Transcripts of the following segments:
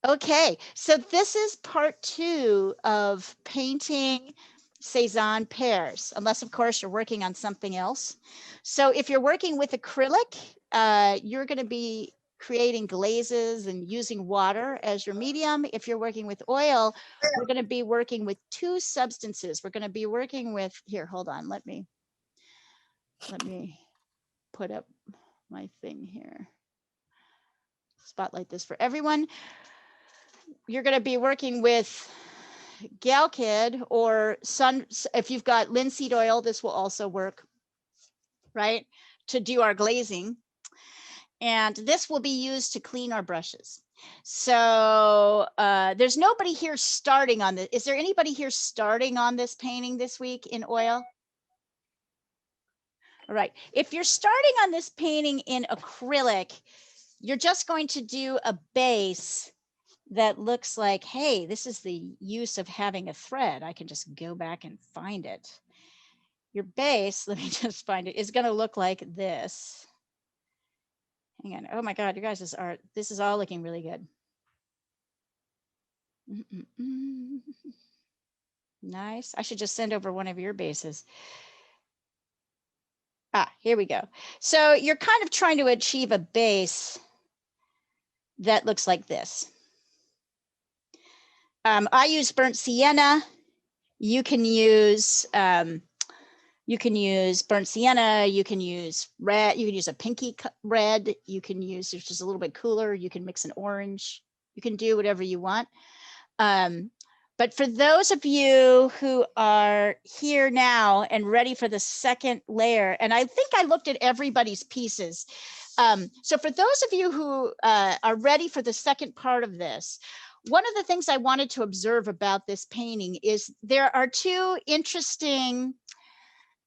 Okay, so this is part 2 of painting Cezanne pears, unless of course you're working on something else. So if you're working with acrylic, you're going to be creating glazes and using water as your medium. If you're working with oil, we're going to be working with 2 substances. We're going to be working with, here, hold on, let me put up my thing here. Spotlight this for everyone. You're going to be working with Galkid or sun. If you've got linseed oil, this will also work, right, to do our glazing. And this will be used to clean our brushes. So there's nobody here starting on this. Is there anybody here starting on this painting this week in oil? All right. If you're starting on this painting in acrylic, you're just going to do a base that looks like, hey, this is the use of having a thread. I can just go back and find it. Your base, let me just find it, is going to look like this. Hang on. Oh my God, you guys, this is all looking really good. Nice. I should just send over one of your bases. Here we go. So you're kind of trying to achieve a base that looks like this. I use burnt sienna. You can use burnt sienna. You can use red. You can use a pinky red. You can use, which is a little bit cooler. You can mix an orange. You can do whatever you want. But for those of you who are here now and ready for the second layer, and I think I looked at everybody's pieces. So for those of you who are ready for the second part of this, one of the things I wanted to observe about this painting is there are 2 interesting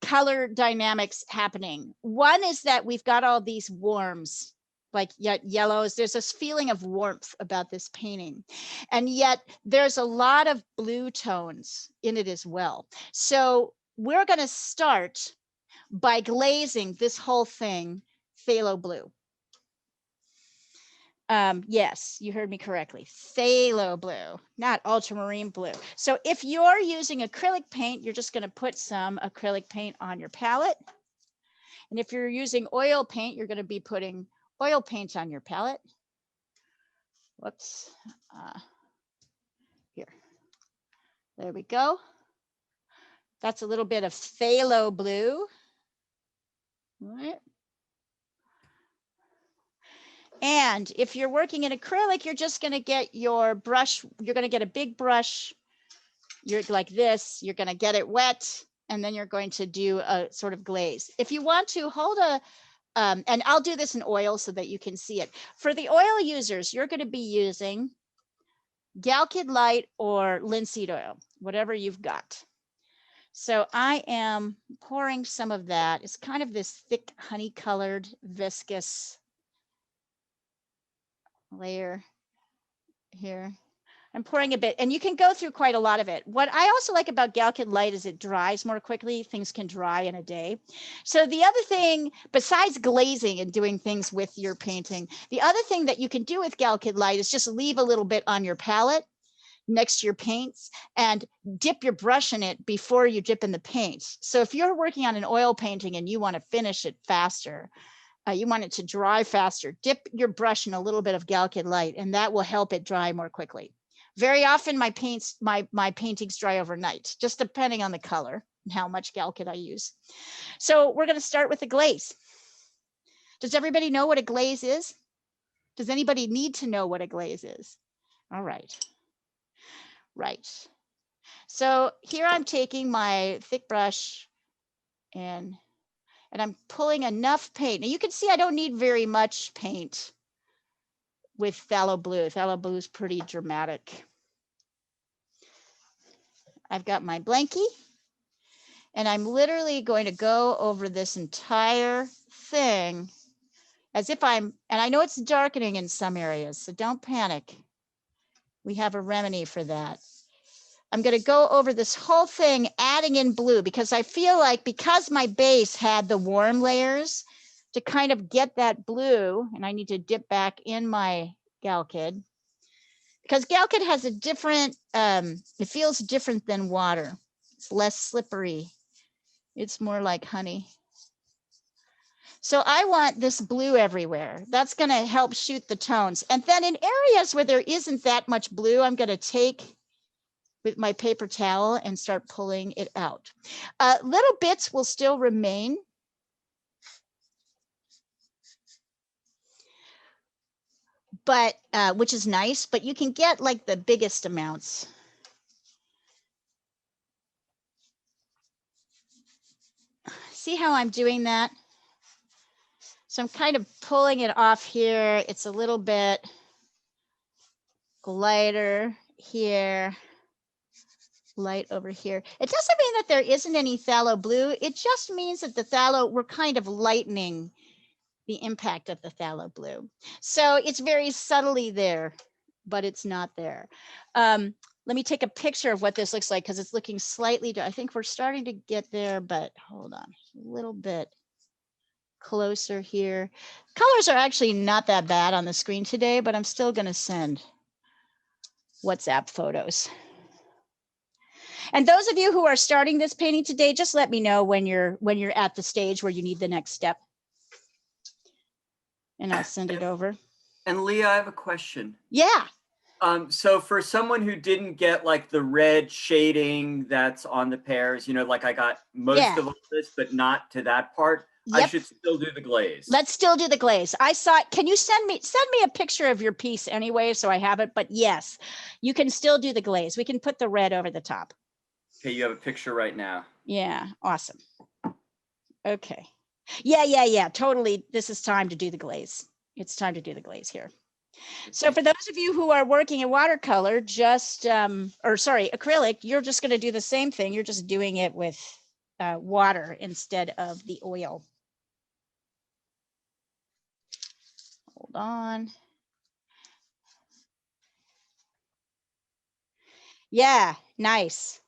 color dynamics happening. One is that we've got all these warms, like yellows. There's this feeling of warmth about this painting. And yet there's a lot of blue tones in it as well. So we're going to start by glazing this whole thing phthalo blue. Yes, you heard me correctly. Phthalo blue, not ultramarine blue. So if you're using acrylic paint, you're just going to put some acrylic paint on your palette. And if you're using oil paint, you're going to be putting oil paint on your palette. Whoops. Here. There we go. That's a little bit of phthalo blue. All right. And if you're working in acrylic, you're just going to get your brush. You're going to get a big brush. You're like this. You're going to get it wet. And then you're going to do a sort of glaze. If you want to hold a, and I'll do this in oil so that you can see it. For the oil users, you're going to be using Cad Light or linseed oil, whatever you've got. So I am pouring some of that. It's kind of this thick honey colored viscous layer here. I'm pouring a bit, and you can go through quite a lot of it. What I also like about Cad Light is it dries more quickly. Things can dry in a day. So the other thing, besides glazing and doing things with your painting, the other thing that you can do with Cad Light is just leave a little bit on your palette next to your paints and dip your brush in it before you dip in the paint. So if you're working on an oil painting and you want to finish it faster, you want it to dry faster, dip your brush in a little bit of Cad Light, and that will help it dry more quickly. Very often my paintings dry overnight, just depending on the color and how much Cad I use. So we're going to start with a glaze. Does everybody know what a glaze is? Does anybody need to know what a glaze is? All right. Right. So here I'm taking my thick brush and I'm pulling enough paint. Now you can see I don't need very much paint with phthalo blue. Phthalo blue is pretty dramatic. I've got my blankie and I'm literally going to go over this entire thing as if and I know it's darkening in some areas, so don't panic. We have a remedy for that. I'm going to go over this whole thing, adding in blue, because I feel like because my base had the warm layers, to kind of get that blue, and I need to dip back in my Cad, because Galkid has a different, it feels different than water. It's less slippery. It's more like honey. So I want this blue everywhere. That's going to help shoot the tones. And then in areas where there isn't that much blue, I'm going to take with my paper towel and start pulling it out. Little bits will still remain. But which is nice, but you can get like the biggest amounts. See how I'm doing that? So I'm kind of pulling it off here. It's a little bit lighter here, light over here. It doesn't mean that there isn't any phthalo blue. It just means that the phthalo, we're kind of lightening the impact of the phthalo blue. So it's very subtly there, but it's not there. Let me take a picture of what this looks like because it's looking slightly, I think we're starting to get there, but hold on, a little bit closer here. Colors are actually not that bad on the screen today, but I'm still going to send WhatsApp photos. And those of you who are starting this painting today, just let me know when you're at the stage where you need the next step. And I'll send it over. And Leah, I have a question. Yeah. So for someone who didn't get like the red shading that's on the pears, you know, like I got most of all this, but not to that part. Yep. I should still do the glaze. Let's still do the glaze. I saw it. Can you send me a picture of your piece anyway, so I have it? But yes, you can still do the glaze. We can put the red over the top. Okay, you have a picture right now. Yeah, awesome. Okay. Yeah, totally. This is time to do the glaze. It's time to do the glaze here. So for those of you who are working in watercolor, just, acrylic, you're just going to do the same thing. You're just doing it with water instead of the oil. Hold on. Yeah, nice.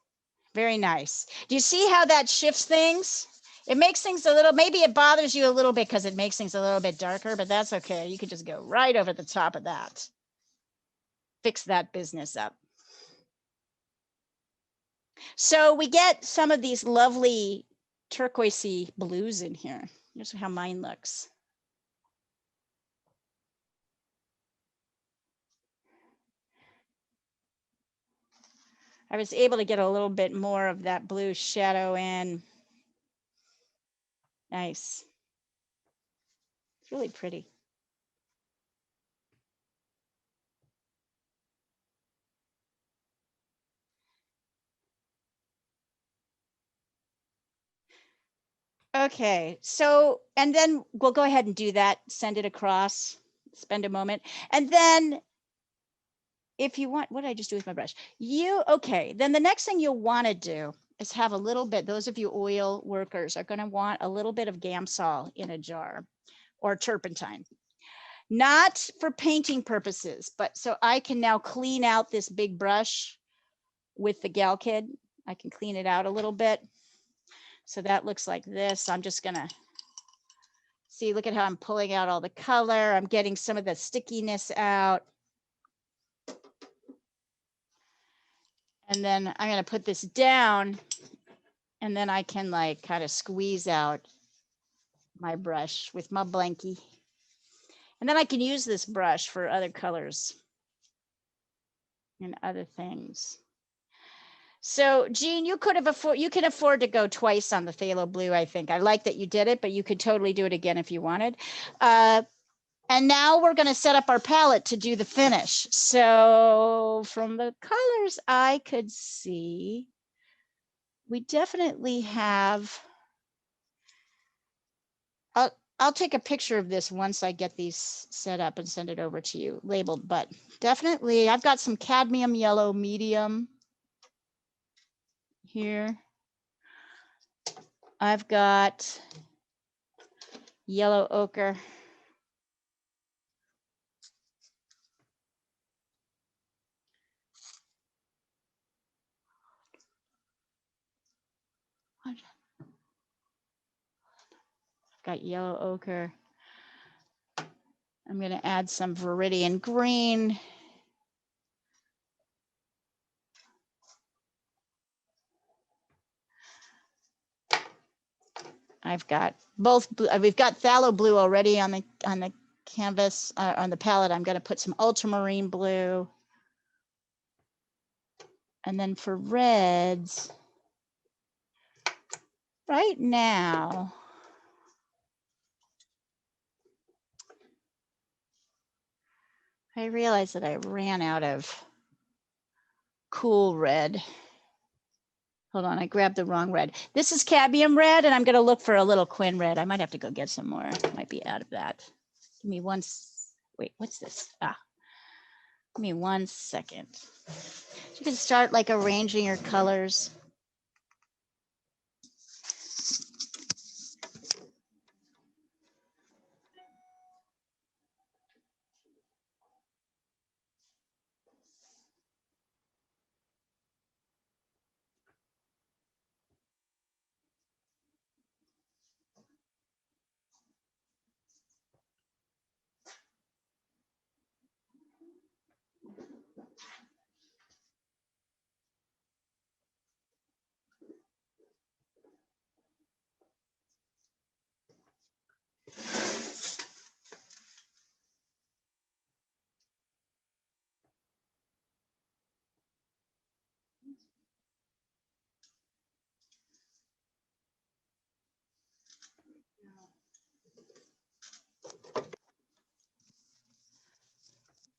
Very nice. Do you see how that shifts things? It makes things a little, maybe it bothers you a little bit because it makes things a little bit darker, but that's okay. You could just go right over the top of that. Fix that business up. So we get some of these lovely turquoisey blues in here. Here's how mine looks. I was able to get a little bit more of that blue shadow in. Nice. It's really pretty. Okay, so, and then we'll go ahead and do that, send it across, spend a moment. And then if you want, what did I just do with my brush? Okay, then the next thing you'll want to do is have a little bit, those of you oil workers are going to want a little bit of Gamsol in a jar or turpentine. Not for painting purposes, but so I can now clean out this big brush with the Galkid. I can clean it out a little bit. So that looks like this. I'm just gonna see, look at how I'm pulling out all the color. I'm getting some of the stickiness out. And then I'm gonna put this down and then I can like kind of squeeze out my brush with my blankie. And then I can use this brush for other colors and other things. So Jean, you can afford to go twice on the phthalo blue, I think. I like that you did it, but you could totally do it again if you wanted. And now we're going to set up our palette to do the finish. So from the colors I could see, we definitely have, I'll take a picture of this once I get these set up and send it over to you labeled, but definitely I've got some cadmium yellow medium here. I've got yellow ochre. Got yellow ochre. I'm going to add some Viridian Green. I've got both. We've got phthalo blue already on the canvas, on the palette. I'm going to put some ultramarine blue. And then for reds, right now, I realized that I ran out of cool red. Hold on, I grabbed the wrong red. This is cadmium red, and I'm going to look for a little Quin red. I might have to go get some more. I might be out of that. Give me one. Wait, what's this? Give me 1 second. You can start like arranging your colors.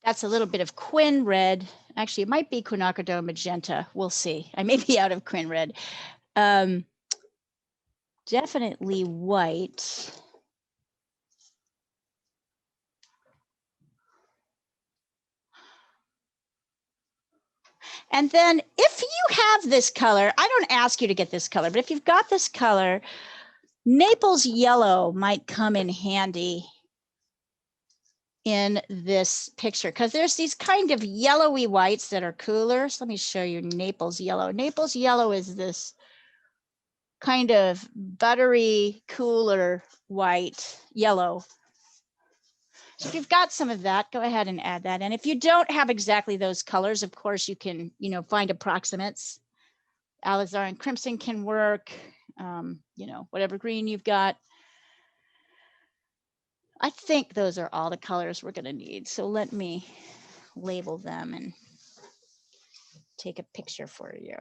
That's a little bit of Quin red. Actually, it might be Quinacridone Magenta. We'll see. I may be out of Quin red. Definitely white. And then if you have this color, I don't ask you to get this color, but if you've got this color, Naples Yellow might come in handy in this picture because there's these kind of yellowy whites that are cooler. So let me show you Naples Yellow. Naples Yellow is this kind of buttery, cooler white, yellow. So if you've got some of that, go ahead and add that. And if you don't have exactly those colors, of course, you can, find approximates. Alizarin crimson can work, whatever green you've got. I think those are all the colors we're going to need. So let me label them and take a picture for you.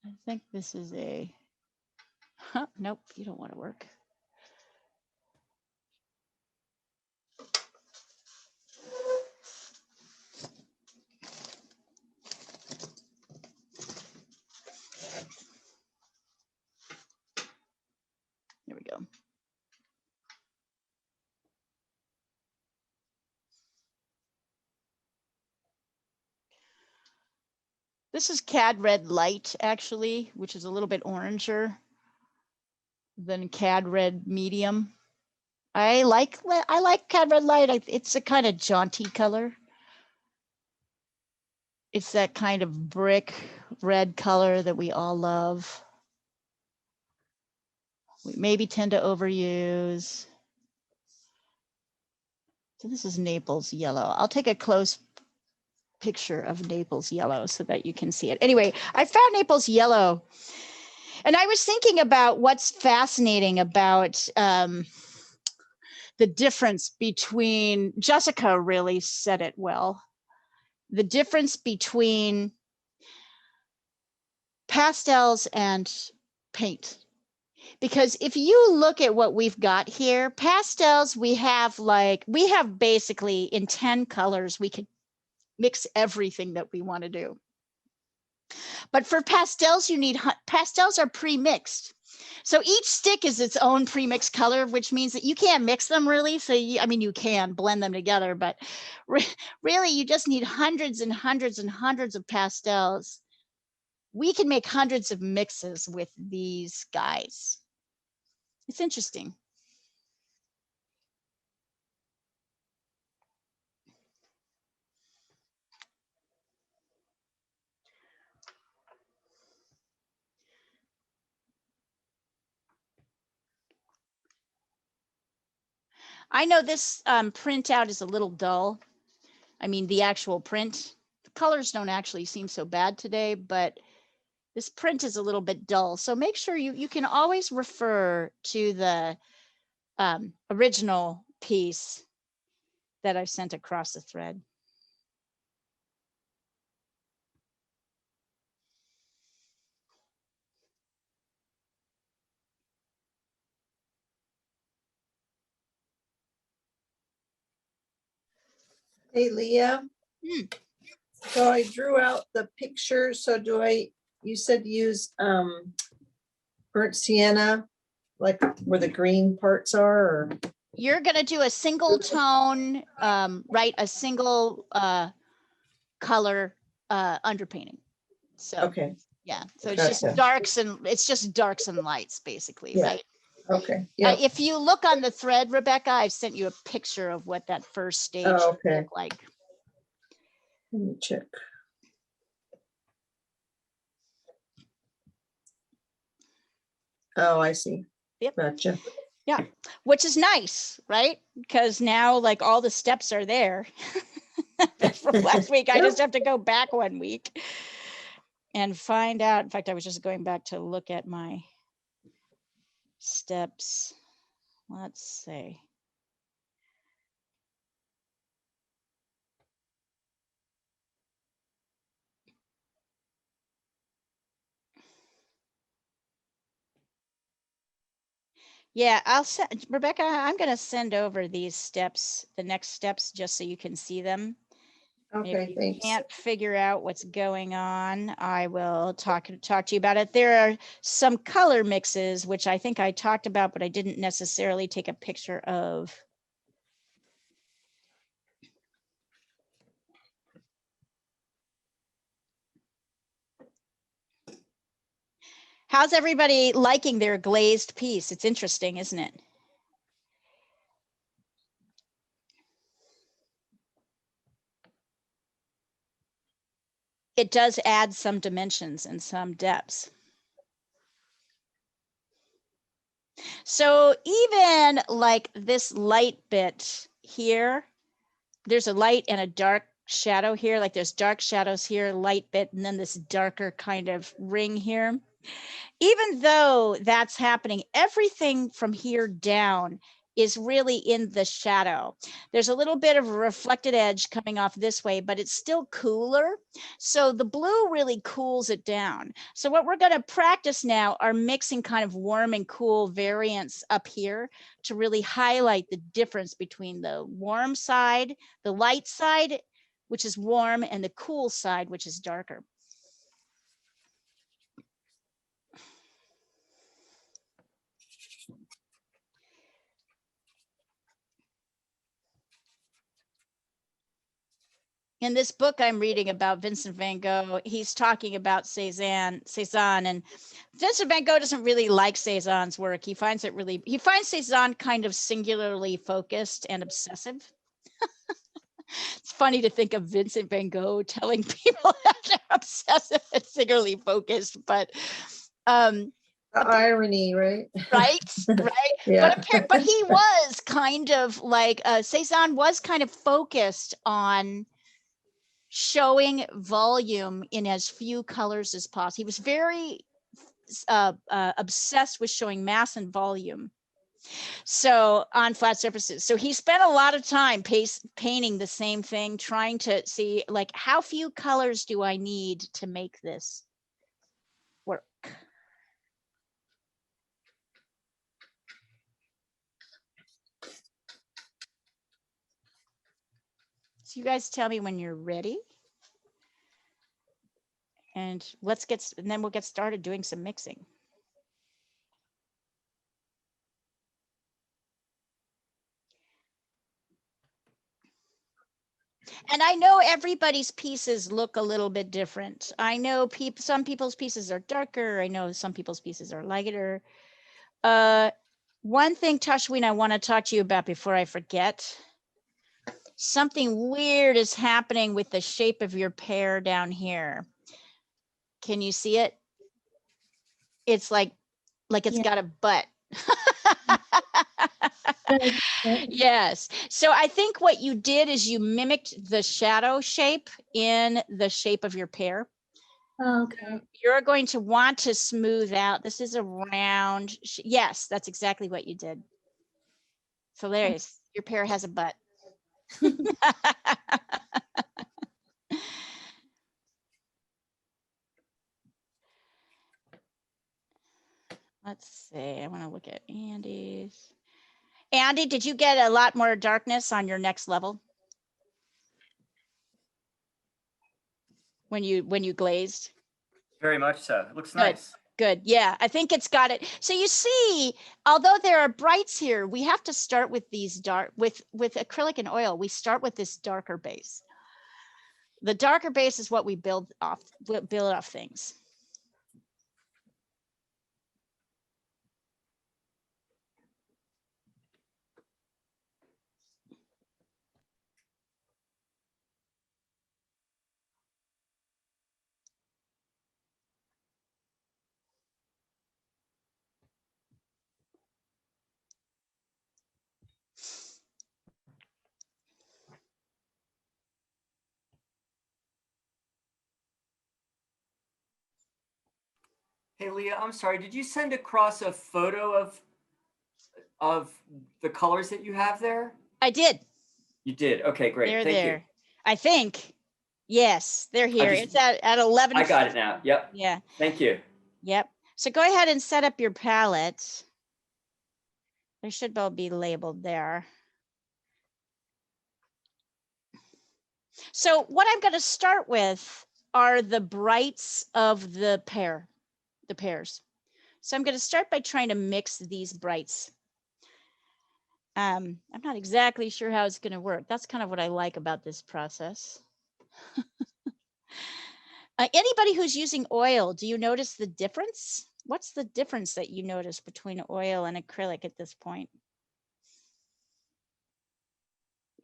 I think this is nope, you don't want to work. There we go. This is Cad Red Light, actually, which is a little bit oranger than Cad Red Medium. I like Cad Red Light. It's a kind of jaunty color. It's that kind of brick red color that we all love. We maybe tend to overuse. So this is Naples Yellow. I'll take a close picture of Naples Yellow so that you can see it. Anyway, I found Naples Yellow, and I was thinking about what's fascinating about the difference between, Jessica really said it well, the difference between pastels and paint. Because if you look at what we've got here, pastels, we have basically in 10 colors, we could mix everything that we want to do. But for pastels, pastels are pre-mixed. So each stick is its own pre-mixed color, which means that you can't mix them really. So you can blend them together, but really you just need hundreds and hundreds and hundreds of pastels. We can make hundreds of mixes with these guys. It's interesting. I know this printout is a little dull. I mean, the actual print, the colors don't actually seem so bad today, but This print is a little bit dull, so make sure you can always refer to the original piece that I've sent across the thread. Hey, Leah. So I drew out the picture. So you said use burnt sienna, like where the green parts are, or? You're going to do a single tone, right? A single color underpainting. So, Okay. yeah. So it's just darks and lights basically, Yeah. right? Okay. Yeah. If you look on the thread, Rebecca, I've sent you a picture of what that first stage looked like. Let me check. Oh, I see. Yep. Gotcha. Yeah, which is nice, right? Because now like all the steps are there. From last week, I just have to go back 1 week and find out. In fact, I was just going back to look at my steps. Let's see. Yeah, I'll send Rebecca, I'm going to send over these steps, the next steps, just so you can see them. Okay, if thanks. you can't figure out what's going on, I will talk to you about it. There are some color mixes, which I think I talked about, but I didn't necessarily take a picture of. How's everybody liking their glazed piece? It's interesting, isn't it? It does add some dimensions and some depths. So even like this light bit here, there's a light and a dark shadow here, like there's dark shadows here, light bit, and then this darker kind of ring here. Even though that's happening, everything from here down is really in the shadow. There's a little bit of a reflected edge coming off this way, but it's still cooler. So the blue really cools it down. So what we're going to practice now are mixing kind of warm and cool variants up here to really highlight the difference between the warm side, the light side, which is warm, and the cool side, which is darker. In this book I'm reading about Vincent van Gogh, he's talking about Cezanne, and Vincent van Gogh doesn't really like Cezanne's work. He finds Cezanne kind of singularly focused and obsessive. It's funny to think of Vincent van Gogh telling people that they're obsessive and singularly focused, but the irony, right? Right. Yeah. But he was kind of like Cezanne was kind of focused on showing volume in as few colors as possible. He was very obsessed with showing mass and volume. So on flat surfaces. So he spent a lot of time painting the same thing, trying to see like how few colors do I need to make this work. So you guys tell me when you're ready. And then we'll get started doing some mixing. And I know everybody's pieces look a little bit different. I know some people's pieces are darker. I know some people's pieces are lighter. One thing, Tashween, I want to talk to you about before I forget. Something weird is happening with the shape of your pear down here. Can you see it? It's like it's got a butt. Yes. So I think what you did is you mimicked the shadow shape in the shape of your pear. Okay. You're going to want to smooth out. This is a round. Yes, that's exactly what you did. It's hilarious. Your pear has a butt. Let's see. I want to look at Andy's. Andy, did you get a lot more darkness on your next level when you glazed? Very much so. It looks Good. nice. Good. Yeah, I think it's got it. So you see, although there are brights here, we have to start with these dark with acrylic and oil. We start with this darker base. The darker base is what we build off things. Hey, Leah, I'm sorry. Did you send across a photo of the colors that you have there? I did. You did. Okay, great. They're Thank there. you. I think. Yes, they're here. It's at 11. I got it now. Yep. Yeah. Thank you. Yep. So go ahead and set up your palette. They should both be labeled there. So what I'm going to start with are the brights of the pairs. So I'm going to start by trying to mix these brights. I'm not exactly sure how it's going to work. That's kind of what I like about this process. Anybody who's using oil, do you notice the difference? What's the difference that you notice between oil and acrylic at this point?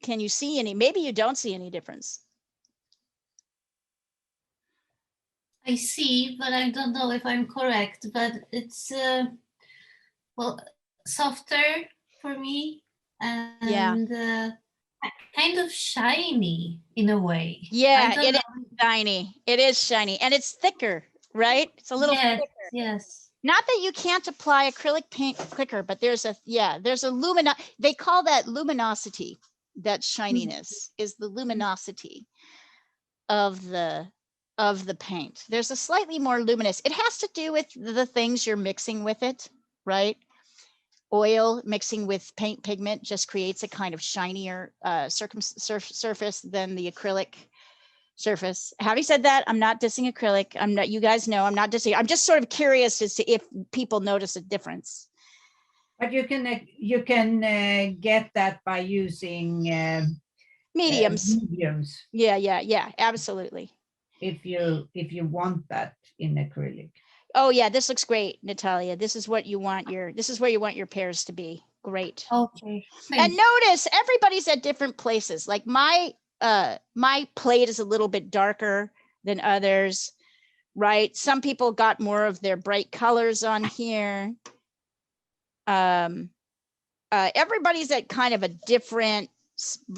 Can you see any? Maybe you don't see any difference. I see, but I don't know if I'm correct, but it's well, softer for me and kind of shiny in a way. Yeah, it is shiny. It is shiny and it's thicker, right? It's a little thicker. Yes. Not that you can't apply acrylic paint quicker, but there's a they call that luminosity. That shininess is the luminosity of the paint. There's a slightly more luminous. It has to do with the things you're mixing with it, right? Oil mixing with paint pigment just creates a kind of shinier surface than the acrylic surface. Having said that, I'm not dissing acrylic. I'm not, you guys know I'm not dissing. I'm just sort of curious as to if people notice a difference. But you can get that by using mediums. Mediums. Yeah, absolutely. If you want that in acrylic. Oh yeah, this looks great, Natalia. This is what you want this is where you want your pairs to be. Great. Okay. And notice everybody's at different places. Like my plate is a little bit darker than others, right? Some people got more of their bright colors on here. Everybody's at kind of a different,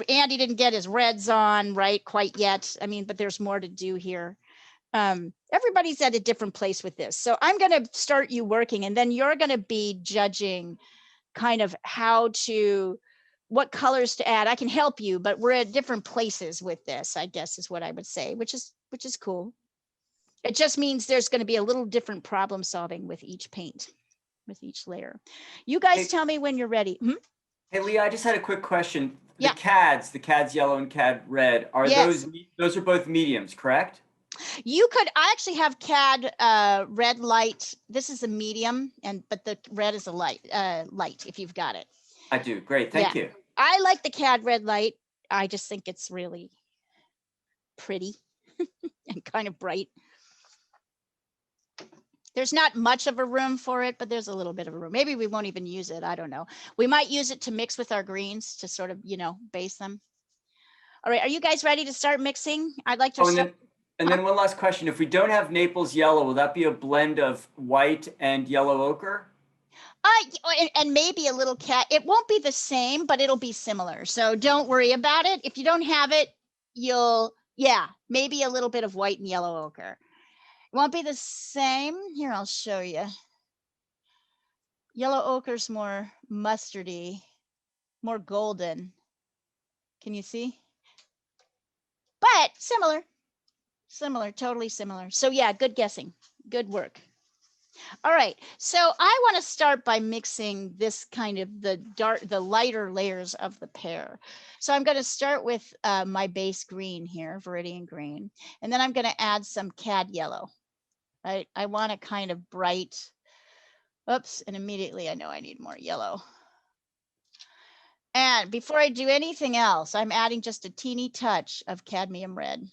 Andy didn't get his reds on right quite yet. I mean, but there's more to do here. Everybody's at a different place with this. So I'm going to start you working and then you're going to be judging kind of what colors to add. I can help you, but we're at different places with this, I guess is what I would say, which is cool. It just means there's going to be a little different problem solving with each paint, with each layer. You guys tell me when you're ready. Hey, Leah, I just had a quick question. The Cad's yellow and Cad red, are those are both mediums, correct? You could, I actually have Cad Red Light. This is a medium, but the red is a light if you've got it. I do. Great. Thank you. I like the Cad Red Light. I just think it's really pretty and kind of bright. There's not much of a room for it, but there's a little bit of a room. Maybe we won't even use it. I don't know. We might use it to mix with our greens to sort of, base them. All right. Are you guys ready to start mixing? I'd like to And then one last question. If we don't have Naples Yellow, will that be a blend of white and yellow ochre? And maybe a little cat. It won't be the same, but it'll be similar. So don't worry about it. If you don't have it, maybe a little bit of white and yellow ochre. won't be the same. Here, I'll show you. Yellow ochre's more mustardy, more golden. Can you see? But similar, totally similar. So yeah, good guessing, good work. All right, so I want to start by mixing this kind of the lighter layers of the pear. So I'm going to start with my base green here, Viridian Green, and then I'm going to add some Cad Yellow. Right, I want a kind of bright. Oops, and immediately I know I need more yellow. And before I do anything else, I'm adding just a teeny touch of cadmium red.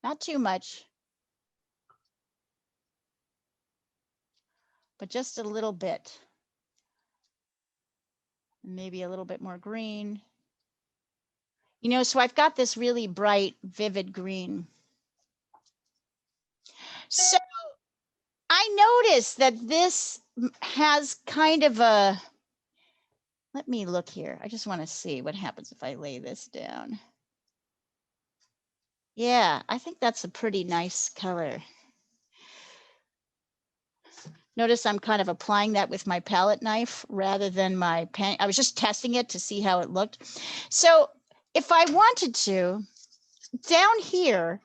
Not too much, but just a little bit. Maybe a little bit more green. You know, so I've got this really bright, vivid green. So I noticed that this has kind of a, let me look here. I just want to see what happens if I lay this down. Yeah, I think that's a pretty nice color. Notice I'm kind of applying that with my palette knife rather than my pen. I was just testing it to see how it looked. So if I wanted to, down here,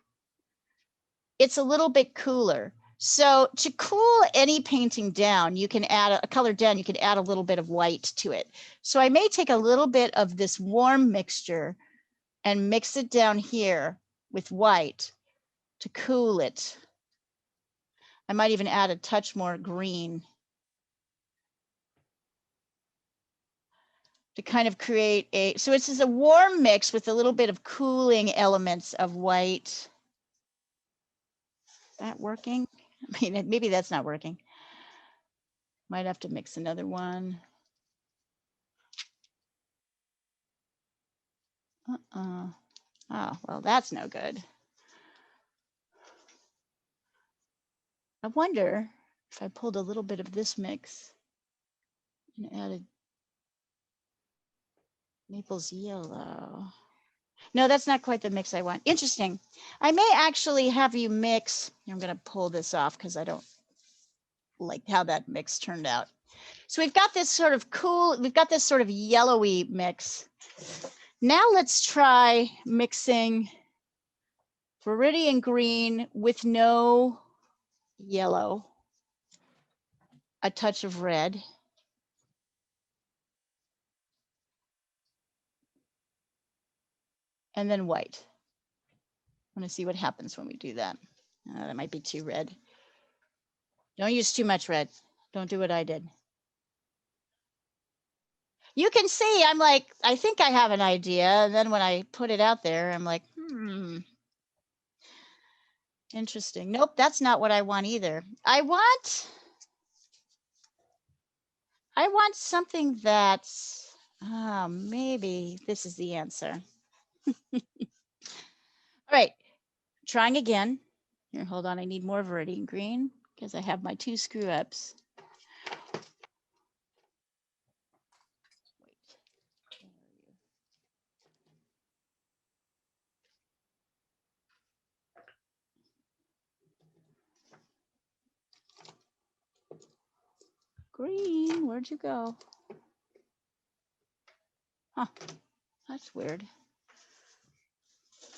it's a little bit cooler. So to cool any painting down, you can add a color down, you can add a little bit of white to it. So I may take a little bit of this warm mixture and mix it down here with white to cool it. I might even add a touch more green to kind of create a, so it's a warm mix with a little bit of cooling elements of white. Is that working? I mean, maybe that's not working. Might have to mix another one. Oh, well, that's no good. I wonder if I pulled a little bit of this mix and added Naples Yellow. No, that's not quite the mix I want. Interesting. I may actually have you mix. I'm going to pull this off because I don't like how that mix turned out. So we've got this sort of cool, we've got this sort of yellowy mix. Now let's try mixing Viridian Green with no yellow, a touch of red, and then white. I want to see what happens when we do that. That might be too red. Don't use too much red. Don't do what I did. You can see I'm like, I think I have an idea. And then when I put it out there, I'm like, interesting. Nope, that's not what I want either. I want something that's, maybe this is the answer. All right, trying again. Here, hold on, I need more Viridian Green because I have my 2 screw ups. Green, where'd you go? Huh, that's weird.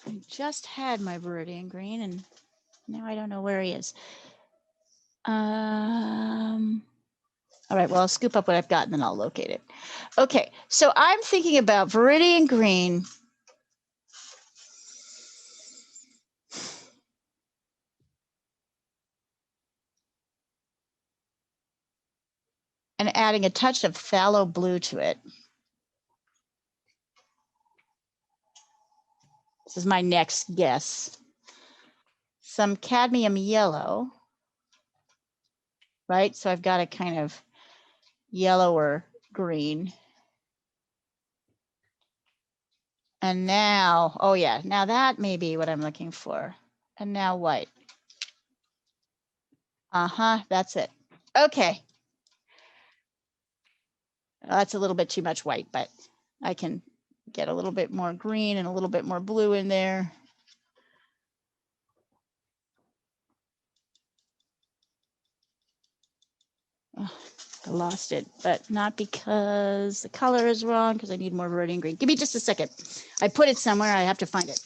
I just had my Viridian Green and now I don't know where he is. All right, well, I'll scoop up what I've got and then I'll locate it. Okay, so I'm thinking about Viridian Green. And adding a touch of phthalo blue to it. This is my next guess. Some cadmium yellow, right? So I've got a kind of yellower green. And now, oh yeah, now that may be what I'm looking for. And now white. That's it. Okay. That's a little bit too much white, but I can get a little bit more green and a little bit more blue in there. Oh, I lost it, but not because the color is wrong, because I need more Viridian Green. Give me just a second. I put it somewhere. I have to find it.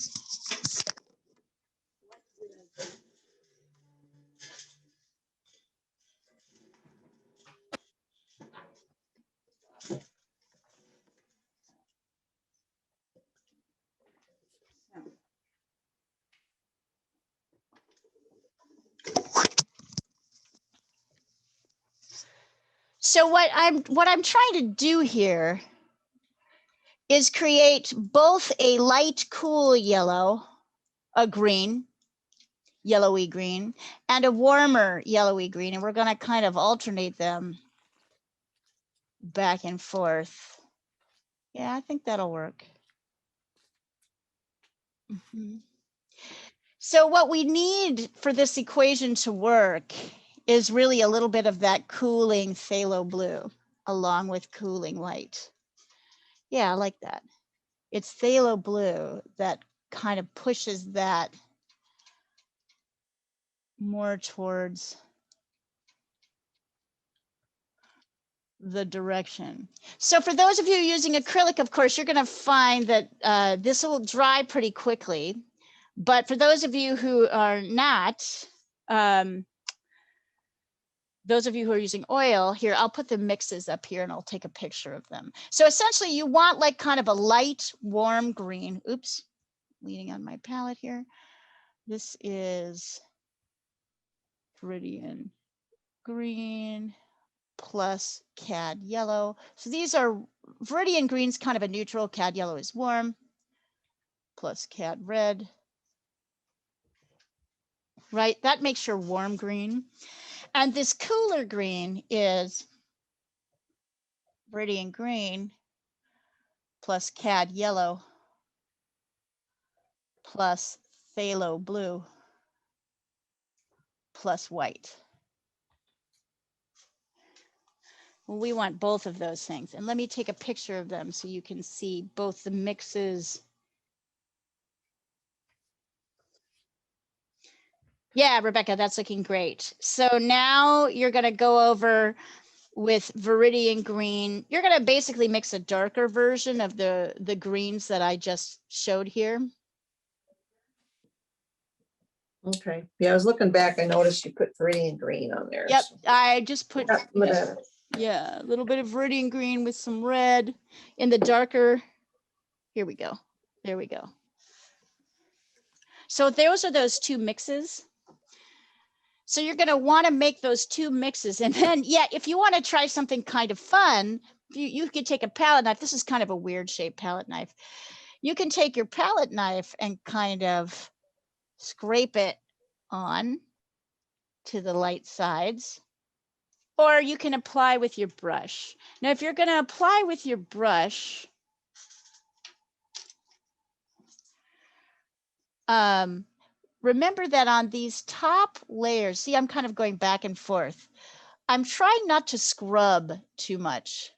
So what I'm trying to do here is create both a light cool yellow, a green, yellowy green, and a warmer yellowy green, and we're going to kind of alternate them back and forth. Yeah, I think that'll work. Mm-hmm. So what we need for this equation to work is really a little bit of that cooling phthalo blue along with cooling light. Yeah, I like that. It's phthalo blue that kind of pushes that more towards the direction. So for those of you using acrylic, of course, you're going to find that this will dry pretty quickly. But for those of you who are not, those of you who are using oil, here, I'll put the mixes up here and I'll take a picture of them. So essentially you want like kind of a light, warm green. Oops, leaning on my palette here. This is Viridian Green plus Cad Yellow. So these are Viridian Green's kind of a neutral, Cad Yellow is warm, plus Cad Red. Right, that makes your warm green. And this cooler green is Viridian Green plus Cad Yellow plus phthalo blue plus white. Well, we want both of those things. And let me take a picture of them so you can see both the mixes. Yeah, Rebecca, that's looking great. So now you're going to go over with Viridian Green. You're going to basically mix a darker version of the greens that I just showed here. Okay. Yeah, I was looking back. I noticed you put Viridian Green on there. Yep, So. I just put Yeah, a little bit of Viridian Green with some red in the darker. Here we go. There we go. So those are those two mixes. So you're going to want to make those two mixes. And then, yeah, if you want to try something kind of fun, you could take a palette knife. This is kind of a weird shaped palette knife. You can take your palette knife and kind of scrape it on to the light sides, or you can apply with your brush. Now, if you're going to apply with your brush, remember that on these top layers, see, I'm kind of going back and forth. I'm trying not to scrub too much.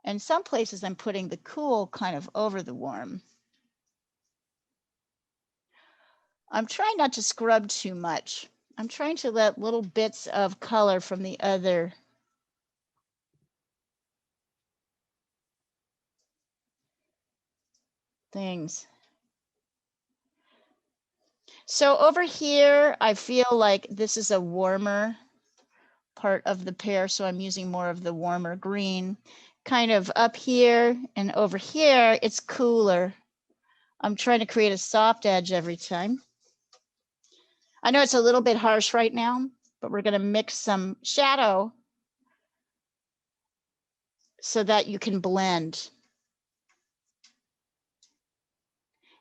And some places I'm putting the cool kind of over the warm. I'm trying not to scrub too much. I'm trying to let little bits of color from the other things. So over here, I feel like this is a warmer part of the pear, so I'm using more of the warmer green. Kind of up here and over here, it's cooler. I'm trying to create a soft edge every time. I know it's a little bit harsh right now, but we're going to mix some shadow so that you can blend.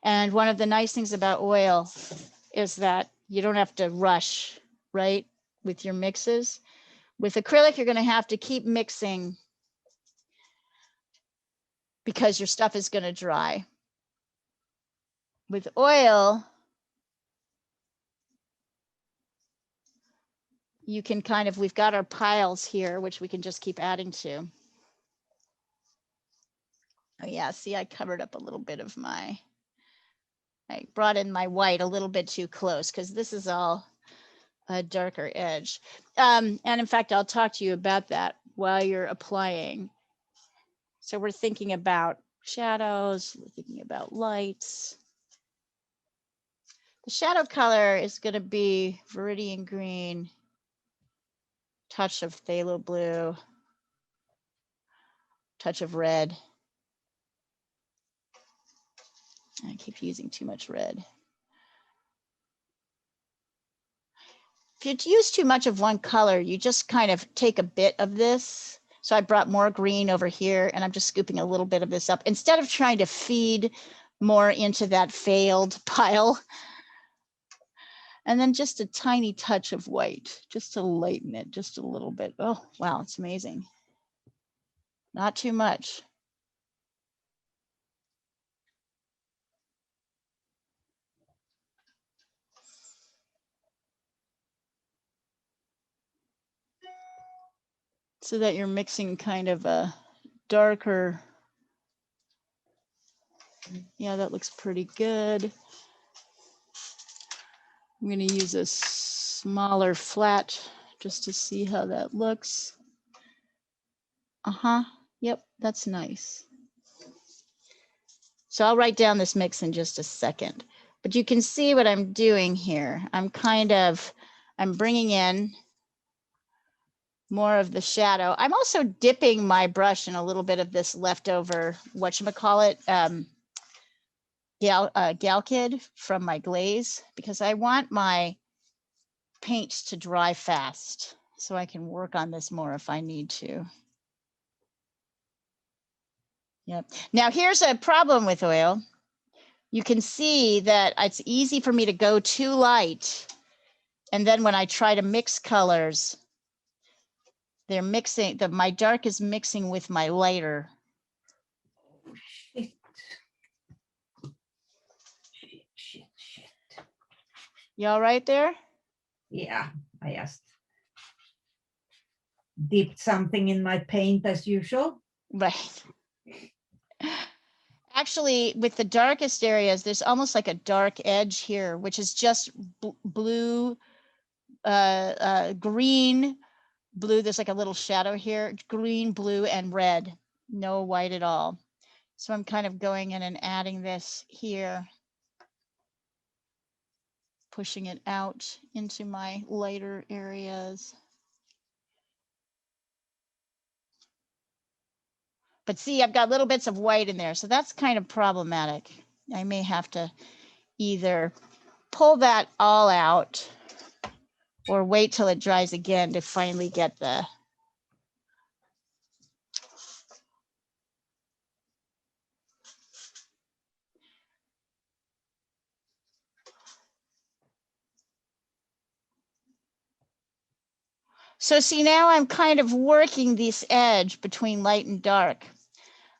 And one of the nice things about oil is that you don't have to rush, right, with your mixes. With acrylic, you're going to have to keep mixing because your stuff is going to dry. With oil, you can kind of, we've got our piles here, which we can just keep adding to. Oh yeah, see, I covered up a little bit of my I brought in my white a little bit too close because this is all a darker edge. And in fact, I'll talk to you about that while you're applying. So we're thinking about shadows, we're thinking about lights. The shadow color is going to be Viridian Green, touch of phthalo blue, touch of red. I keep using too much red. If you use too much of one color, you just kind of take a bit of this. So I brought more green over here and I'm just scooping a little bit of this up instead of trying to feed more into that failed pile. And then just a tiny touch of white, just to lighten it just a little bit. Oh, wow, it's amazing. Not too much. So that you're mixing kind of a darker. Yeah, that looks pretty good. I'm going to use a smaller flat just to see how that looks. Yep, that's nice. So I'll write down this mix in just a second. But you can see what I'm doing here. I'm bringing in more of the shadow. I'm also dipping my brush in a little bit of this leftover, whatchamacallit, Galkid from my glaze, because I want my paint to dry fast so I can work on this more if I need to. Yep. Now here's a problem with oil. You can see that it's easy for me to go too light. And then when I try to mix colors, they're mixing, my dark is mixing with my lighter. Shit. Shit. You all right there? Yeah, I just dipped something in my paint as usual. Right. Actually, with the darkest areas, there's almost like a dark edge here, which is just blue, green, blue. There's like a little shadow here, green, blue, and red. No white at all. So I'm kind of going in and adding this here, pushing it out into my lighter areas. But see, I've got little bits of white in there, so that's kind of problematic. I may have to either pull that all out or wait till it dries again to finally get the So see, now I'm kind of working this edge between light and dark.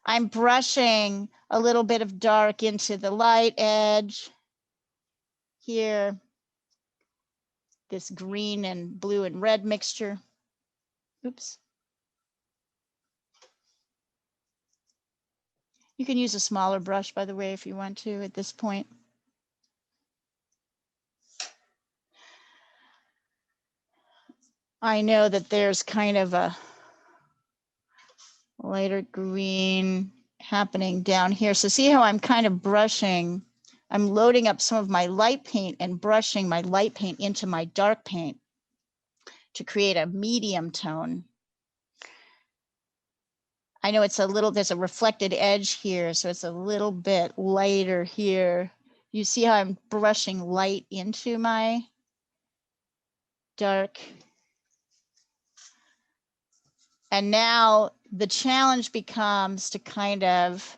I'm brushing a little bit of dark into the light edge here, this green and blue and red mixture. Oops. You can use a smaller brush, by the way, if you want to at this point. I know that there's kind of a lighter green happening down here. So see how I'm kind of brushing, I'm loading up some of my light paint and brushing my light paint into my dark paint to create a medium tone. I know it's a little, there's a reflected edge here, so it's a little bit lighter here. You see how I'm brushing light into my dark. And now the challenge becomes to kind of,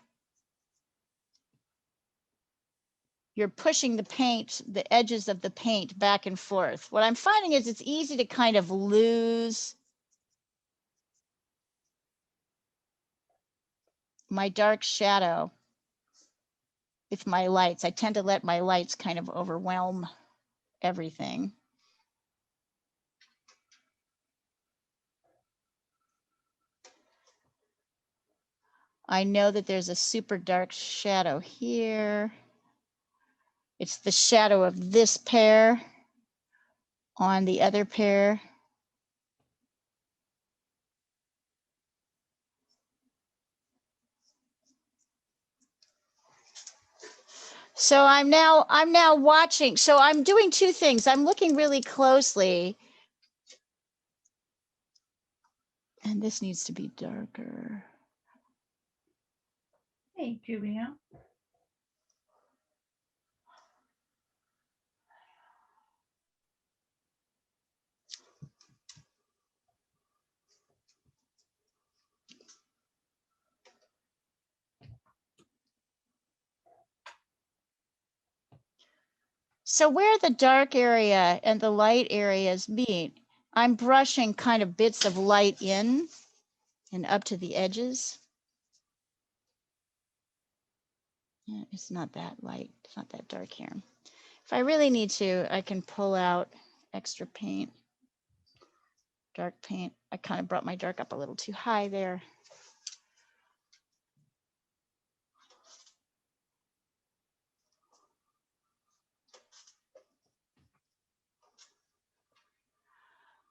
you're pushing the paint, the edges of the paint back and forth. What I'm finding is it's easy to kind of lose my dark shadow with my lights. I tend to let my lights kind of overwhelm everything. I know that there's a super dark shadow here. It's the shadow of this pair on the other pair. So I'm now watching. So I'm doing two things. I'm looking really closely. And this needs to be darker. Hey, Julia. So where the dark area and the light areas meet, I'm brushing kind of bits of light in and up to the edges. Yeah, it's not that light, it's not that dark here. If I really need to, I can pull out extra paint, dark paint. I kind of brought my dark up a little too high there.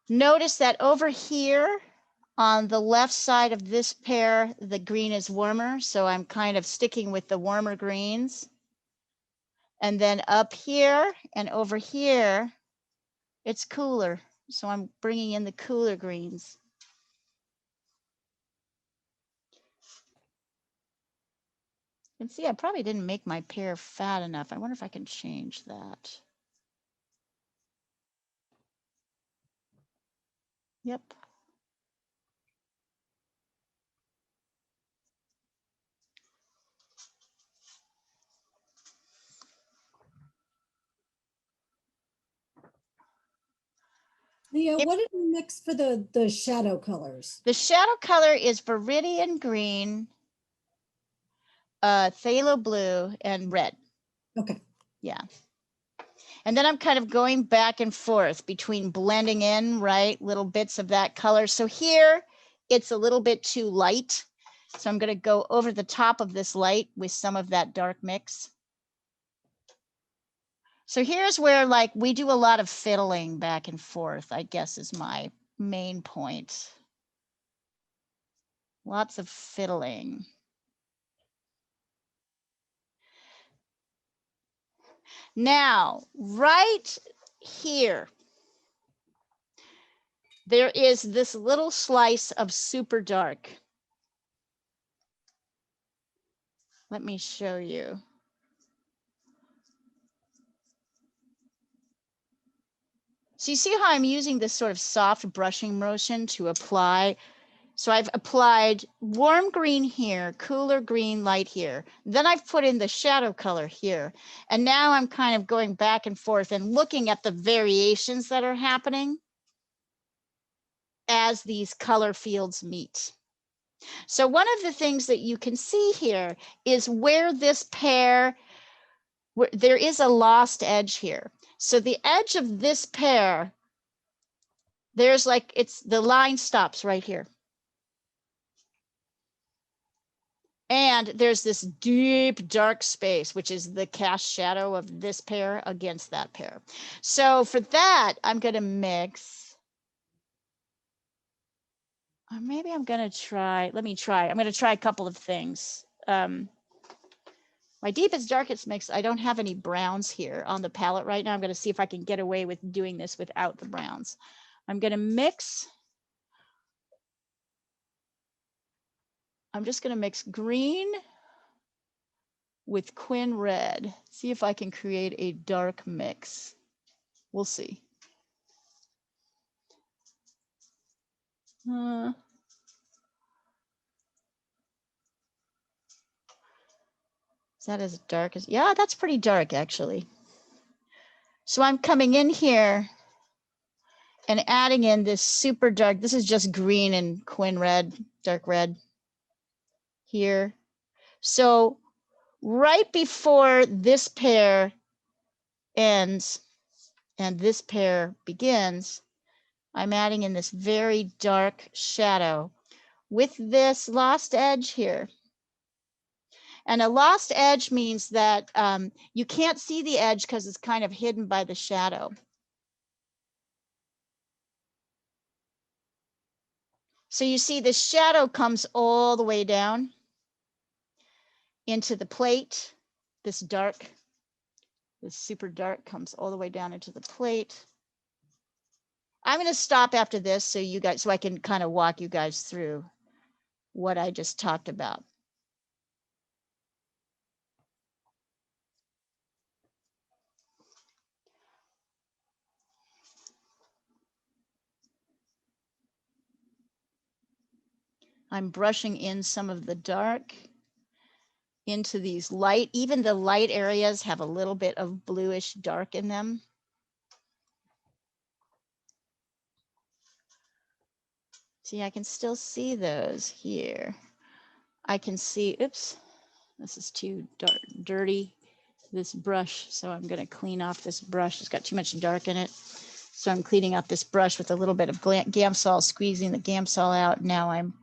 Notice that over here on the left side of this pair, the green is warmer. So I'm kind of sticking with the warmer greens. And then up here and over here, it's cooler. So I'm bringing in the cooler greens. And see, I probably didn't make my pear fat enough. I wonder if I can change that. Yep. Leah, what did you mix for the shadow colors? The shadow color is Viridian Green, phthalo blue, and red. Okay. Yeah. And then I'm kind of going back and forth between blending in, right, little bits of that color. So here, it's a little bit too light. So I'm going to go over the top of this light with some of that dark mix. So here's where, like, we do a lot of fiddling back and forth, I guess is my main point. Lots of fiddling. Now, right here, there is this little slice of super dark. Let me show you. So you see how I'm using this sort of soft brushing motion to apply. So I've applied warm green here, cooler green light here. Then I've put in the shadow color here. And now I'm kind of going back and forth and looking at the variations that are happening as these color fields meet. So one of the things that you can see here is where this pair, where there is a lost edge here. So the edge of this pair, there's like, it's the line stops right here. And there's this deep dark space, which is the cast shadow of this pair against that pair. So for that, I'm going to mix. Or maybe I'm going to try, let me try. I'm going to try a couple of things. My deepest, darkest mix, I don't have any browns here on the palette right now. I'm going to see if I can get away with doing this without the browns. I'm going to mix. I'm just going to mix green with Quin red. See if I can create a dark mix. We'll see. Is that as dark as, yeah, that's pretty dark actually. So I'm coming in here and adding in this super dark, this is just green and Quin red, dark red here. So right before this pair ends and this pair begins, I'm adding in this very dark shadow with this lost edge here. And a lost edge means that you can't see the edge because it's kind of hidden by the shadow. So you see the shadow comes all the way down into the plate. This super dark comes all the way down into the plate. I'm going to stop after this so I can kind of walk you guys through what I just talked about. I'm brushing in some of the dark into these light. Even the light areas have a little bit of bluish dark in them. See, I can still see those here. I can see, oops, this is too dark, dirty, this brush. So I'm going to clean off this brush. It's got too much dark in it. So I'm cleaning up this brush with a little bit of Gamsol, squeezing the Gamsol out. Now I'm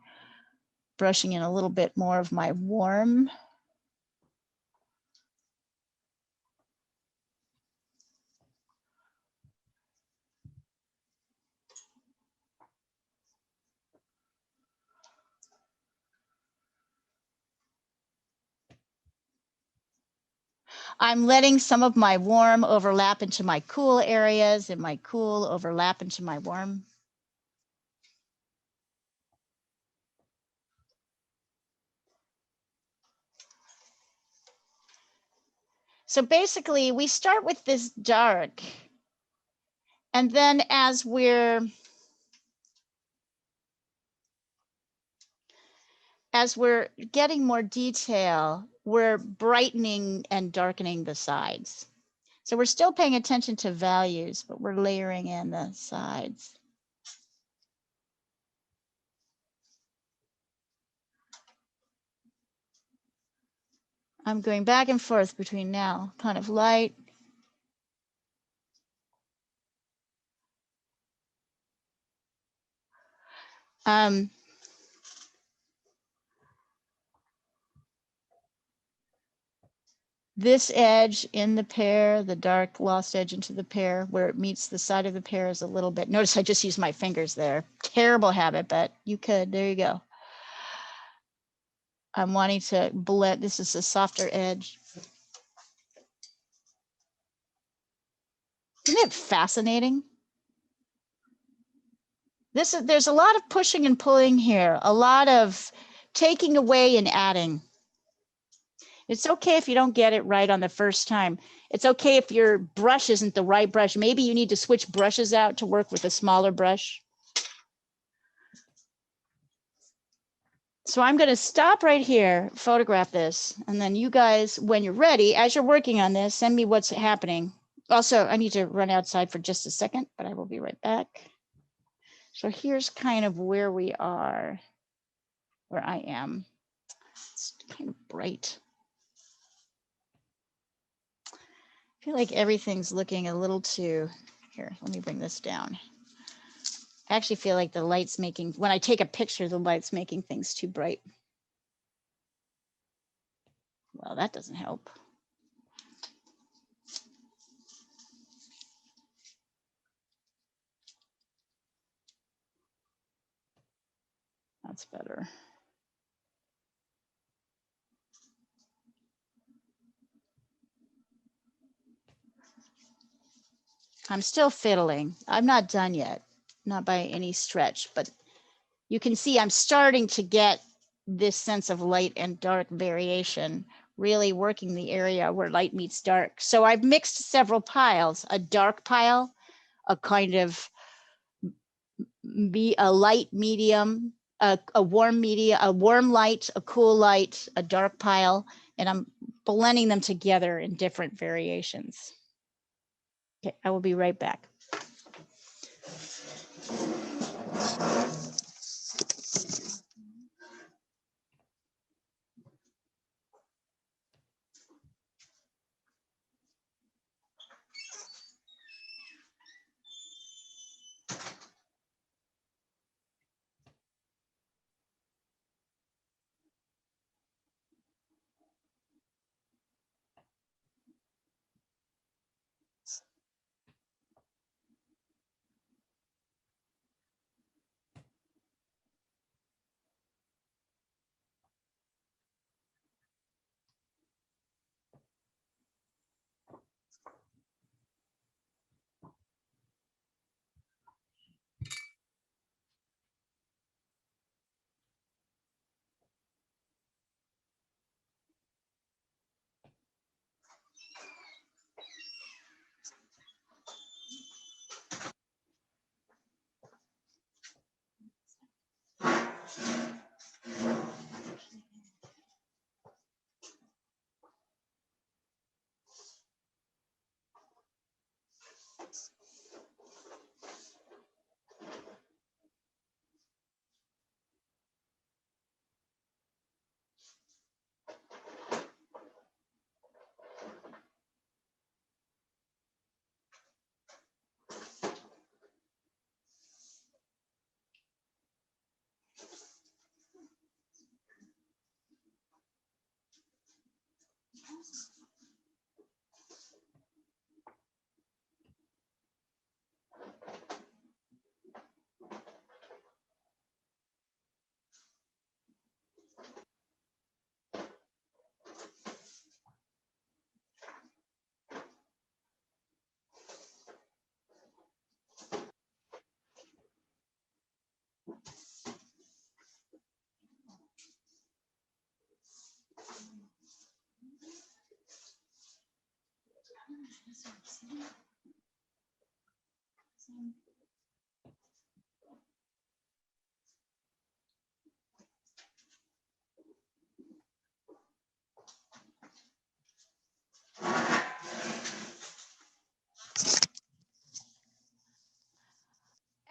brushing in a little bit more of my warm. I'm letting some of my warm overlap into my cool areas and my cool overlap into my warm. So basically we start with this dark, and then as we're getting more detail, we're brightening and darkening the sides. So we're still paying attention to values, but we're layering in the sides. I'm going back and forth between now, kind of light. This edge in the pear, the dark lost edge into the pear, where it meets the side of the pear is a little bit. Notice I just used my fingers there. Terrible habit, but you could. There you go. I'm wanting to blend. This is a softer edge. Isn't it fascinating? There's a lot of pushing and pulling here, a lot of taking away and adding. It's okay if you don't get it right on the first time. It's okay if your brush isn't the right brush. Maybe you need to switch brushes out to work with a smaller brush. So I'm going to stop right here, photograph this, and then you guys, when you're ready, as you're working on this, send me what's happening. Also, I need to run outside for just a second, but I will be right back. So here's kind of where we are, where I am. It's kind of bright. I feel like everything's looking a little too, here, let me bring this down. I actually feel like the light's making, when I take a picture, the light's making things too bright. Well, that doesn't help. That's better. I'm still fiddling. I'm not done yet, not by any stretch, but you can see I'm starting to get this sense of light and dark variation, really working the area where light meets dark. So I've mixed several piles, a dark pile, a kind of a light medium, a warm media, a warm light, a cool light, a dark pile, and I'm blending them together in different variations. Okay, I will be right back.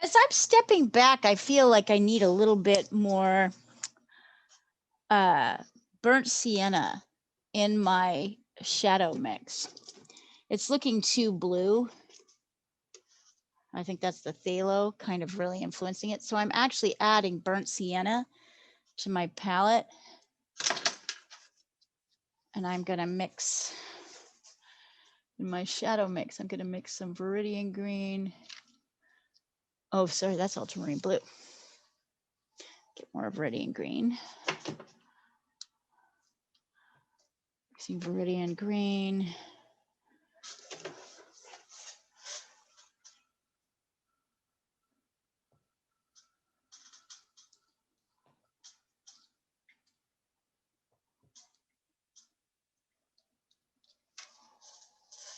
As I'm stepping back, I feel like I need a little bit more burnt sienna in my shadow mix. It's looking too blue. I think that's the phthalo kind of really influencing it. So I'm actually adding burnt sienna to my palette. And I'm gonna mix, in my shadow mix, I'm gonna mix some Viridian Green. Oh, sorry, that's ultramarine blue. Get more Viridian Green. Mixing Viridian Green.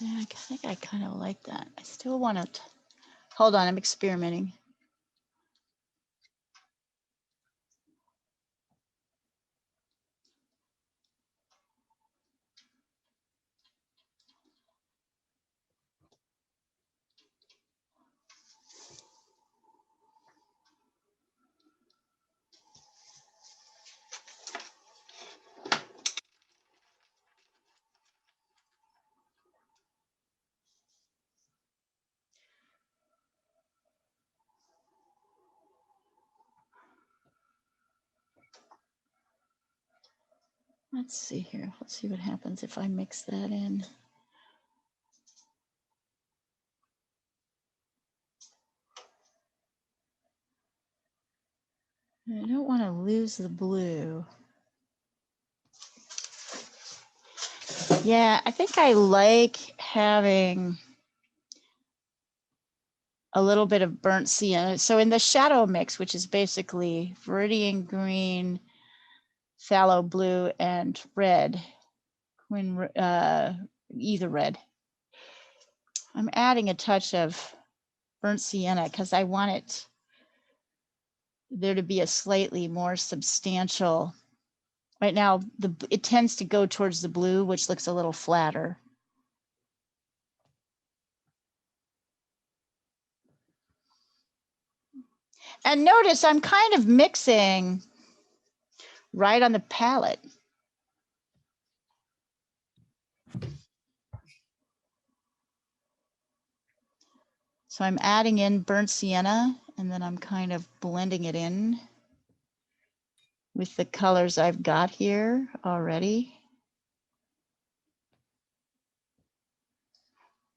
Yeah, I think I kind of like that. I still want to, hold on, I'm experimenting. Let's see here. Let's see what happens if I mix that in. I don't want to lose the blue. Yeah, I think I like having a little bit of burnt sienna. So in the shadow mix, which is basically Viridian Green, phthalo blue, and red, either red, I'm adding a touch of burnt sienna because I want it there to be a slightly more substantial. Right now, it tends to go towards the blue, which looks a little flatter. And notice I'm kind of mixing right on the palette. So I'm adding in burnt sienna, and then I'm kind of blending it in with the colors I've got here already.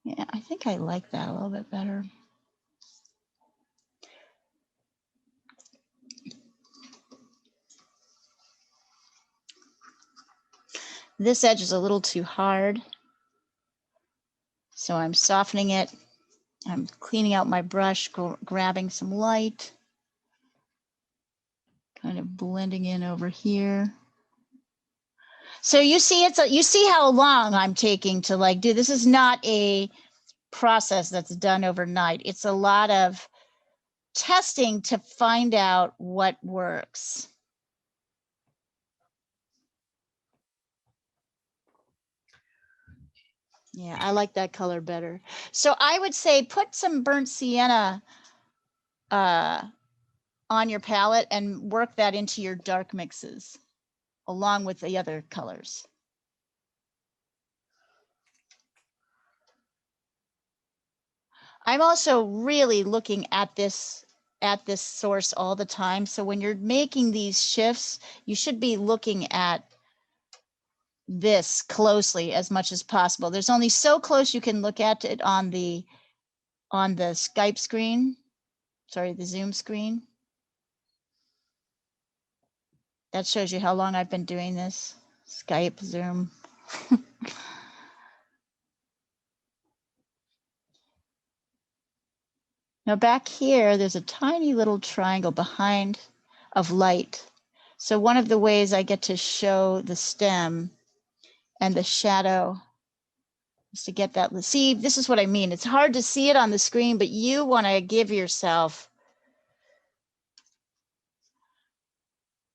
Yeah, I think I like that a little bit better. This edge is a little too hard, so I'm softening it. I'm cleaning out my brush, grabbing some light, kind of blending in over here. So you see, you see how long I'm taking to like do this. Is not a process that's done overnight. It's a lot of testing to find out what works. Yeah, I like that color better. So I would say put some burnt sienna on your palette and work that into your dark mixes along with the other colors. I'm also really looking at this source all the time. So when you're making these shifts, you should be looking at this closely as much as possible. There's only so close you can look at it on the Skype screen, sorry, the Zoom screen. That shows you how long I've been doing this. Skype, Zoom. Now back here, there's a tiny little triangle behind of light. So one of the ways I get to show the stem and the shadow Just to get that. See, this is what I mean. It's hard to see it on the screen, but you want to give yourself,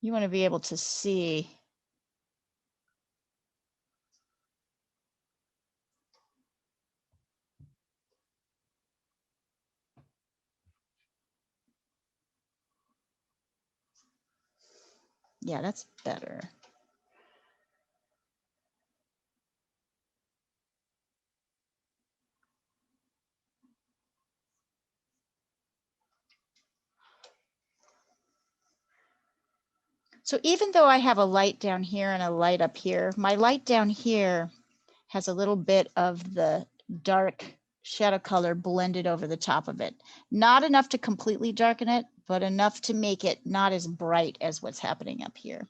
you want to be able to see. Yeah, that's better. So even though I have a light down here and a light up here, my light down here has a little bit of the dark shadow color blended over the top of it. Not enough to completely darken it, but enough to make it not as bright as what's happening up here.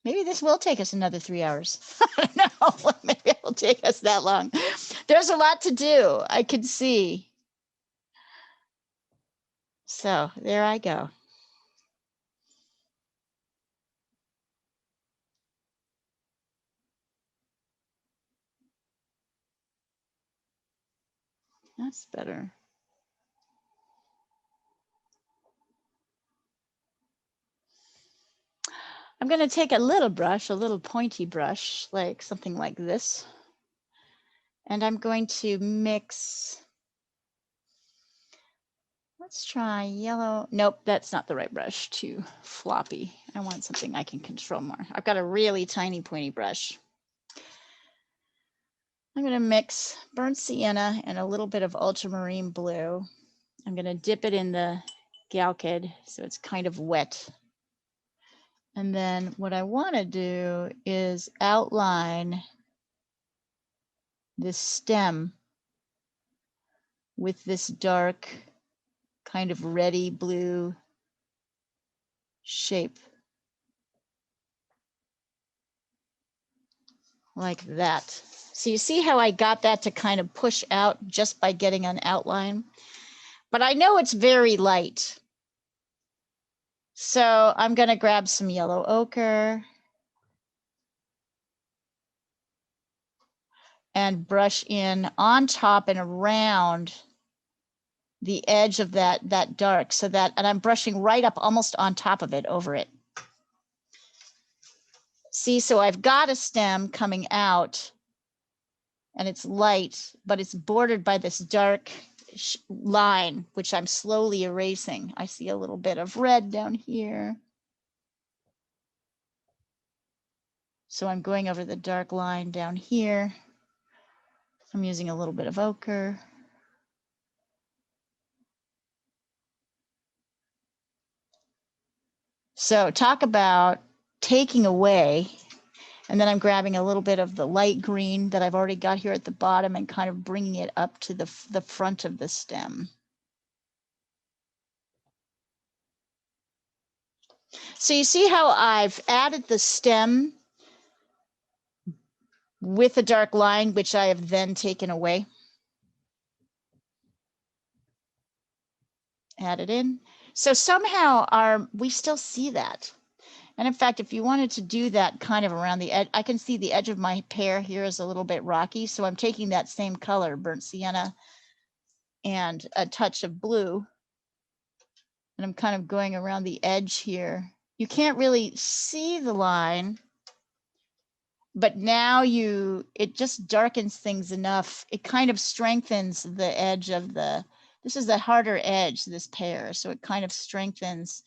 Maybe this will take us another 3 hours. I don't know. Maybe it will take us that long. There's a lot to do. I can see. So there I go. That's better. I'm going to take a little brush, a little pointy brush, like something like this. And I'm going to mix. Let's try yellow. Nope, that's not the right brush. Too floppy. I want something I can control more. I've got a really tiny pointy brush. I'm going to mix burnt sienna and a little bit of ultramarine blue. I'm going to dip it in the Galkid so it's kind of wet. And then what I want to do is outline this stem with this dark kind of reddy blue shape. Like that. So you see how I got that to kind of push out just by getting an outline? But I know it's very light. So I'm going to grab some yellow ochre and brush in on top and around the edge of that dark, so that, and I'm brushing right up almost on top of it, over it. See, so I've got a stem coming out and it's light, but it's bordered by this dark line, which I'm slowly erasing. I see a little bit of red down here. So I'm going over the dark line down here. I'm using a little bit of ochre. So talk about taking away, and then I'm grabbing a little bit of the light green that I've already got here at the bottom and kind of bringing it up to the front of the stem. So you see how I've added the stem with a dark line, which I have then taken away. Add it in. So somehow we still see that. And in fact, if you wanted to do that kind of around the edge, I can see the edge of my pear here is a little bit rocky. So I'm taking that same color, burnt sienna, and a touch of blue. And I'm kind of going around the edge here. You can't really see the line, but now it just darkens things enough. It kind of strengthens the edge of this is the harder edge, this pear. So it kind of strengthens.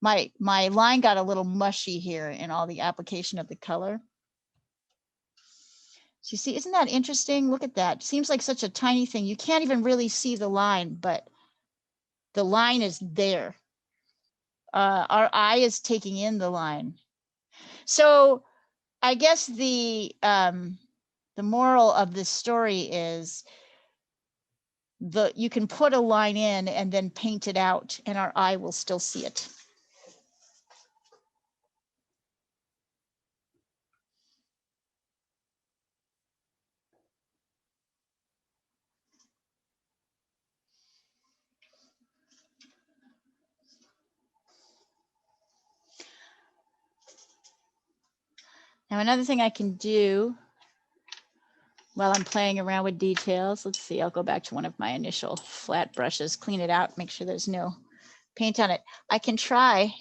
My line got a little mushy here in all the application of the color. So you see, isn't that interesting? Look at that. Seems like such a tiny thing. You can't even really see the line, but the line is there. Our eye is taking in the line. So I guess the moral of this story is you can put a line in and then paint it out, and our eye will still see it. Now another thing I can do while I'm playing around with details, let's see, I'll go back to one of my initial flat brushes, clean it out, make sure there's no paint on it. I can try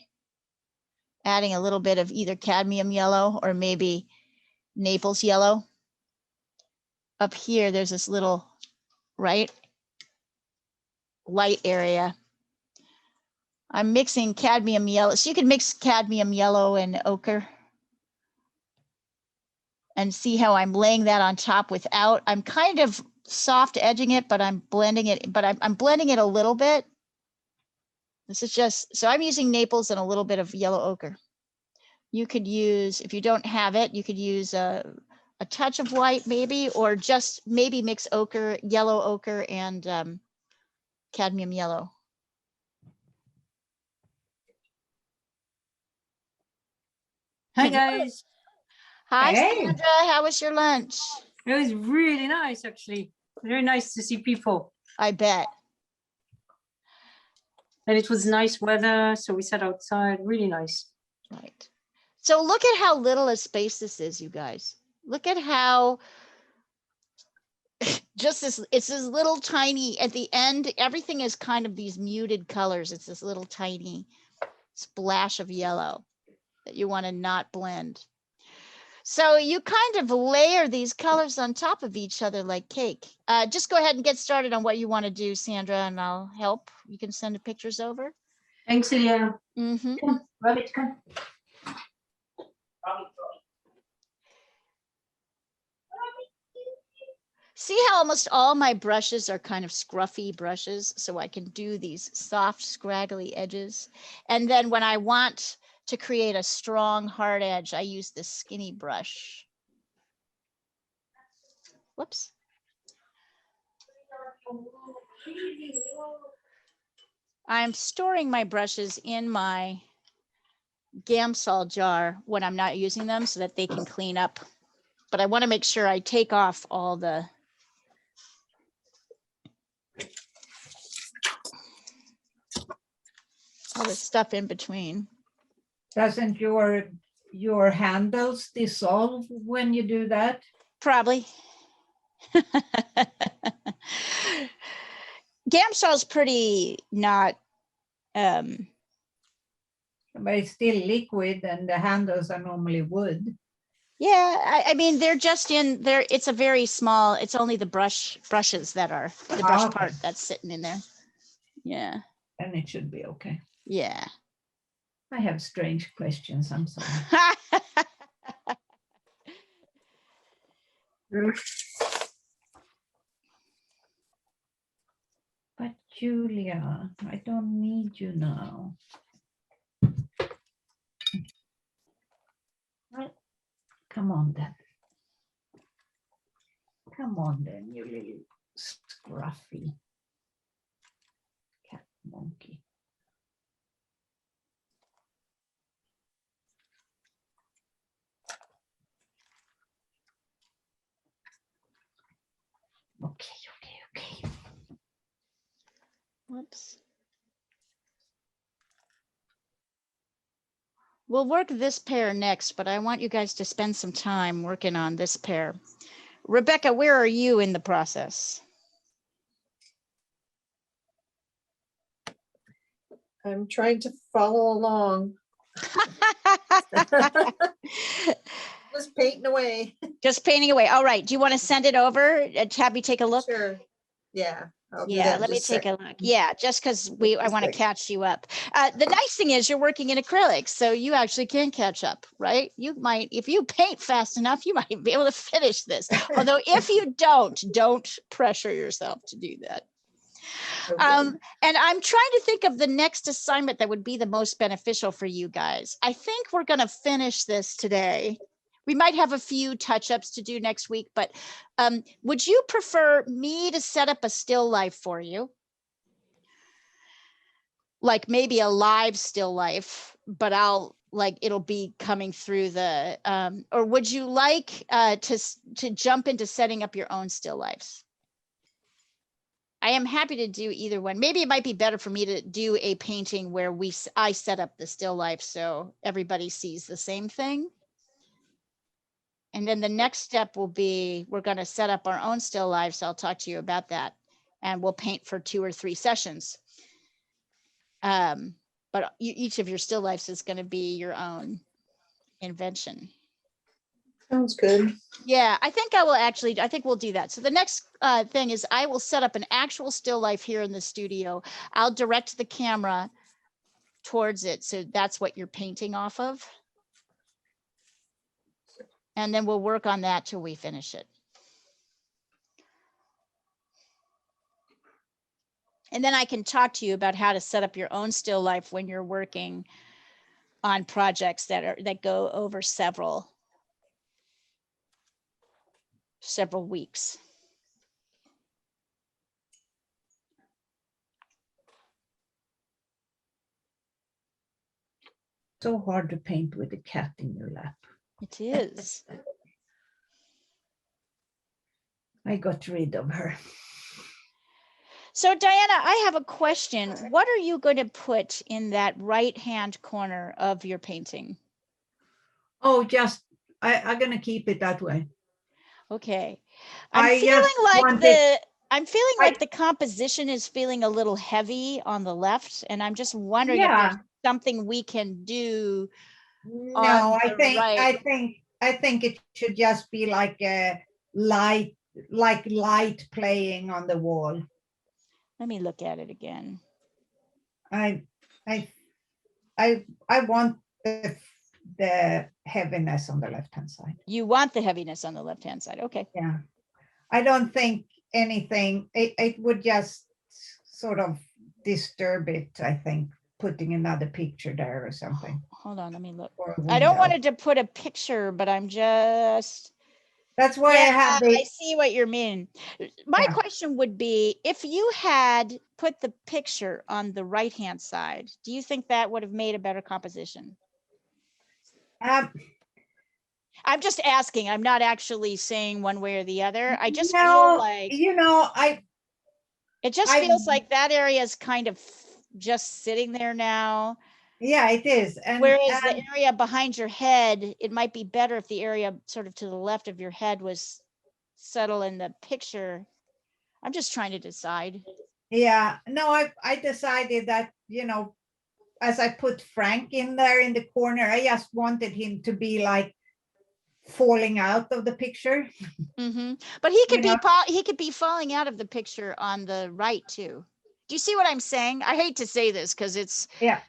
adding a little bit of either cadmium yellow or maybe Naples yellow. Up here, there's this little, right, light area. I'm mixing cadmium yellow. So you can mix cadmium yellow and ochre and see how I'm laying that on top without, I'm kind of soft edging it, but I'm blending it, but I'm blending it a little bit. This is just, so I'm using Naples and a little bit of yellow ochre. You could use, if you don't have it, you could use a touch of white maybe, or just maybe mix ochre, yellow ochre and cadmium yellow. Hi guys. Hi, Hey. Sandra. How was your lunch? It was really nice, actually. Very nice to see people. I bet. And it was nice weather, so we sat outside. Really nice. Right. So look at how little a space this is, you guys. Look at how just this, it's this little tiny, at the end, everything is kind of these muted colors. It's this little tiny splash of yellow that you want to not blend. So you kind of layer these colors on top of each other like cake. Just go ahead and get started on what you want to do, Sandra, and I'll help. You can send the pictures over. Thanks, Elia. Mm-hmm. Come, Rabbit, come. See how almost all my brushes are kind of scruffy brushes, so I can do these soft, scraggly edges. And then when I want to create a strong, hard edge, I use this skinny brush. Whoops. I'm storing my brushes in my Gamsol jar when I'm not using them so that they can clean up. But I want to make sure I take off all the stuff in between. Doesn't your handles dissolve when you do that? Probably. Gamsol's pretty not But it's still liquid and the handles are normally wood. yeah, I mean they're just in there, it's a very small, it's only the brushes that are the brush Okay. part that's sitting in there. Yeah. And it should be okay. Yeah. I have strange questions, I'm sorry. But Julia, I don't need you now. Well, come on then. Come on then, you little scruffy cat monkey. Okay. Whoops. We'll work this pair next, but I want you guys to spend some time working on this pair. Rebecca, where are you in the process? I'm trying to follow along. Just painting away. Just painting away. All right. Do you want to send it over? Have me take a look? Sure. Yeah. I'll do Yeah, that in let me just a take a sec. look. Yeah, just because I Just want to a sec. catch you up. The nice thing is you're working in acrylics, so you actually can catch up, right? You might, if you paint fast enough, you might be able to finish this. Although if you don't pressure yourself to do that. Okay. And I'm trying to think of the next assignment that would be the most beneficial for you guys. I think we're going to finish this today. We might have a few touch-ups to do next week, but would you prefer me to set up a still life for you? Like maybe a live still life, but it'll be coming through the, or would you like to jump into setting up your own still lives? I am happy to do either one. Maybe it might be better for me to do a painting where I set up the still life so everybody sees the same thing. And then the next step will be, we're going to set up our own still lifes. I'll talk to you about that. And we'll paint for 2 or 3 sessions. But each of your still lifes is going to be your own invention. Sounds good. Yeah, I think we'll do that. So the next thing is I will set up an actual still life here in the studio. I'll direct the camera towards it. So that's what you're painting off of. And then we'll work on that till we finish it. And then I can talk to you about how to set up your own still life when you're working on projects that go over several weeks. So hard to paint with a cat in your lap. It is. I got rid of her. So Diana, I have a question. What are you going to put in that right-hand corner of your painting? Oh, just I'm gonna keep it that way. Okay. I'm feeling like the composition is feeling a little heavy on the left, and I'm just wondering if there's something we can do. No, I think it should just be like a light playing on the wall. Let me look at it again. I want the heaviness on the left-hand side. You want the heaviness on the left-hand side. Okay. Yeah. I don't think anything, it would just sort of disturb it, I think, putting another picture there or something. Hold on, let me look. I don't want to put a picture, but I'm just... That's why I see what you mean. My question would be, if you had put the picture on the right-hand side, do you think that would have made a better composition? I'm just asking. I'm not actually saying one way or the other. I just feel like, it just feels like that area is kind of just sitting there now. Yeah, it is. Whereas the area behind your head, it might be better if the area sort of to the left of your head was subtle in the picture. I'm just trying to decide. Yeah, no, I decided that, as I put Frank in there in the corner, I just wanted him to be like falling out of the picture. Mm-hmm. But he could be falling out of the picture on the right too. Do you see what I'm saying? I hate to say this because it's I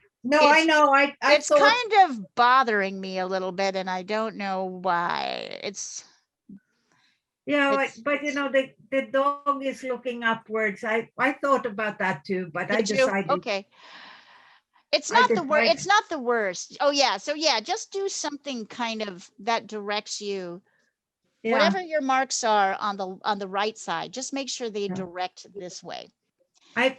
know. It's kind of bothering me a little bit, and I don't know why. But the dog is looking upwards. I thought about that too, but I decided. Okay. It's not the worst. Oh yeah. So yeah, just do something kind of that directs you. Yeah. Whatever your marks are on the right side, just make sure they direct this way. I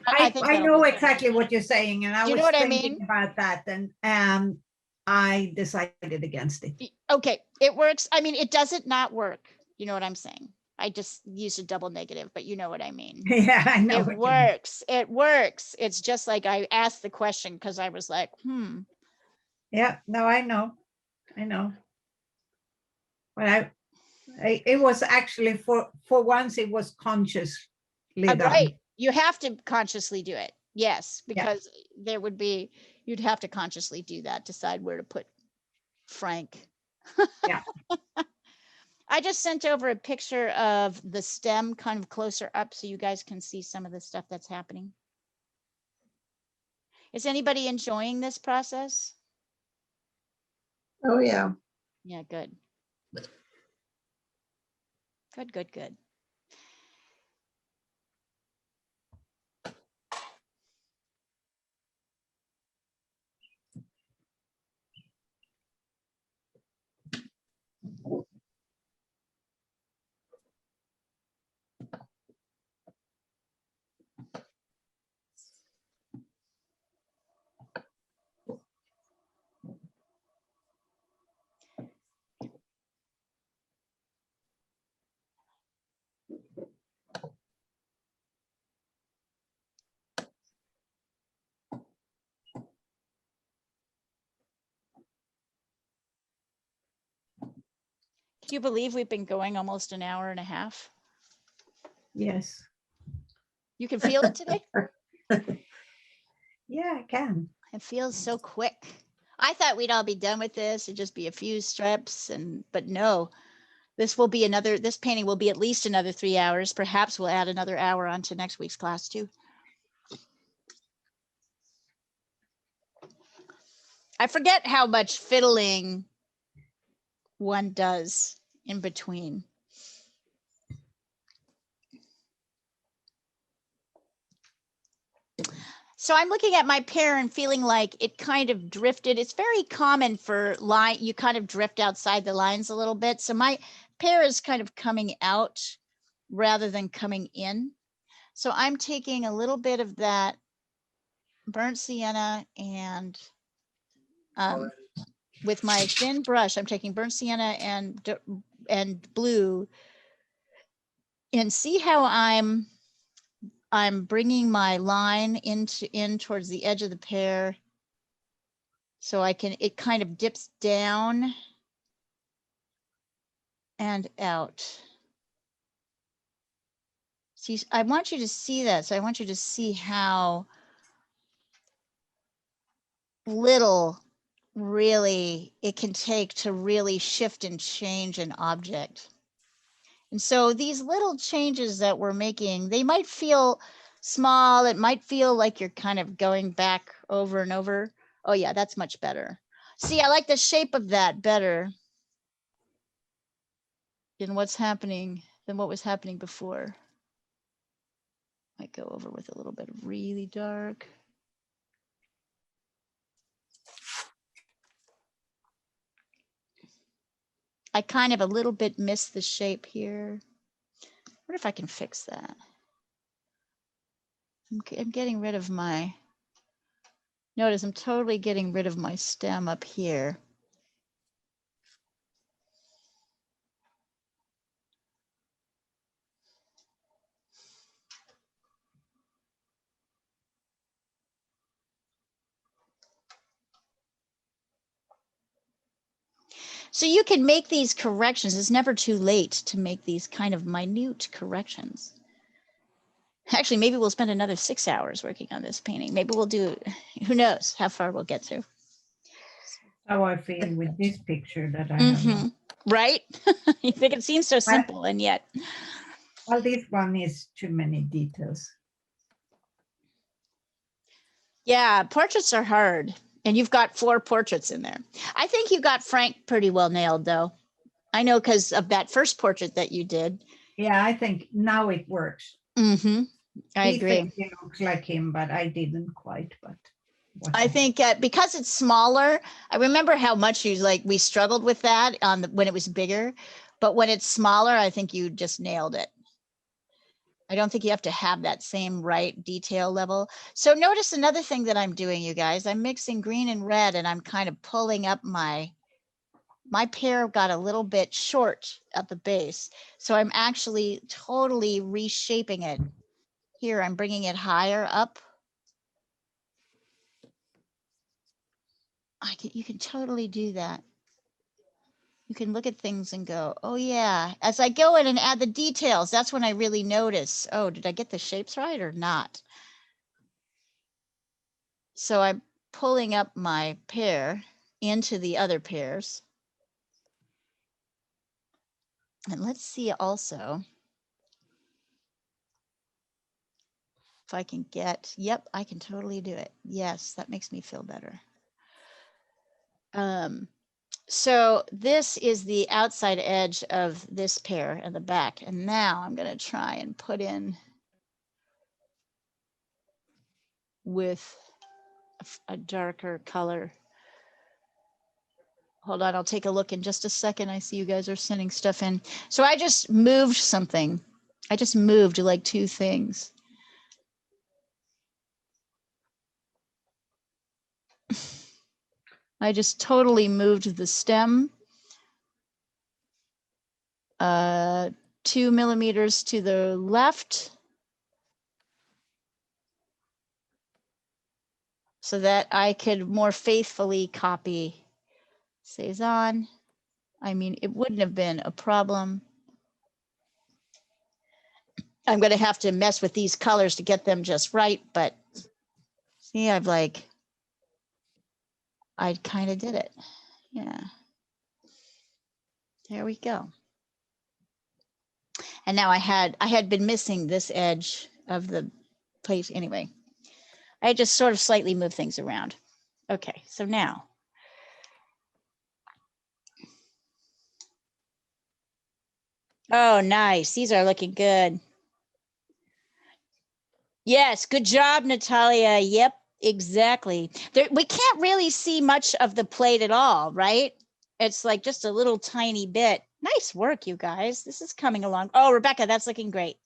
know exactly what you're saying, and I was thinking about that, and I decided against it. Okay, it works. I mean, it doesn't not work. You know what I'm saying? I just used a double negative, but you know what I mean. Yeah, I know. It works. It works. It's just like I asked the question because I was like, Yeah, no, I know. But it was actually for once it was consciously done. Right. You have to consciously do it. Yes, because you'd have to consciously do that, decide where to put Frank. Yeah. I just sent over a picture of the stem kind of closer up so you guys can see some of the stuff that's happening. Is anybody enjoying this process? Oh, yeah. Yeah, good. Good. Can you believe we've been going almost an hour and a half? Yes. You can feel it today? Yeah, I can. It feels so quick. I thought we'd all be done with this. It'd just be a few strips, but no, this painting will be at least another 3 hours. Perhaps we'll add another hour onto next week's class too. I forget how much fiddling one does in between. So I'm looking at my pear and feeling like it kind of drifted. It's very common for line, you kind of drift outside the lines a little bit. So my pear is kind of coming out rather than coming in. So I'm taking a little bit of that burnt sienna and with my thin brush, I'm taking burnt sienna and blue, and see how I'm bringing my line in towards the edge of the pear. So it kind of dips down and out. See, I want you to see that. So I want you to see how little really it can take to really shift and change an object. And so these little changes that we're making, they might feel small. It might feel like you're kind of going back over and over. Oh yeah, that's much better. See, I like the shape of that better than what was happening before. Might go over with a little bit of really dark. I kind of a little bit missed the shape here. I wonder if I can fix that. I'm getting rid of notice I'm totally getting rid of my stem up here. So you can make these corrections. It's never too late to make these kind of minute corrections. Actually, maybe we'll spend another 6 hours working on this painting. Maybe we'll do, who knows how far we'll get through. How I feel with this picture that I have. Right? You think it seems so simple, and yet. Well, this one is too many details. Yeah, portraits are hard. And you've got 4 portraits in there. I think you got Frank pretty well nailed, though. I know because of that first portrait that you did. Yeah, I think now it works. I agree. It looks like him, but I didn't quite. But I think because it's smaller, I remember how much we struggled with that when it was bigger. But when it's smaller, I think you just nailed it. I don't think you have to have that same right detail level. So notice another thing that I'm doing, you guys. I'm mixing green and red, and I'm kind of pulling up my pear got a little bit short at the base. So I'm actually totally reshaping it. Here, I'm bringing it higher up. You can totally do that. You can look at things and go, oh yeah. As I go in and add the details, that's when I really notice, oh, did I get the shapes right or not? So I'm pulling up my pear into the other pears. And let's see also if I can yep, I can totally do it. Yes, that makes me feel better. So this is the outside edge of this pear and the back. And now I'm going to try and put in with a darker color. Hold on, I'll take a look in just a second. I see you guys are sending stuff in. So I just moved something. I just moved like 2 things. I just totally moved the stem 2 millimeters to the left so that I could more faithfully copy Cezanne. I mean, it wouldn't have been a problem. I'm going to have to mess with these colors to get them just right, but see, I kind of did it. Yeah. There we go. And now I had been missing this edge of the place anyway. I just sort of slightly moved things around. Okay, so now. Oh, nice. These are looking good. Yes, good job, Natalia. Yep, exactly. We can't really see much of the plate at all, right? It's like just a little tiny bit. Nice work, you guys. This is coming along. Oh, Rebecca, that's looking great.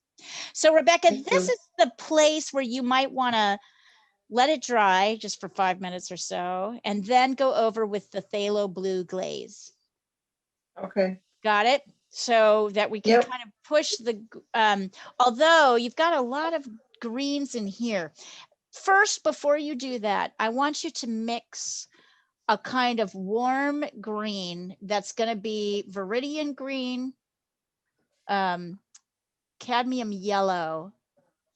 So, Rebecca, this is the place where you might want to let it dry just for 5 minutes or so, and then go over with the phthalo blue glaze. Okay. Got it? So that we can kind of push the, although you've got a lot of greens in here. First, before you do that, I want you to mix a kind of warm green that's going to be Viridian Green, cadmium yellow,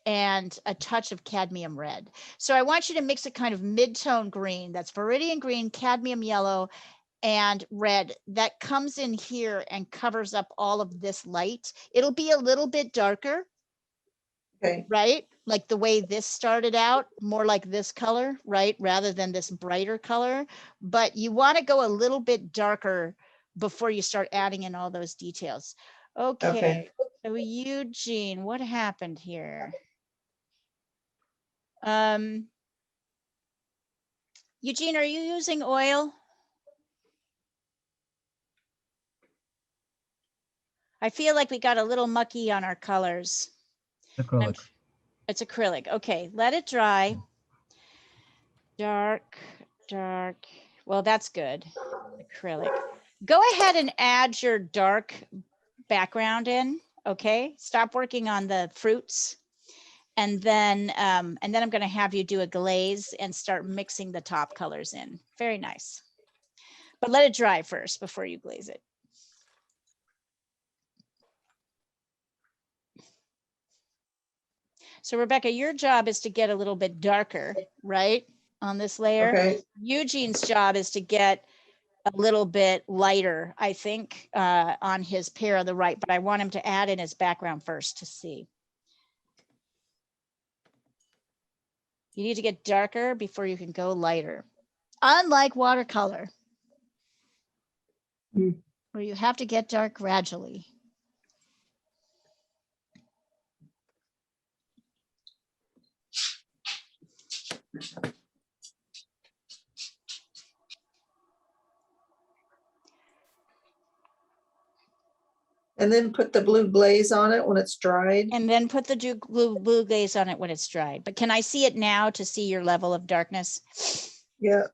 and a touch of cadmium red. So I want you to mix a kind of mid-tone green that's Viridian Green, cadmium yellow, and red that comes in here and covers up all of this light. It'll be a little bit darker, right? Like the way this started out, more like this color, right? Rather than this brighter color. But you want to go a little bit darker before you start adding in all those details. Okay. So Eugene, what happened here? Eugene, are you using oil? I feel like we got a little mucky on our colors. Acrylic. It's acrylic. Okay, let it dry. Dark, dark. Well, that's good. Acrylic. Go ahead and add your dark background in. Okay, stop working on the fruits. And then I'm going to have you do a glaze and start mixing the top colors in. Very nice. But let it dry first before you glaze it. So Rebecca, your job is to get a little bit darker, right, on this layer. Okay. Eugene's job is to get a little bit lighter, I think, on his pair on the right, but I want him to add in his background first to see. You need to get darker before you can go lighter. Unlike watercolor, where you have to get dark gradually. And then put the blue glaze on it when it's dried. And then put the blue glaze on it when it's dried. But can I see it now to see your level of darkness? Yeah.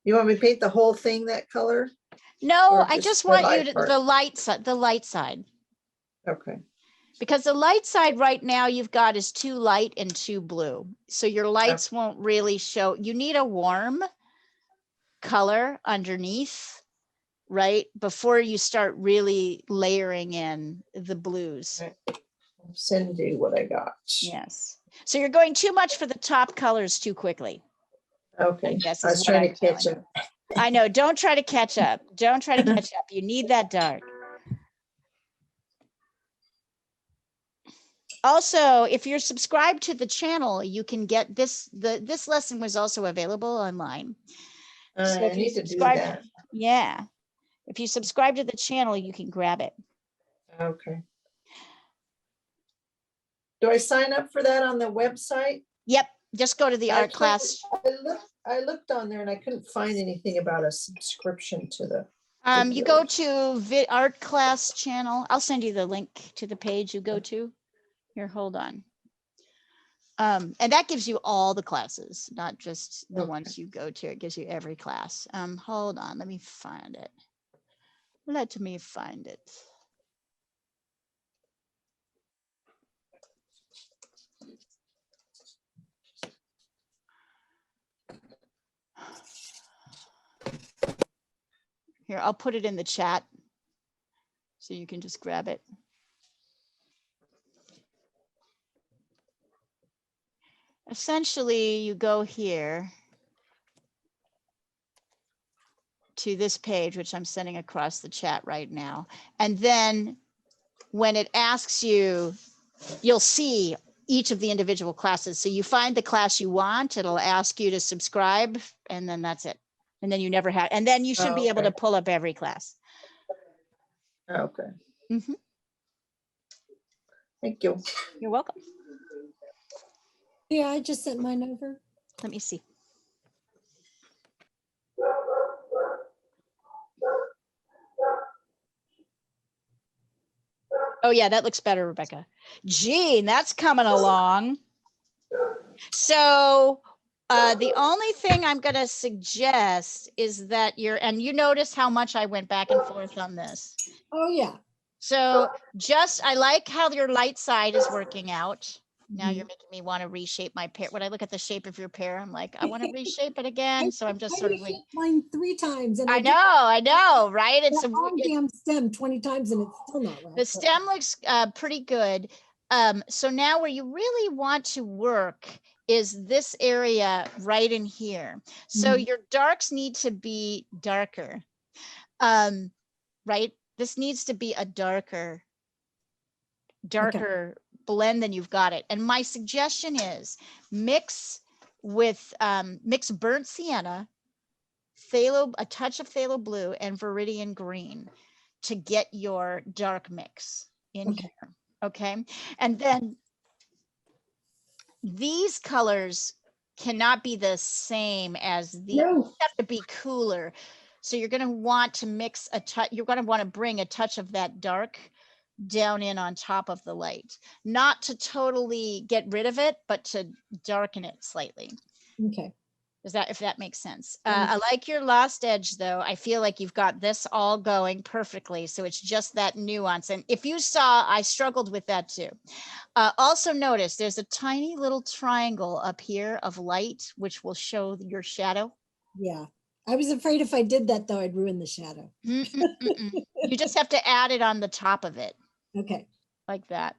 You want me to paint the whole thing that color? No, I just want you to part? the light side. Okay. Because the light side right now you've got is too light and too blue. So your lights won't really show. You need a warm color underneath, right? Before you start really layering in the blues. Okay. I'll send you what I got. Yes. So you're going too much for the top colors too quickly. Okay. I guess I was trying to catch up. I know. Don't try to catch up. Don't try to catch up. You need that dark. Also, if you're subscribed to the channel, you can get this. This lesson was also available online. So I need to do that. Yeah. If you subscribe to the channel, you can grab it. Okay. Do I sign up for that on the website? Yep. Just go to the art class. I looked on there and I couldn't find anything about a subscription to the. You go to art class channel. I'll send you the link to the page you go to. Here, hold on. And that gives you all the classes, not just the ones you go to. It gives you every class. Hold on, let me find it. Let me find it. Here, I'll put it in the chat so you can just grab it. Essentially, you go here to this page, which I'm sending across the chat right now. And then when it asks you, you'll see each of the individual classes. So you find the class you want, it'll ask you to subscribe, and then that's it. And then you never have, and then you should be able to pull up every class. Okay. Mhm. Thank you. You're welcome. Yeah, I just sent mine over. Let me see. Oh yeah, that looks better, Rebecca. Gene, that's coming along. So the only thing I'm going to suggest is that and you notice how much I went back and forth on this. Oh, yeah. So I like how your light side is working out. Now you're making me want to reshape my pear. When I look at the shape of your pear, I'm like, I want to reshape it again. So I'm just sort of like, mine 3 times. And I know, right? It's a damn stem 20 times and it's still not right. The stem looks pretty good. So now where you really want to work is this area right in here. So your darks need to be darker, right? This needs to be a darker blend than you've got it. And my suggestion is mix burnt sienna, a touch of phthalo blue, and Viridian Green to get your dark mix in here. Okay. And then these colors cannot be the same as the, No. have to be cooler. So you're going to want to mix a touch, you're going to want to bring a touch of that dark down in on top of the light, not to totally get rid of it, but to darken it slightly. Okay. If that makes sense. I like your Lost Edge though. I feel like you've got this all going perfectly. So it's just that nuance. And if you saw, I struggled with that too. Also notice there's a tiny little triangle up here of light, which will show your shadow. Yeah. I was afraid if I did that though, I'd ruin the shadow. You just have to add it on the top of it. Okay. Like that.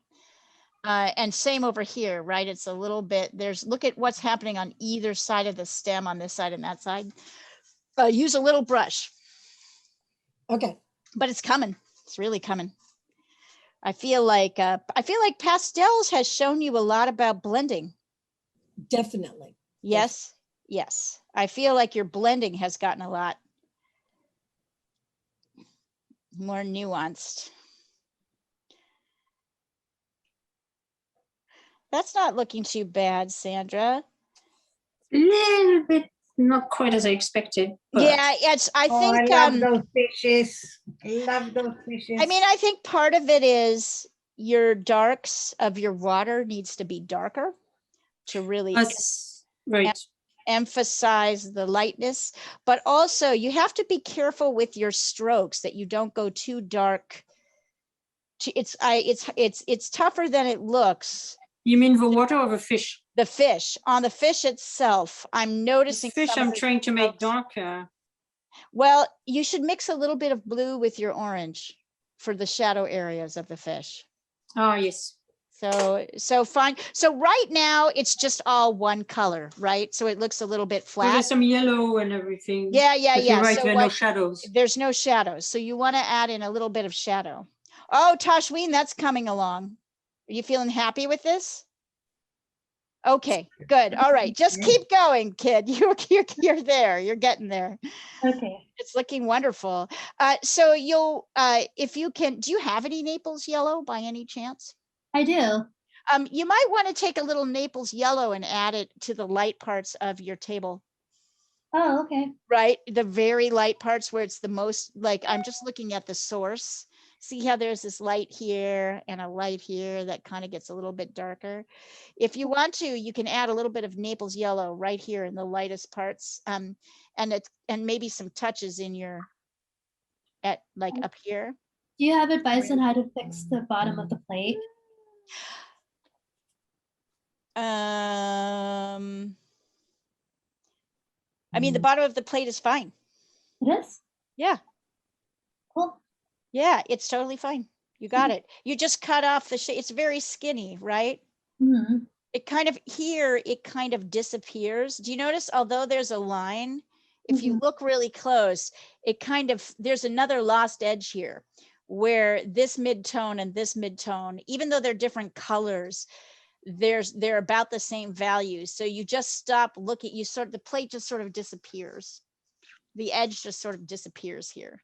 And same over here, right? It's a little bit, look at what's happening on either side of the stem, on this side and that side. Use a little brush. Okay. But it's coming. It's really coming. I feel like Pastels has shown you a lot about blending. Definitely. Yes. Yes. I feel like your blending has gotten a lot more nuanced. That's not looking too bad, Sandra. A little bit, not quite as I expected. But... Yeah, I think I love those fishes. Love those fishes. I mean, I think part of it is your darks of your water needs to be darker to really emphasize the lightness, but also you have to be careful with your strokes that you don't go too dark. It's tougher than it looks. You mean the water or the fish? The fish. On the fish itself, I'm noticing the fish I'm trying to make darker. Well, you should mix a little bit of blue with your orange for the shadow areas of the fish. Oh, yes. So fine. So right now it's just all one color, right? So it looks a little bit flat. Well, there's some yellow and everything. Yeah. You're right, So there are no shadows. There's no shadows. So you want to add in a little bit of shadow. Oh, Tashween, that's coming along. Are you feeling happy with this? Okay, good. All right, just keep going, kid. You're there. You're getting there. Okay. It's looking wonderful. So you'll, if you can, do you have any Naples Yellow by any chance? I do. You might want to take a little Naples Yellow and add it to the light parts of your table. Oh, okay. Right, the very light parts where it's the most, like, I'm just looking at the source. See how there's this light here and a light here that kind of gets a little bit darker. If you want to, you can add a little bit of Naples Yellow right here in the lightest parts, and maybe some touches in your, like up here. Do you have advice on how to fix the bottom of the plate? I mean, the bottom of the plate is fine. It is? Yeah. Cool. Yeah, it's totally fine. You got it. You just cut off the shade. It's very skinny, right? Mhm. It kind of here, it kind of disappears. Do you notice, although there's a line, if you look really close, it kind of, there's another lost edge here where this mid-tone and this mid-tone, even though they're different colors, they're about the same value. So you just stop looking, you sort of, the plate just sort of disappears. The edge just sort of disappears here.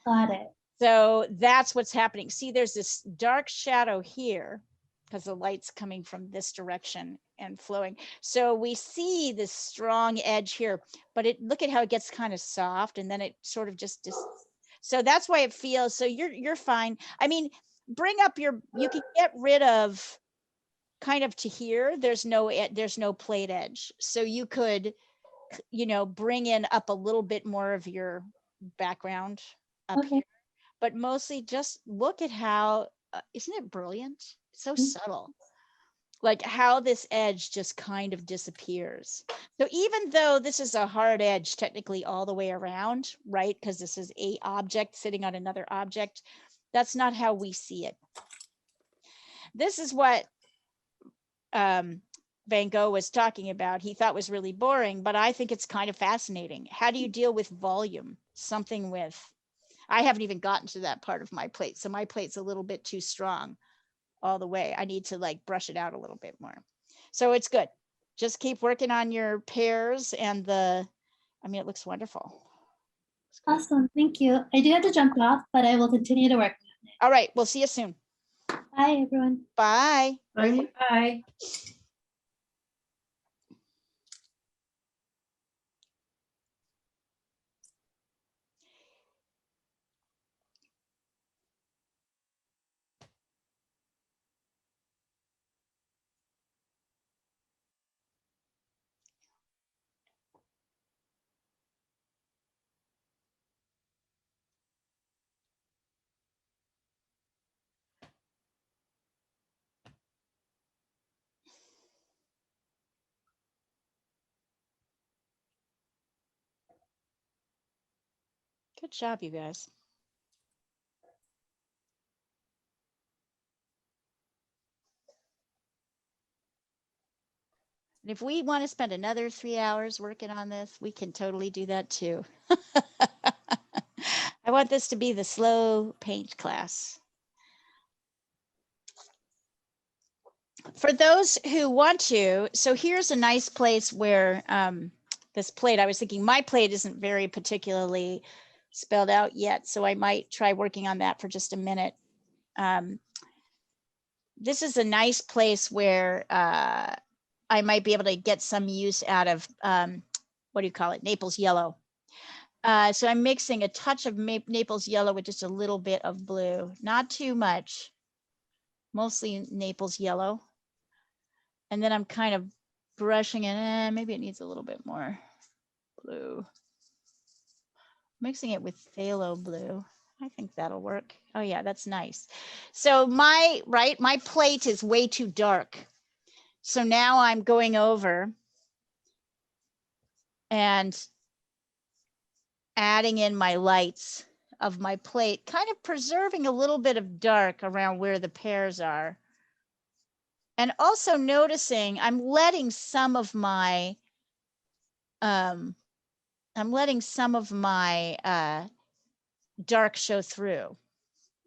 Got it. So that's what's happening. See, there's this dark shadow here because the light's coming from this direction and flowing. So we see this strong edge here, but look at how it gets kind of soft and then it sort of just so that's why it feels, so you're fine. I mean, bring up you can get rid of kind of to here, there's no plate edge. So you could, bring in up a little bit more of your background up here, but mostly just look at how, isn't it brilliant? It's so subtle. Like how this edge just kind of disappears. So even though this is a hard edge technically all the way around, right? Because this is a object sitting on another object, that's not how we see it. This is what Van Gogh was talking about. He thought was really boring, but I think it's kind of fascinating. How do you deal with volume? Something with, I haven't even gotten to that part of my plate. So my plate's a little bit too strong all the way. I need to like brush it out a little bit more. So it's good. Just keep working on your pears and it looks wonderful. Awesome. Thank you. I do have to jump off, but I will continue to work. All right. We'll see you soon. Bye, everyone. Bye. Bye. Good job, you guys. And if we want to spend another 3 hours working on this, we can totally do that too. I want this to be the slow paint class. For those who want to, so here's a nice place where this plate, I was thinking my plate isn't very particularly spelled out yet, so I might try working on that for just a minute. This is a nice place where I might be able to get some use out of, what do you call it? Naples Yellow. So I'm mixing a touch of Naples Yellow with just a little bit of blue, not too much, mostly Naples Yellow. And then I'm kind of brushing it. Maybe it needs a little bit more blue. Mixing it with phthalo blue. I think that'll work. Oh yeah, that's nice. So my plate is way too dark. So now I'm going over and adding in my lights of my plate, kind of preserving a little bit of dark around where the pears are. And also noticing I'm letting some of my dark show through.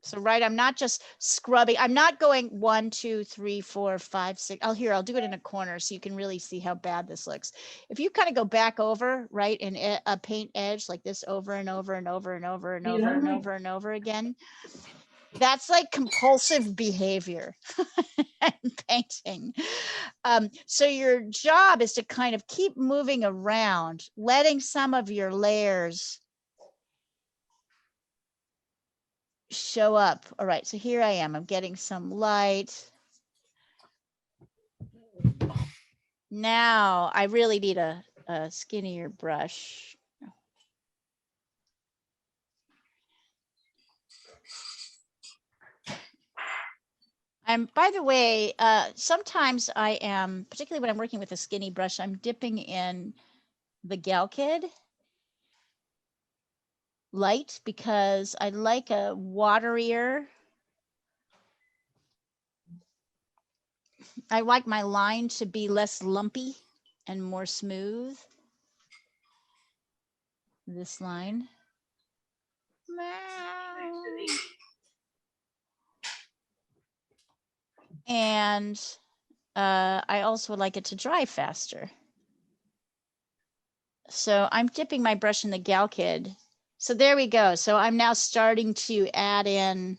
So I'm not just scrubbing. I'm not going 1, 2, 3, 4, 5, 6. I'll do it in a corner so you can really see how bad this looks. If you kind of go back over, right, in a paint edge like this over and over and over and over and over and over and over again, that's like compulsive behavior in painting. So your job is to kind of keep moving around, letting some of your layers show up. All right, so here I am. I'm getting some light. Now I really need a skinnier brush. By the way, sometimes I am, particularly when I'm working with a skinny brush, I'm dipping in the Galkid. light because I like a waterier. I like my line to be less lumpy and more smooth. This line. And I also like it to dry faster. So I'm dipping my brush in the Galkid. So there we go. So I'm now starting to add in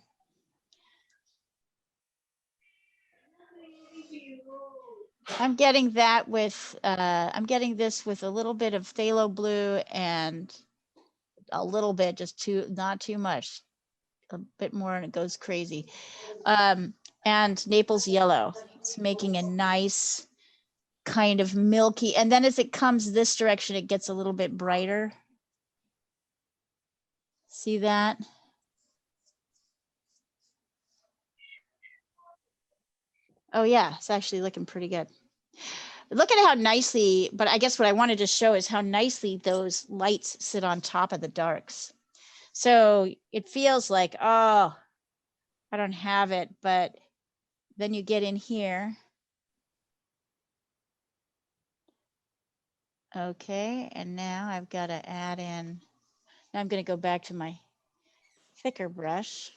I'm getting that with I'm getting this with a little bit of phthalo blue and a little bit, just not too much, a bit more and it goes crazy. And Naples Yellow. It's making a nice kind of milky, and then as it comes this direction, it gets a little bit brighter. See that? Oh yeah, it's actually looking pretty good. Look at how nicely, but I guess what I wanted to show is how nicely those lights sit on top of the darks. So it feels like, oh, I don't have it, but then you get in here. Okay, and now I've got to add in, now I'm going to go back to my thicker brush.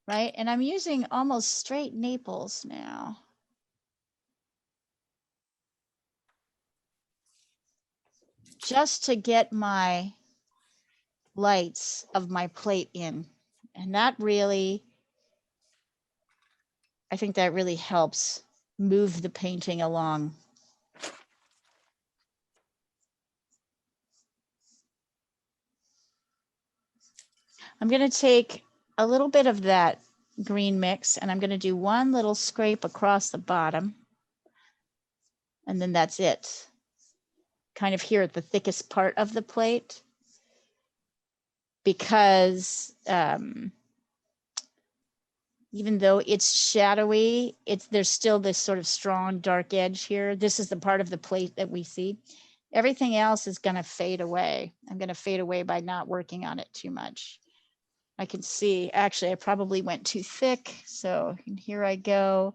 Right, and I'm using almost straight Naples now. Just to get my lights of my plate in. And that really, I think that really helps move the painting along. I'm going to take a little bit of that green mix and I'm going to do one little scrape across the bottom. And then that's it. Kind of here at the thickest part of the plate. Because even though it's shadowy, there's still this sort of strong dark edge here. This is the part of the plate that we see. Everything else is going to fade away. I'm going to fade away by not working on it too much. I can see, actually, I probably went too thick. So here I go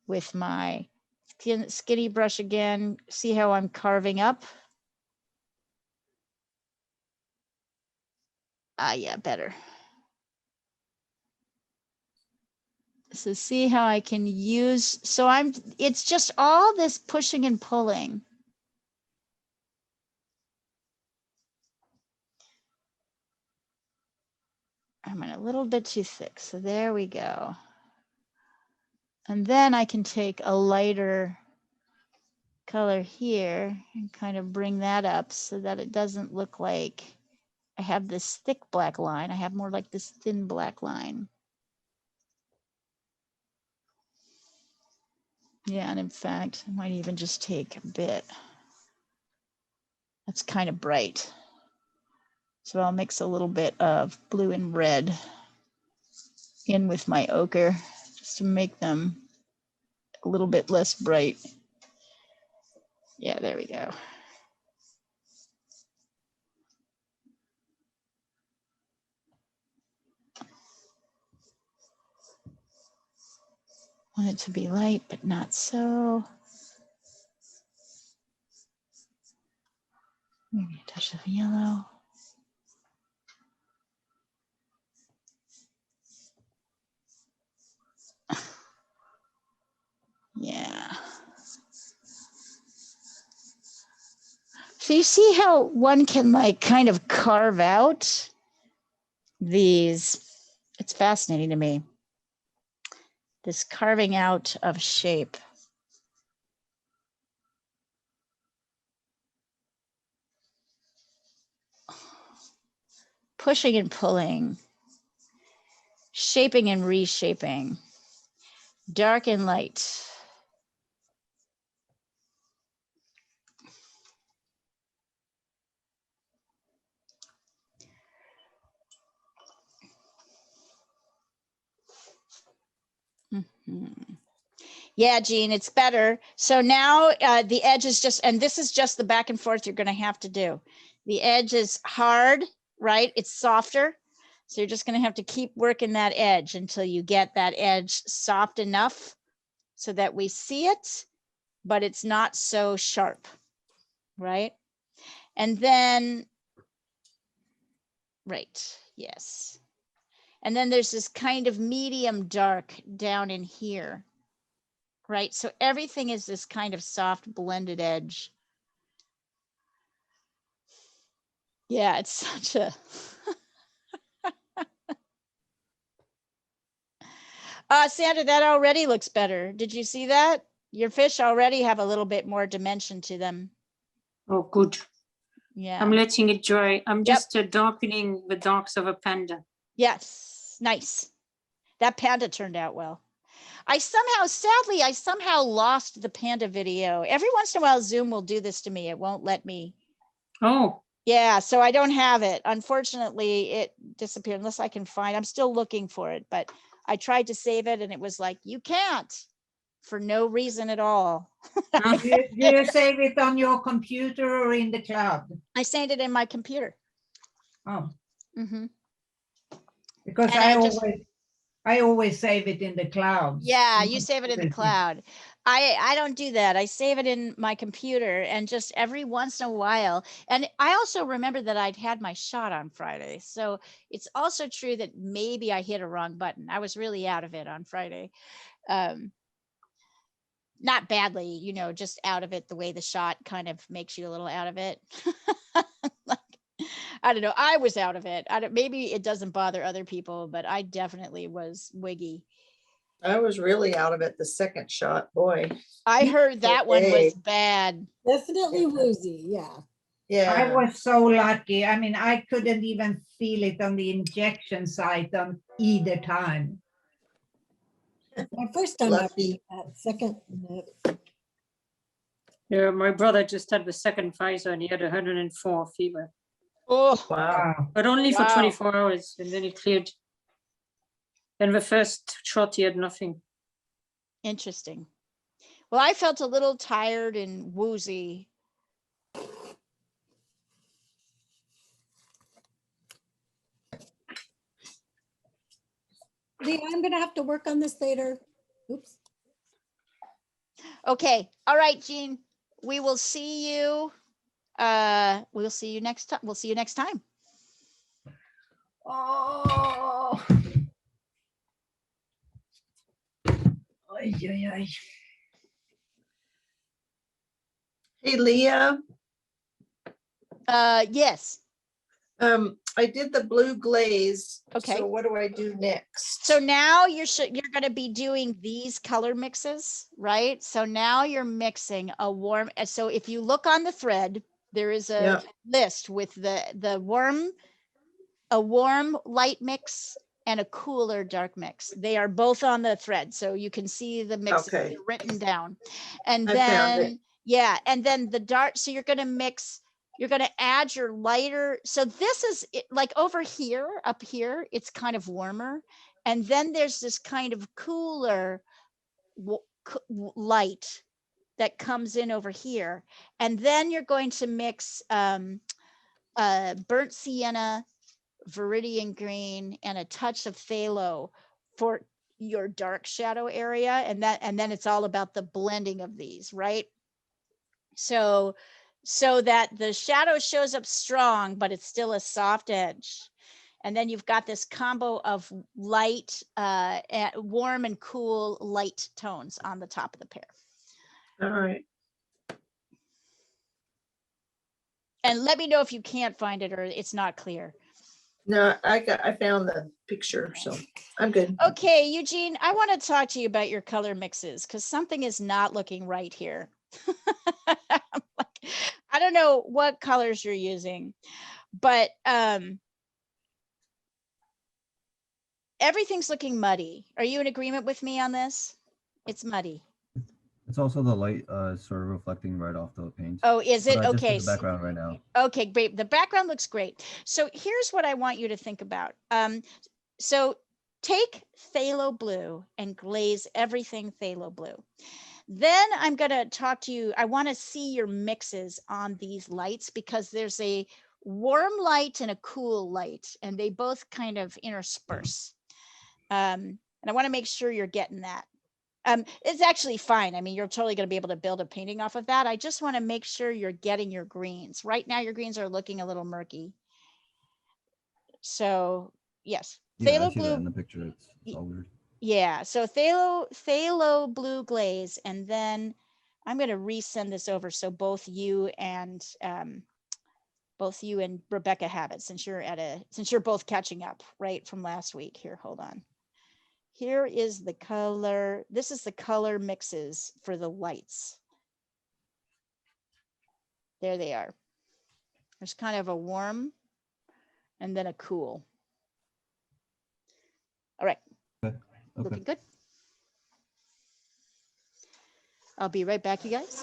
with my skinny brush again. See how I'm carving up? Yeah, better. So see how I can use, so it's just all this pushing and pulling. I went a little bit too thick, so there we go. And then I can take a lighter color here and kind of bring that up so that it doesn't look like I have this thick black line. I have more like this thin black line. Yeah, and in fact, I might even just take a bit. That's kind of bright. So I'll mix a little bit of blue and red in with my ochre just to make them a little bit less bright. Yeah, there we go. Want it to be light, but not so. Maybe a touch of yellow. Yeah. So you see how one can like kind of carve out these, it's fascinating to me, this carving out of shape. Pushing and pulling, shaping and reshaping, dark and light. Yeah, Jean, it's better. So now the edge is just, and this is just the back and forth you're going to have to do. The edge is hard, right? It's softer. So you're just going to have to keep working that edge until you get that edge soft enough so that we see it, but it's not so sharp, right? And then, right, yes. And then there's this kind of medium dark down in here, right? So everything is this kind of soft blended edge. Yeah, it's such a... Sandra, that already looks better. Did you see that? Your fish already have a little bit more dimension to them. Oh, good. Yeah. I'm letting it dry. I'm just darkening the darks of a panda. Yes, nice. That panda turned out well. Sadly, I somehow lost the panda video. Every once in a while, Zoom will do this to me. It won't let me. Oh. Yeah, so I don't have it. Unfortunately, it disappeared unless I can find. I'm still looking for it, but I tried to save it and it was like, you can't, for no reason at all. Do you save it on your computer or in the cloud? I saved it in my computer. Oh. Mm-hmm. Because I always save it in the cloud. Yeah, you save it in the cloud. I don't do that. I save it in my computer, and just every once in a while. And I also remember that I'd had my shot on Friday. So it's also true that maybe I hit a wrong button. I was really out of it on Friday. Not badly, you know, just out of it the way the shot kind of makes you a little out of it. Like, I don't know. I was out of it. Maybe it doesn't bother other people, but I definitely was wiggy. I was really out of it the second shot. Boy, I heard that one was bad. Definitely woozy, yeah. Yeah. I was so lucky. I mean, I couldn't even feel it on the injection site on either time. My first time Lucky. that second. Yeah, my brother just had the second Pfizer and he had 104 fever. Oh, Wow. But only for Wow. 24 hours and then it cleared. And the first shot he had nothing. interesting. Well, I felt a little tired and woozy. Lee, I'm gonna have to work on this later. Oops. Okay. All right, Jean. We will see you. We'll see you next time. We'll see you next time. Oh. Ay, ay, ay. Hey, Leah. Yes. I did the blue glaze. Okay. So what do I do next? So now you're going to be doing these color mixes, right? So now you're mixing a warm. So if you look on the thread, there is a list with a warm light mix and a cooler dark mix. They are both on the thread, so you can see the mixes written down. And then and then the dark. So you're going to mix. You're going to add your lighter. So this is like over here, up here, it's kind of warmer. And then there's this kind of cooler light that comes in over here. And then you're going to mix burnt sienna, Viridian Green, and a touch of phthalo for your dark shadow area. And then it's all about the blending of these, right? So that the shadow shows up strong, but it's still a soft edge. And then you've got this combo of light, warm and cool light tones on the top of the pear. All right. And let me know if you can't find it or it's not clear. No, I found the picture, so I'm good. Okay, Eugene, I want to talk to you about your color mixes because something is not looking right here. I don't know what colors you're using, but everything's looking muddy. Are you in agreement with me on this? It's muddy. It's also the light sort of reflecting right off the paint. Oh, is it? But I just Okay. did the background right now. Okay, great. The background looks great. So here's what I want you to think about. So take phthalo blue and glaze everything phthalo blue. Then I'm going to talk to you. I want to see your mixes on these lights because there's a warm light and a cool light, and they both kind of intersperse. And I want to make sure you're getting that. It's actually fine. I mean, you're totally going to be able to build a painting off of that. I just want to make sure you're getting your greens. Right now, your greens are looking a little murky. So yes, Yeah, I phthalo see that blue. in the picture. It's all weird. Yeah, so phthalo blue glaze, and then I'm going to resend this over so both you and Rebecca have it, since you're both catching up right from last week. Here, hold on. Here is the color. This is the color mixes for the lights. There they are. There's kind of a warm and then a cool. All right. Okay. Looking good. I'll be right back, you guys.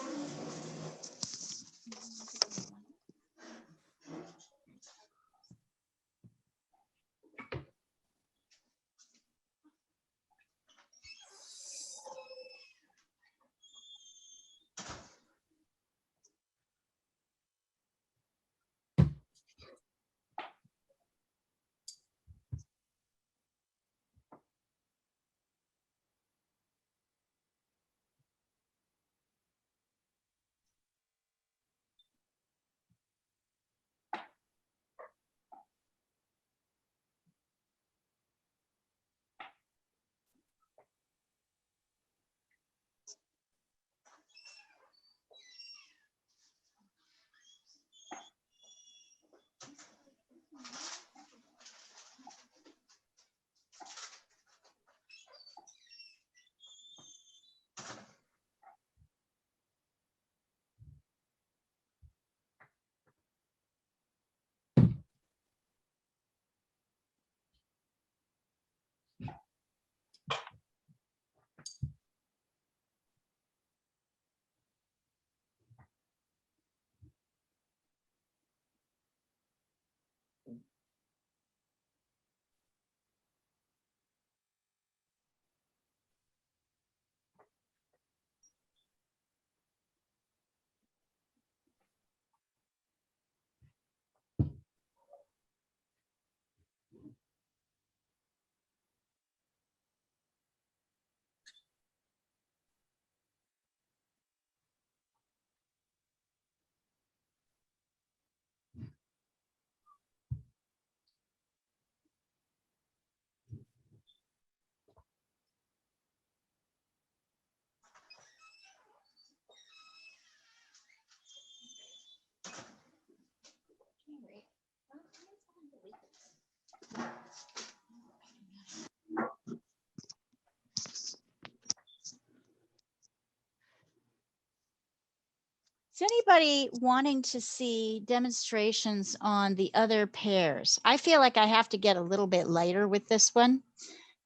Is anybody wanting to see demonstrations on the other pairs? I feel like I have to get a little bit lighter with this one.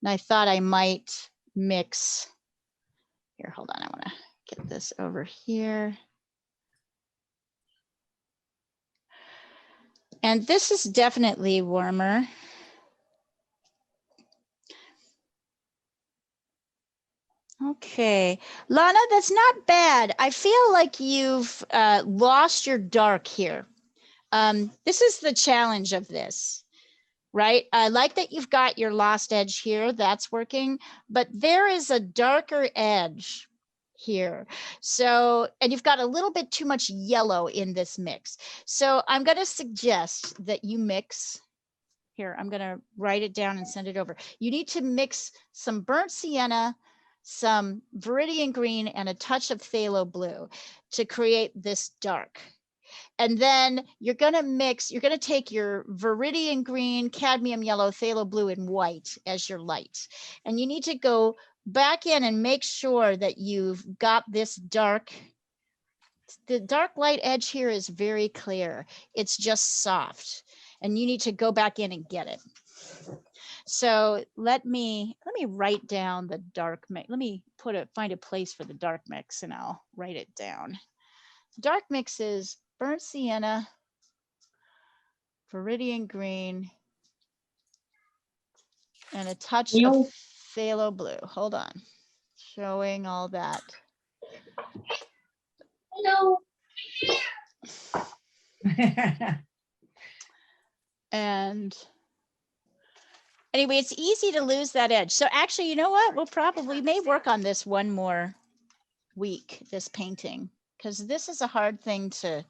And I thought I might mix. Here, hold on. I want to get this over here. And this is definitely warmer. Okay, Lana, that's not bad. I feel like you've lost your dark here. This is the challenge of this, right? I like that you've got your lost edge here. That's working, but there is a darker edge here. So, and you've got a little bit too much yellow in this mix. So I'm going to suggest that you mix. Here, I'm going to write it down and send it over. You need to mix some burnt sienna, some Viridian Green, and a touch of phthalo blue to create this dark. And then you're going to mix, you're going to take your Viridian Green, cadmium yellow, phthalo blue, and white as your light. And you need to go back in and make sure that you've got this dark. The dark light edge here is very clear. It's just soft. And you need to go back in and get it. So let me write down the dark mix. Let me find a place for the dark mix, and I'll write it down. Dark mix is burnt sienna, Viridian Green, And a touch Yo. of phthalo blue. Hold on. Showing all that. Hello. And anyway, it's easy to lose that edge. So actually, you know what? We may work on this one more week, this painting, because this is a hard thing to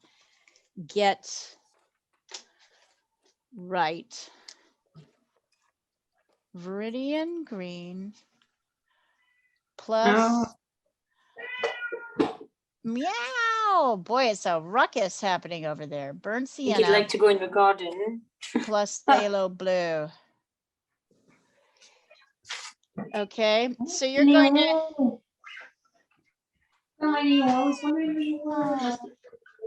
get right. Viridian Green plus meow. Boy, it's a ruckus happening over there. Burnt I think you'd sienna like to go in the garden. plus phthalo blue. Okay, so you're going to. Hi, I was wondering where you were.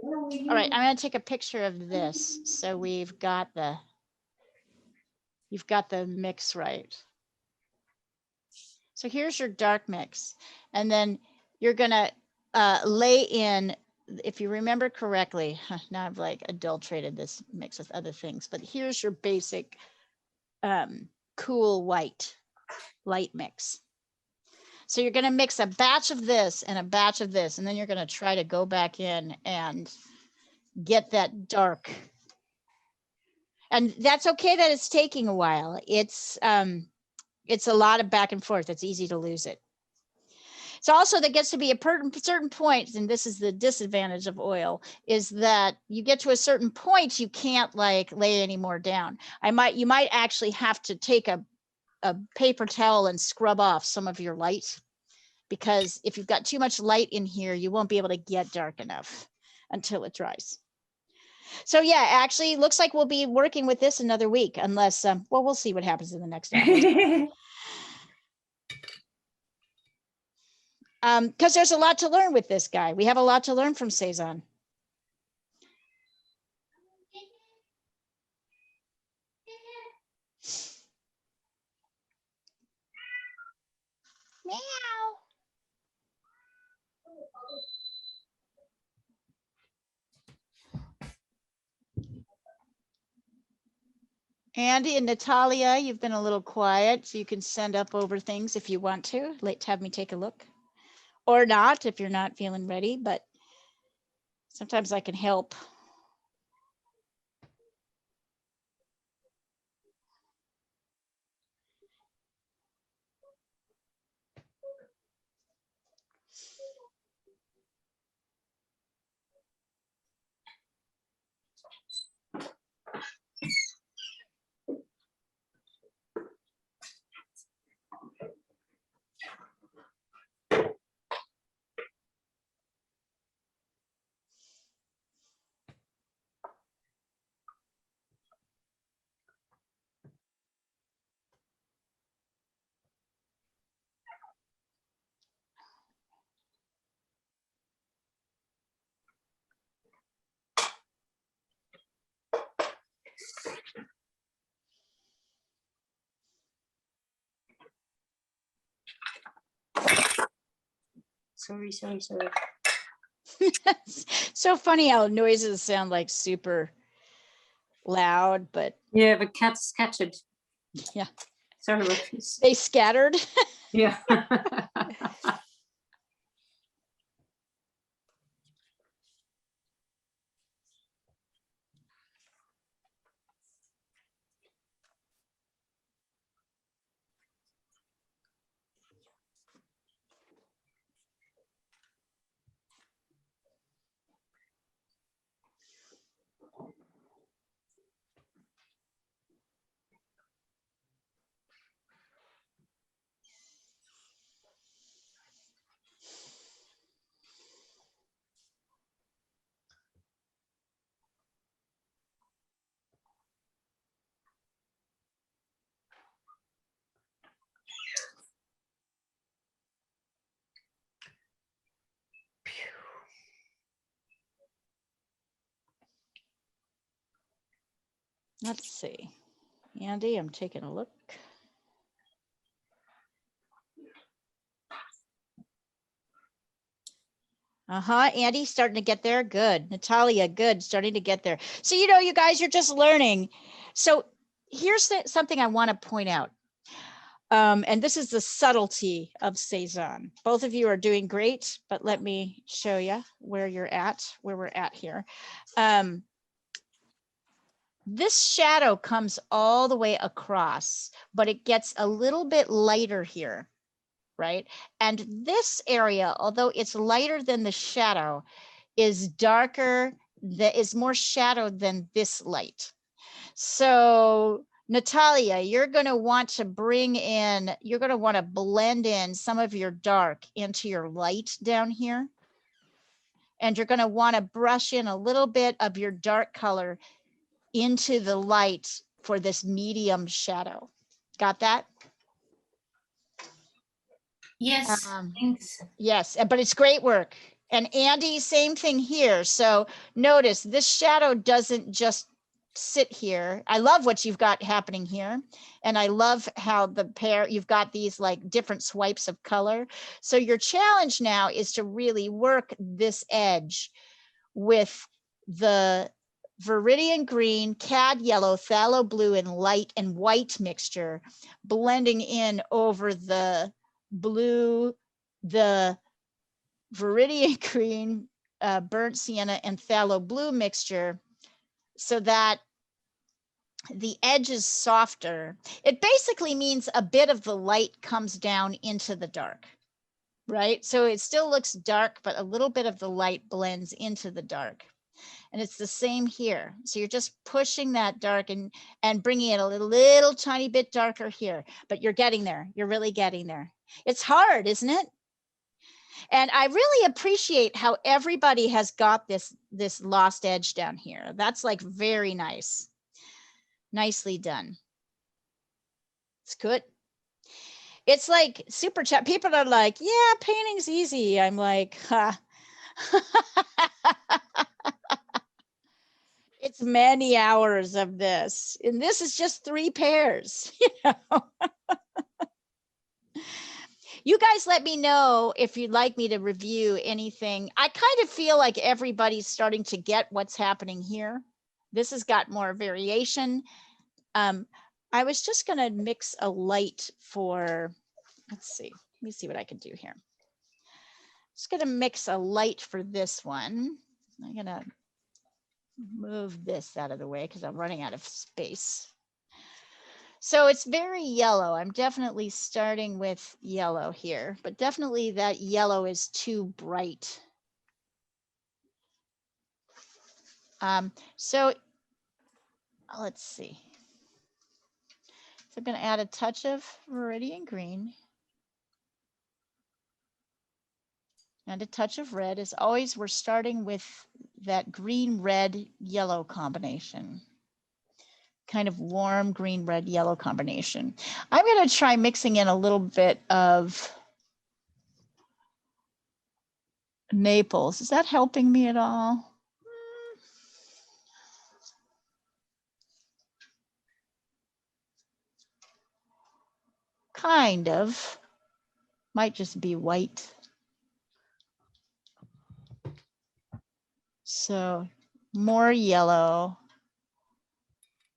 All right, I'm going to take a picture of this. So you've got the mix right. So here's your dark mix. And then you're going to lay in, if you remember correctly, now I've like adulterated this mix with other things, but here's your basic cool white light mix. So you're going to mix a batch of this and a batch of this, and then you're going to try to go back in and get that dark. And that's okay that it's taking a while. It's a lot of back and forth. It's easy to lose it. It's also that gets to be a certain point, and this is the disadvantage of oil, is that you get to a certain point, you can't like lay any more down. You might actually have to take a paper towel and scrub off some of your light, because if you've got too much light in here, you won't be able to get dark enough until it dries. So yeah, actually it looks like we'll be working with this another week, unless, well, we'll see what happens in the next hour. Because there's a lot to learn with this guy. We have a lot to learn from Cezanne. Meow. Andy and Natalia, you've been a little quiet, so you can send up over things if you want to. Have me take a look. Or not, if you're not feeling ready, but sometimes I can help. Sorry. So funny how noises sound like super loud, but Yeah, the cat scattered. yeah. Sorry about this. They scattered. Yeah. Let's see. Andy, I'm taking a look. Andy, starting to get there. Good. Natalia, good. Starting to get there. So, you guys, you're just learning. So here's something I want to point out. And this is the subtlety of Cezanne. Both of you are doing great, but let me show you where you're at, where we're at here. This shadow comes all the way across, but it gets a little bit lighter here, right? And this area, although it's lighter than the shadow, is darker, that is more shadowed than this light. So Natalia, you're going to want to bring in, you're going to want to blend in some of your dark into your light down here. And you're going to want to brush in a little bit of your dark color into the light for this medium shadow. Got that? Yes, thanks. Yes, but it's great work. And Andy, same thing here. So notice this shadow doesn't just sit here. I love what you've got happening here. And I love how the pair, you've got these like different swipes of color. So your challenge now is to really work this edge with the Viridian Green, Cad Yellow, Phthalo Blue, and light and white mixture, blending in over the blue, the Viridian Green, burnt sienna, and Phthalo Blue mixture, so that the edge is softer. It basically means a bit of the light comes down into the dark, right? So it still looks dark, but a little bit of the light blends into the dark. And it's the same here. So you're just pushing that dark and bringing it a little tiny bit darker here, but you're getting there. You're really getting there. It's hard, isn't it? And I really appreciate how everybody has got this lost edge down here. That's like very nice. Nicely done. It's good. It's like super chat. People are like, yeah, painting's easy. I'm like, ha. It's many hours of this. And this is just 3 pairs, you know. You guys let me know if you'd like me to review anything. I kind of feel like everybody's starting to get what's happening here. This has got more variation. I was just going to mix a light for, let's see, let me see what I can do here. Just going to mix a light for this one. I'm going to move this out of the way because I'm running out of space. So it's very yellow. I'm definitely starting with yellow here, but definitely that yellow is too bright. So let's see. So I'm going to add a touch of Viridian Green and a touch of red. As always, we're starting with that green, red, yellow combination. Kind of warm green, red, yellow combination. I'm going to try mixing in a little bit of Naples. Is that helping me at all? Kind of. Might just be white. So more yellow,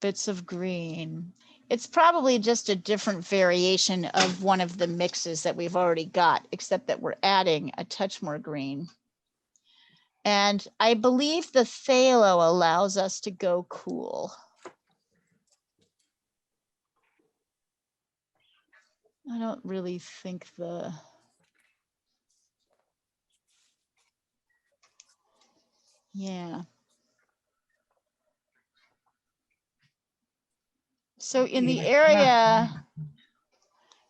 bits of green. It's probably just a different variation of one of the mixes that we've already got, except that we're adding a touch more green. And I believe the phthalo allows us to go cool. I don't really think the... Yeah. So in the area,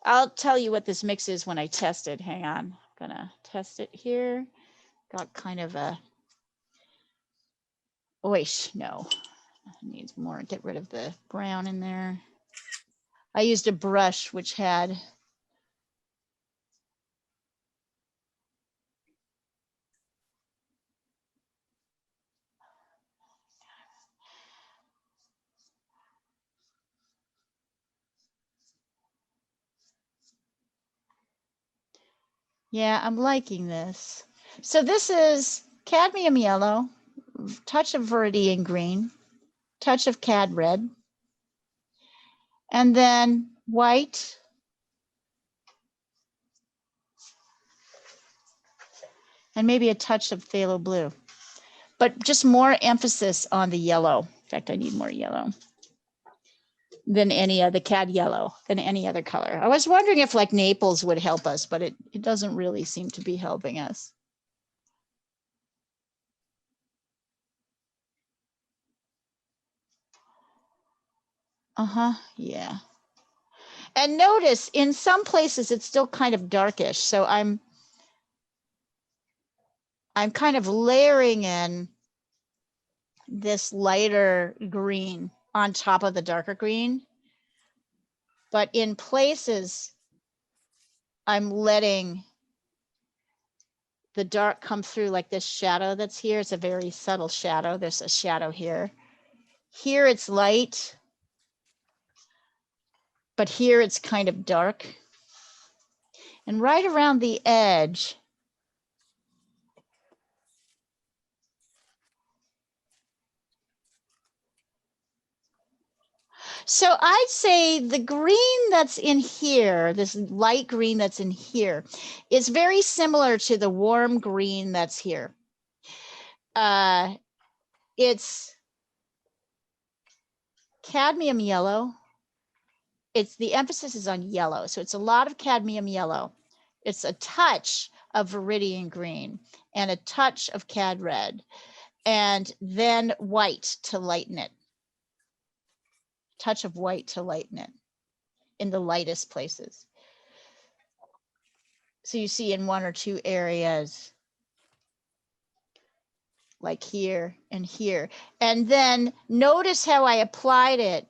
I'll tell you what this mix is when I test it. Hang on, I'm gonna test it here. Got kind of a, oish, no, needs more, get rid of the brown in there. I used a brush which had, yeah, I'm liking this. So this is cadmium yellow, touch of Viridian Green, touch of Cad Red, and then white, and maybe a touch of phthalo blue, but just more emphasis on the yellow. In fact, I need more yellow than any other Cad yellow than any other color. I was wondering if like Naples would help us, but it doesn't really seem to be helping us. Yeah. And notice in some places it's still kind of darkish. So I'm kind of layering in this lighter green on top of the darker green. But in places, I'm letting the dark come through, like this shadow that's here. It's a very subtle shadow. There's a shadow here. Here it's light, but here it's kind of dark. And right around the edge, so I'd say the green that's in here, this light green that's in here, is very similar to the warm green that's here. It's cadmium yellow. The emphasis is on yellow. So it's a lot of cadmium yellow. It's a touch of Viridian Green and a touch of Cad Red, and then white to lighten it. Touch of white to lighten it in the lightest places. So you see in one or two areas, like here and here. And then notice how I applied it.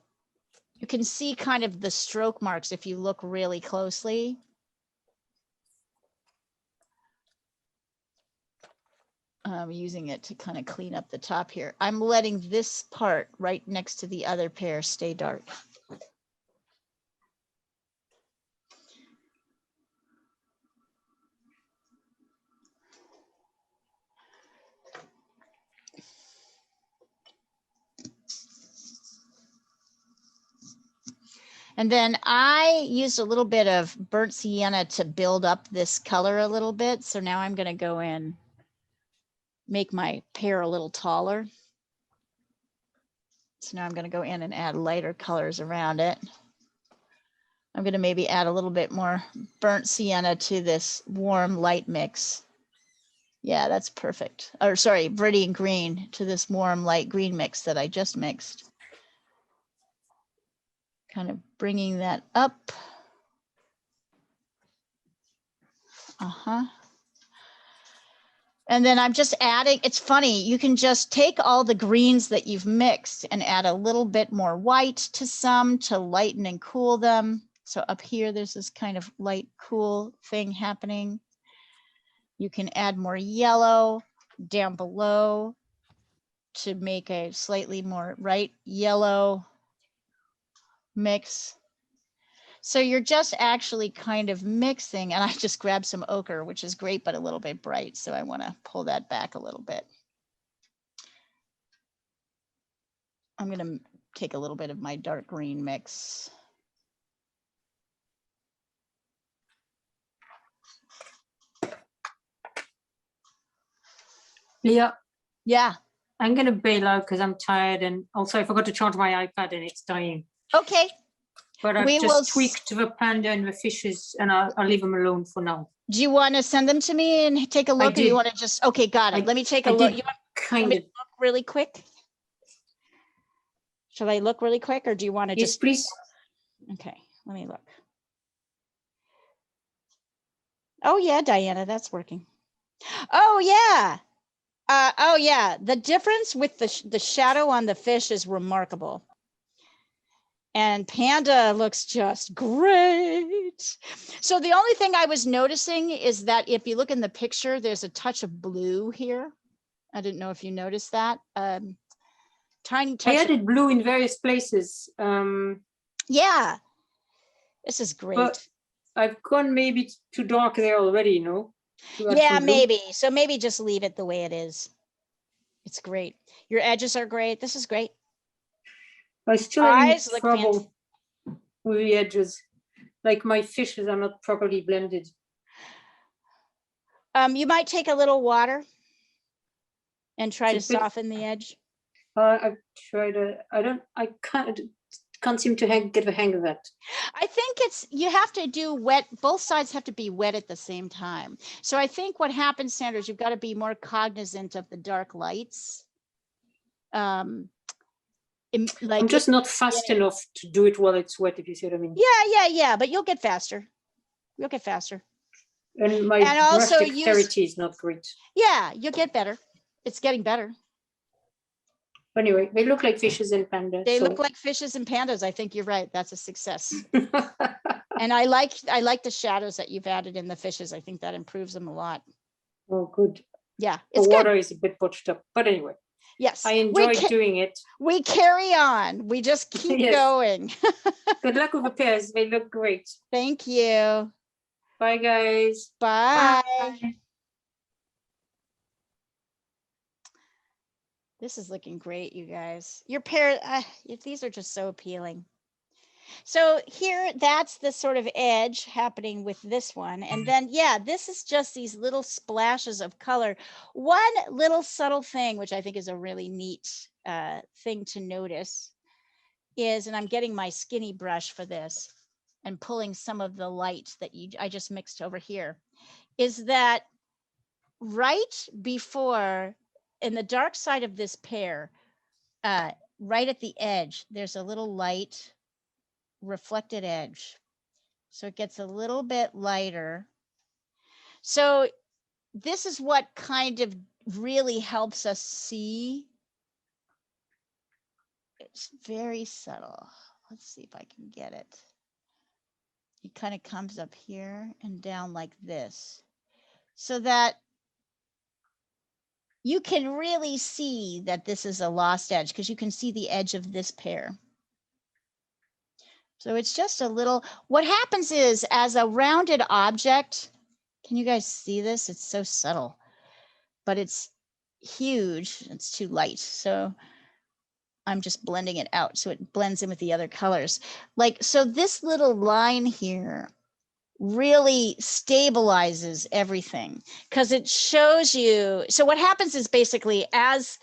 You can see kind of the stroke marks if you look really closely. I'm using it to kind of clean up the top here. I'm letting this part right next to the other pair stay dark. And then I used a little bit of burnt sienna to build up this color a little bit. So now I'm going to go in, make my pear a little taller. So now I'm going to go in and add lighter colors around it. I'm going to maybe add a little bit more burnt sienna to this warm light mix. Yeah, that's perfect. Or sorry, Viridian Green to this warm light green mix that I just mixed. Kind of bringing that up. And then I'm just adding, it's funny, you can just take all the greens that you've mixed and add a little bit more white to some to lighten and cool them. So up here, there's this kind of light, cool thing happening. You can add more yellow down below to make a slightly more yellow mix. So you're just actually kind of mixing, and I just grabbed some ochre, which is great, but a little bit bright. So I want to pull that back a little bit. I'm going to take a little bit of my dark green mix. Leah. Yeah. I'm going to bail out because I'm tired, and also I forgot to charge my iPad and it's dying. Okay. But I've just tweaked the panda and the fishes, and I'll leave them alone for now. Do you want to send them to me and take a look, or you want to just, okay, got it. Let me take a look. You want me to look really quick? Shall I look really quick, or do you want to just? Yes, please. Okay, let me look. Oh yeah, Diana, that's working. Oh yeah. Oh yeah, the difference with the shadow on the fish is remarkable. And Panda looks just great. So the only thing I was noticing is that if you look in the picture, there's a touch of blue here. I didn't know if you noticed that. Tiny touch. I added blue in various places. Yeah, this is great. But I've gone maybe too dark there already, no? Yeah, maybe. So maybe just leave it the way it is. It's great. Your edges are great. This is great. I still have trouble with the edges. Like my fishes are not properly blended. You might take a little water and try to It's a bit- soften the edge. I've tried I can't seem to get the hang of that. I think you have to do wet, both sides have to be wet at the same time. So I think what happens, Sandra, is you've got to be more cognizant of the dark lights. I'm just not fast enough to do it while it's wet, if you see what I mean. Yeah, but you'll get faster. You'll get faster. And my brush dexterity is not great. Yeah, you'll get better. It's getting better. Anyway, they look like fishes and pandas. They look like fishes and pandas. I think you're right. That's a success. And I like the shadows that you've added in the fishes. I think that improves them a lot. Oh, good. Yeah, the water is a bit botched up, but anyway. Yes, I enjoyed doing it. We carry on. We just keep going. Good luck with the pears. They look great. Thank you. Bye, guys. Bye. Bye. This is looking great, you guys. Your pear, these are just so appealing. So here, that's the sort of edge happening with this one. And then, yeah, this is just these little splashes of color. One little subtle thing, which I think is a really neat thing to notice is, and I'm getting my skinny brush for this and pulling some of the light that I just mixed over here, is that right before, in the dark side of this pear, right at the edge, there's a little light reflected edge. So it gets a little bit lighter. So this is what kind of really helps us see. It's very subtle. Let's see if I can get it. It kind of comes up here and down like this, so that you can really see that this is a lost edge, because you can see the edge of this pear. So it's just a little, what happens is, as a rounded object, can you guys see this? It's so subtle, but it's huge. It's too light. So I'm just blending it out so it blends in with the other colors. Like, so this little line here really stabilizes everything, because it shows you. So what happens is, basically, as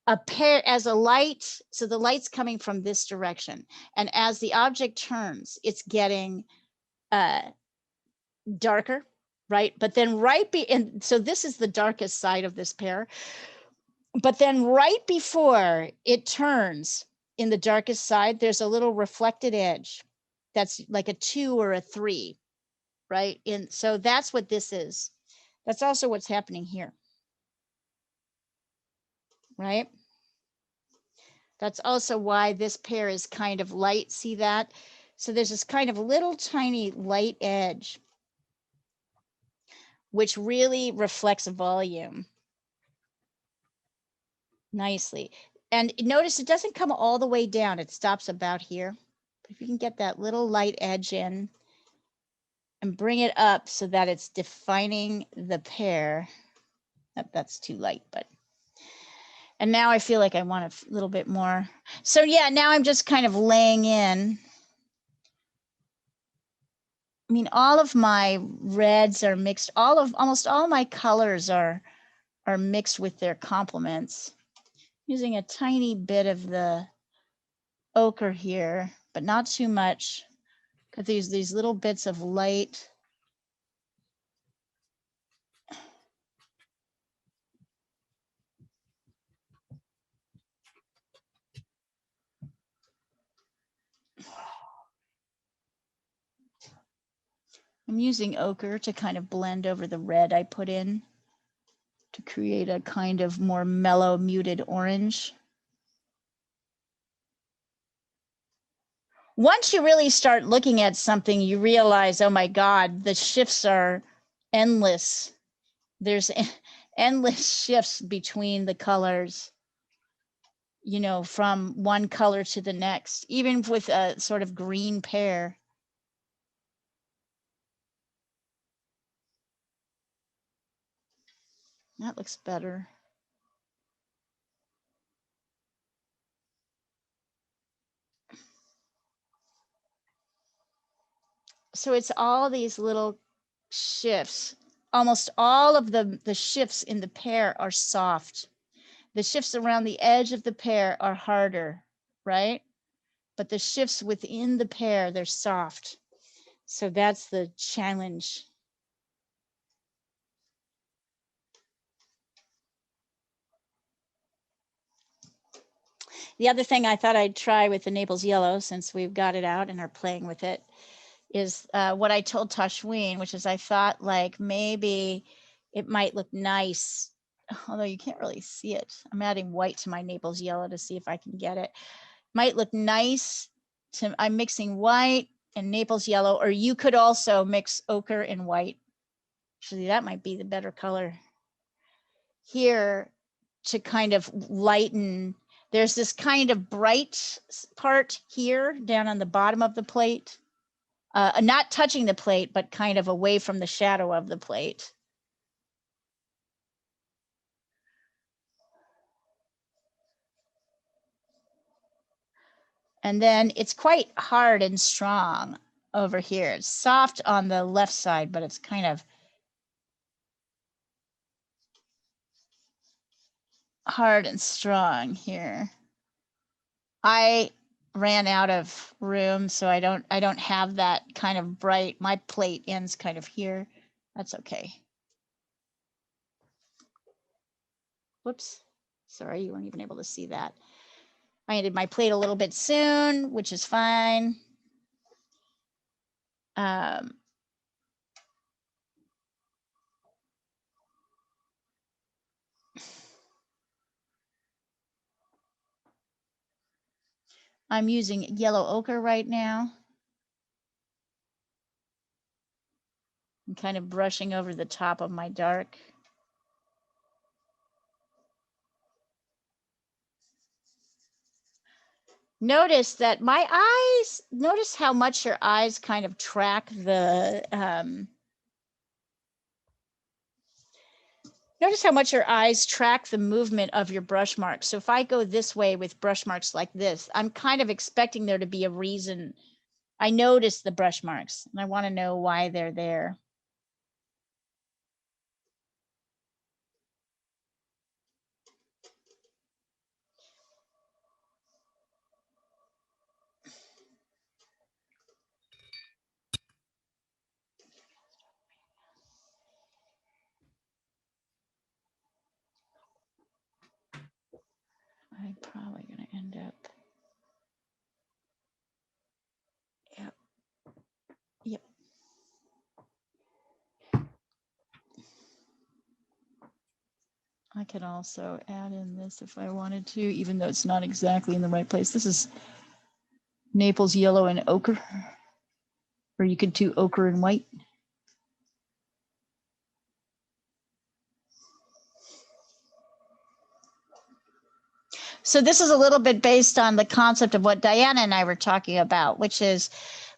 a light, so the light's coming from this direction, and as the object turns, it's getting darker, right? But then and so this is the darkest side of this pear, but then right before it turns in the darkest side, there's a little reflected edge that's like a 2 or a 3, right? And so that's what this is. That's also what's happening here, right? That's also why this pear is kind of light. See that? So there's this kind of little tiny light edge, which really reflects volume nicely. And notice it doesn't come all the way down. It stops about here. If you can get that little light edge in and bring it up so that it's defining the pear. That's too light, but. And now I feel like I want a little bit more. So yeah, now I'm just kind of laying in. I mean, all of my reds are mixed. Almost all my colors are mixed with their complements. Using a tiny bit of the ochre here, but not too much, because these little bits of light. I'm using ochre to kind of blend over the red I put in to create a kind of more mellow, muted orange. Once you really start looking at something, you realize, oh my God, the shifts are endless. There's endless shifts between the colors, you know, from one color to the next, even with a sort of green pear. That looks better. So it's all these little shifts almost all of the shifts in the pear are soft. The shifts around the edge of the pear are harder, right? But the shifts within the pear, they're soft. So that's the challenge. The other thing I thought I'd try with the Naples Yellow, since we've got it out and are playing with it, is what I told Tashween, which is I thought like maybe it might look nice, although you can't really see it. I'm adding white to my Naples Yellow to see if I can get it. Might look nice to, I'm mixing white and Naples Yellow, or you could also mix ochre and white. Actually, that might be the better color here to kind of lighten. There's this kind of bright part here down on the bottom of the plate, not touching the plate, but kind of away from the shadow of the plate. And then it's quite hard and strong over here. It's soft on the left side, but it's kind of hard and strong here. I ran out of room, so I don't have that kind of bright. My plate ends kind of here. That's okay. Whoops. Sorry, you weren't even able to see that. I ended my plate a little bit soon, which is fine. I'm using yellow ochre right now. I'm kind of brushing over the top of my dark. Notice that my eyes, notice how much your eyes kind of track the, notice how much your eyes track the movement of your brush marks. So if I go this way with brush marks like this, I'm kind of expecting there to be a reason. I notice the brush marks and I want to know why they're there. I'm probably going to end up. Yep. Yep. I could also add in this if I wanted to, even though it's not exactly in the right place. This is Naples Yellow and ochre, or you could do ochre and white. So this is a little bit based on the concept of what Diana and I were talking about, which is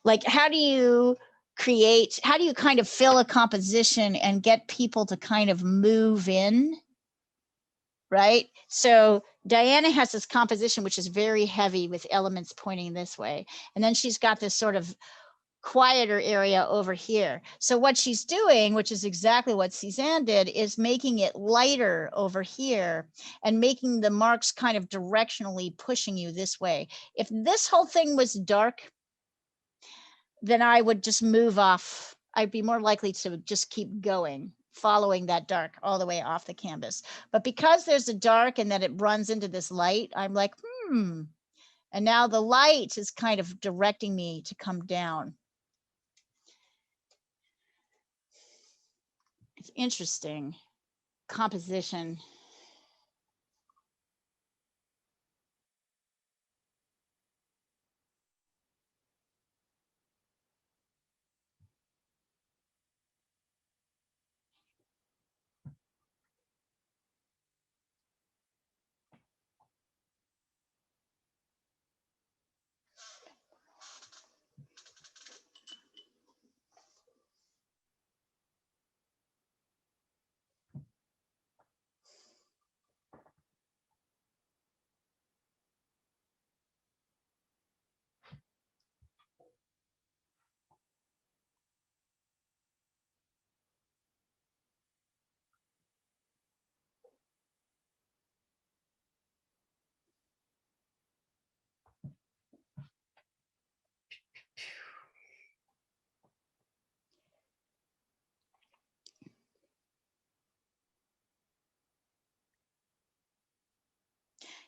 like, how do you create, how do you kind of fill a composition and get people to kind of move in, right? So Diana has this composition, which is very heavy with elements pointing this way. And then she's got this sort of quieter area over here. So what she's doing, which is exactly what Cezanne did, is making it lighter over here and making the marks kind of directionally pushing you this way. If this whole thing was dark, then I would just move off. I'd be more likely to just keep going, following that dark all the way off the canvas. But because there's a dark and then it runs into this light, I'm like, and now the light is kind of directing me to come down. It's interesting composition.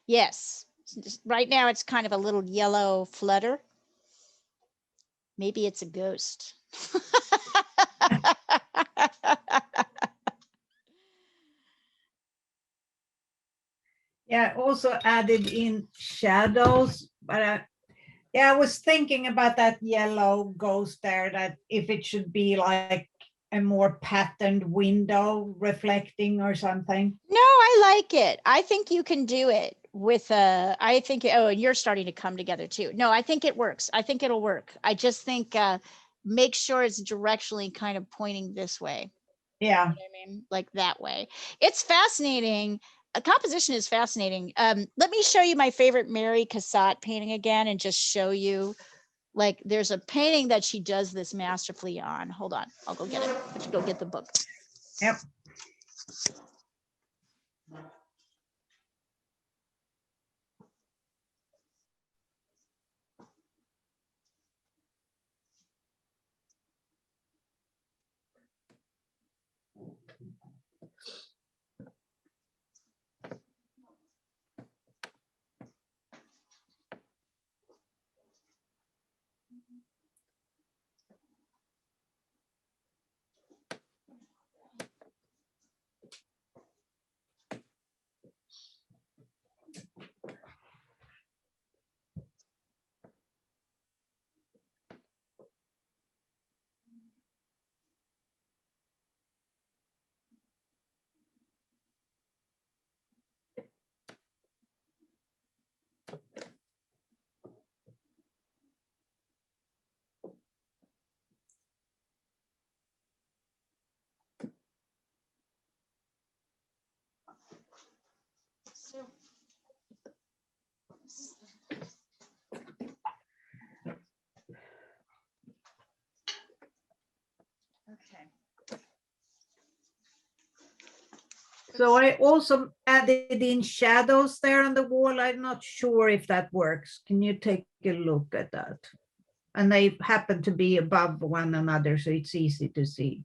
Yes. Right now it's kind of a little yellow flutter. Maybe it's a ghost. Yeah, I also added in shadows, but yeah, I was thinking about that yellow ghost there, that if it should be like a more patterned window reflecting or something. No, I like it. I think you can do it with I think, oh, and you're starting to come together too. No, I think it works. I think it'll work. I just think make sure it's directionally kind of pointing this way. Yeah. You know what I mean? Like that way. It's fascinating. A composition is fascinating. Let me show you my favorite Mary Cassatt painting again and just show you, like, there's a painting that she does this masterfully on. Hold on, I'll go get it. I have to go get the book. Yep. Okay. So I also added in shadows there on the wall. I'm not sure if that works. Can you take a look at that? And they happen to be above one another, so it's easy to see.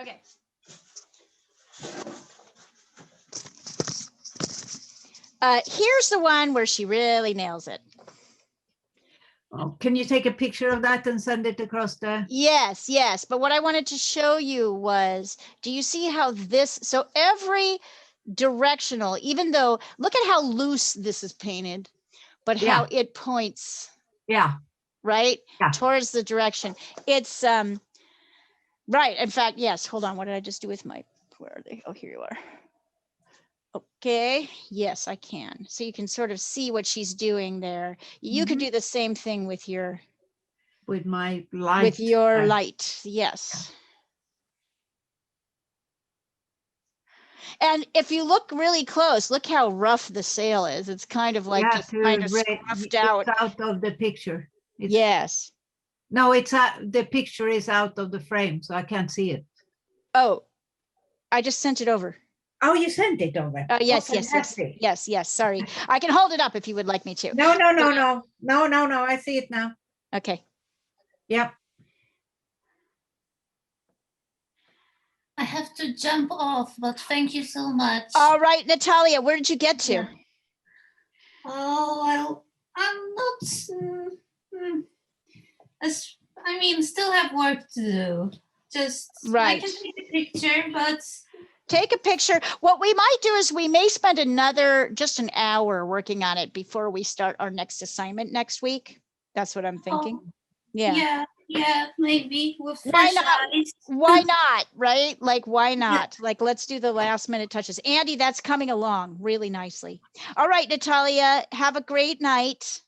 Okay. Here's the one where she really nails it. Oh, can you take a picture of that and send it across the? Yes, yes. But what I wanted to show you was, do you see how this, so every directional, even though, look at how loose this is painted, but Yeah. how it points, Yeah. right? Yeah. Towards the direction. It's, right. In fact, yes. Hold on. What did I just do with my, where are they? Oh, here you are. Okay. Yes, I can. So you can sort of see what she's doing there. You could do the same thing with your, With my light. with your light. Yes. And if you look really close, look how rough the sail is. It's kind of like Yeah, just kind of scuffed out. It's out of the picture. Yes. No, it's the picture is out of the frame, so I can't see it. Oh, I just sent it over. Oh, you sent it over. Oh, yes, yes, yes, yes, yes. Sorry. I can hold it up if you would like me to. No. I see it now. Okay. Yep. I have to jump off, but thank you so much. All right, Natalia, where did you get to? Yeah. Oh, well, I'm not, I mean, still have work to do. Just, right. I can take a picture, but. Take a picture. What we might do is we may spend just an hour working on it before we start our next assignment next week. That's what I'm thinking. Oh, yeah. Yeah, maybe with why fresh not? eyes. Why not? Right? Like, why not? Like, let's do the last minute touches. Andy, that's coming along really nicely. All right, Natalia, have a great night.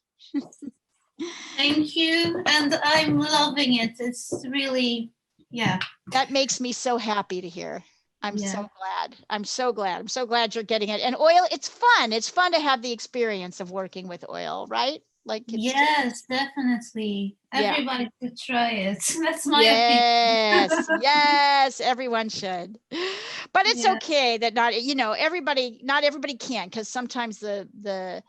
Thank you. And I'm loving it. It's really, yeah. That makes me so happy to hear. I'm so glad. I'm so glad. I'm so glad you're getting it. And oil, it's fun. It's fun to have the experience of working with oil, right? Like, yes, definitely. Everybody should try it. That's my opinion. opinion. Yes, everyone should. But it's okay that not, not everybody can, because sometimes the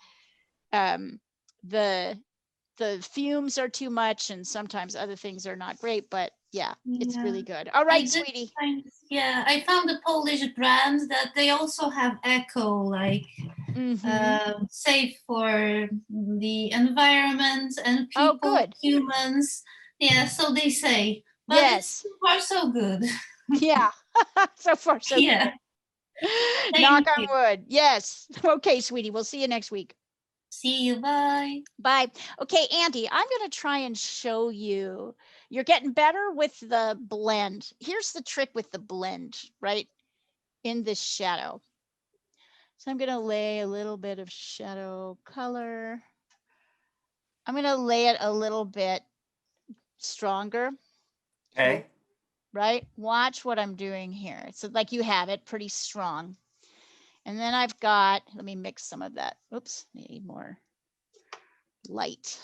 fumes are too much and sometimes other things are not great, but it's really good. All right, sweetie. I found a Polish brand that they also have eco, like safe for the environment and Oh, people, good. humans. Yeah, so they say. But Yes. it's so far so good. Yeah. So far, so Yeah. good. Thank Knock on you. wood. Yes. Okay, sweetie. We'll see you next week. See you. Bye. Bye. Okay, Andy, I'm going to try and show you. You're getting better with the blend. Here's the trick with the blend, right? In this shadow. So I'm going to lay a little bit of shadow color. I'm going to lay it a little bit stronger. Okay. Right? Watch what I'm doing here. So like you have it pretty strong. And then I've got, let me mix some of that. Oops, need more light.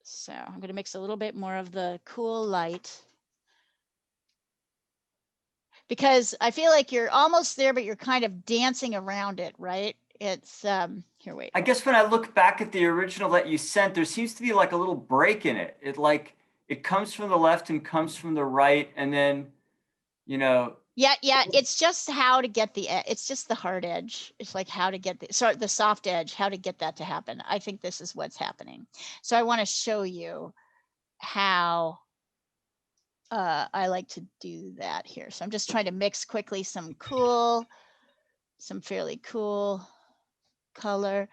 So I'm going to mix a little bit more of the cool light. Because I feel like you're almost there, but you're kind of dancing around it, right? It's, here, wait. I guess when I look back at the original that you sent, there seems to be like a little break in it. It comes from the left and comes from the right. And then, you know. Yeah, it's just how to get it's just the hard edge. It's like how to get the soft edge, how to get that to happen. I think this is what's happening. So I want to show you how I like to do that here. So I'm just trying to mix quickly some fairly cool color.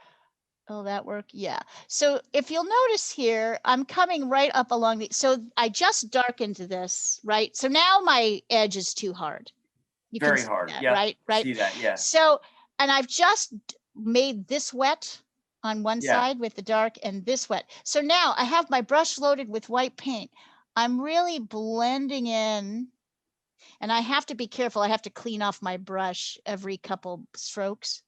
Oh, that work? Yeah. So if you'll notice here, I'm coming right up along so I just darkened this, right? So now my edge is too hard. You Very can see hard. that, Yeah. right? See that. Yeah. So, and I've just made this wet on one side with the dark and this wet. So now I have my brush loaded with white paint. I'm really blending in, and I have to be careful. I have to clean off my brush every couple strokes.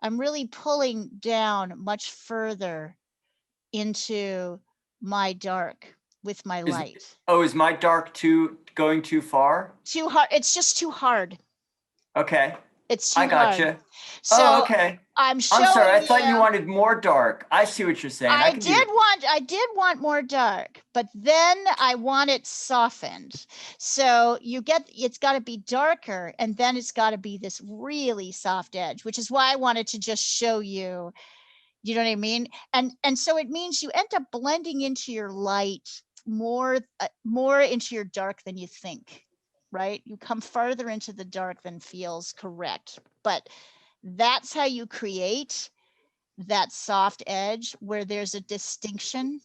I'm really pulling down much further into my dark with my light. Is my dark going too far? Too hard. It's just too hard. Okay. It's too hard. I gotcha. So okay. I'm showing sorry. I thought you wanted more dark. I see what you're saying. I did want more dark, but then I want it softened. So it's got to be darker, and then it's got to be this really soft edge, which is why I wanted to just show you. You know what I mean? And so it means you end up blending into your light more into your dark than you think, right? You come farther into the dark than feels correct, but that's how you create that soft edge where there's a distinction.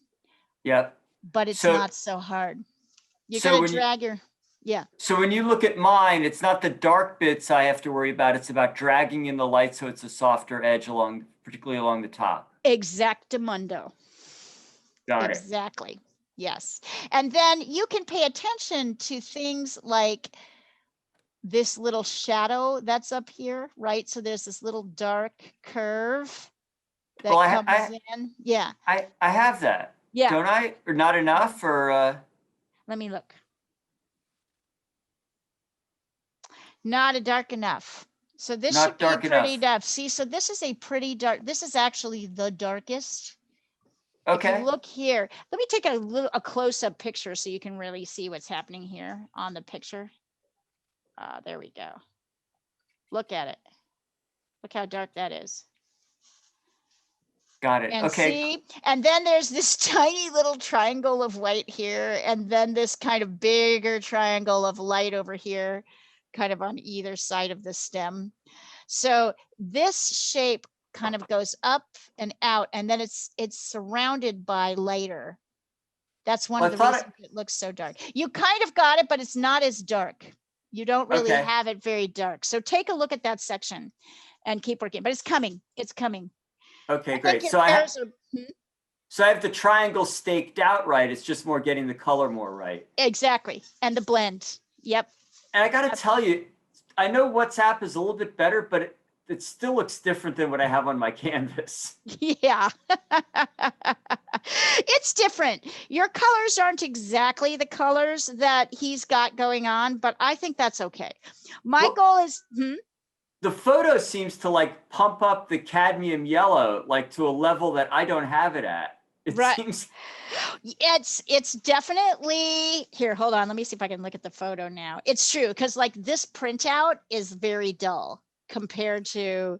Yep. But it's not so hard. You're going to drag So when you look at mine, it's not the dark bits I have to worry about. It's about dragging in the light so it's a softer edge particularly along the top. Exactamundo. Got it. Exactly. Yes. And then you can pay attention to things like this little shadow that's up here, right? So there's this little dark curve that comes in. Yeah. I have that. Yeah. Don't I? Or not enough? Or let me look. Not dark enough. So this should be pretty dark. See, so this is a pretty dark. This is actually the darkest. Okay. If you look here, let me take a close-up picture so you can really see what's happening here on the picture. There we go. Look at it. Look how dark that is. Got it. And okay. See, and then there's this tiny little triangle of white here, and then this kind of bigger triangle of light over here, kind of on either side of the stem. So this shape kind of goes up and out, and then it's surrounded by lighter. That's one of the reasons it looks so dark. You kind of got it, but it's not as dark. You don't really have it very dark. So take a look at that section and keep working, but it's coming. It's coming. Okay, great. So I have the triangle staked out right. It's just more getting the color more right. Exactly. And the blend. Yep. And I got to tell you, I know WhatsApp is a little bit better, but it still looks different than what I have on my canvas. Yeah. It's different. Your colors aren't exactly the colors that he's got going on, but I think that's okay. My goal is... The photo seems to like pump up the cadmium yellow like to a level that I don't have it at. It seems it's definitely here. Hold on, let me see if I can look at the photo now. It's true because like this printout is very dull. compared to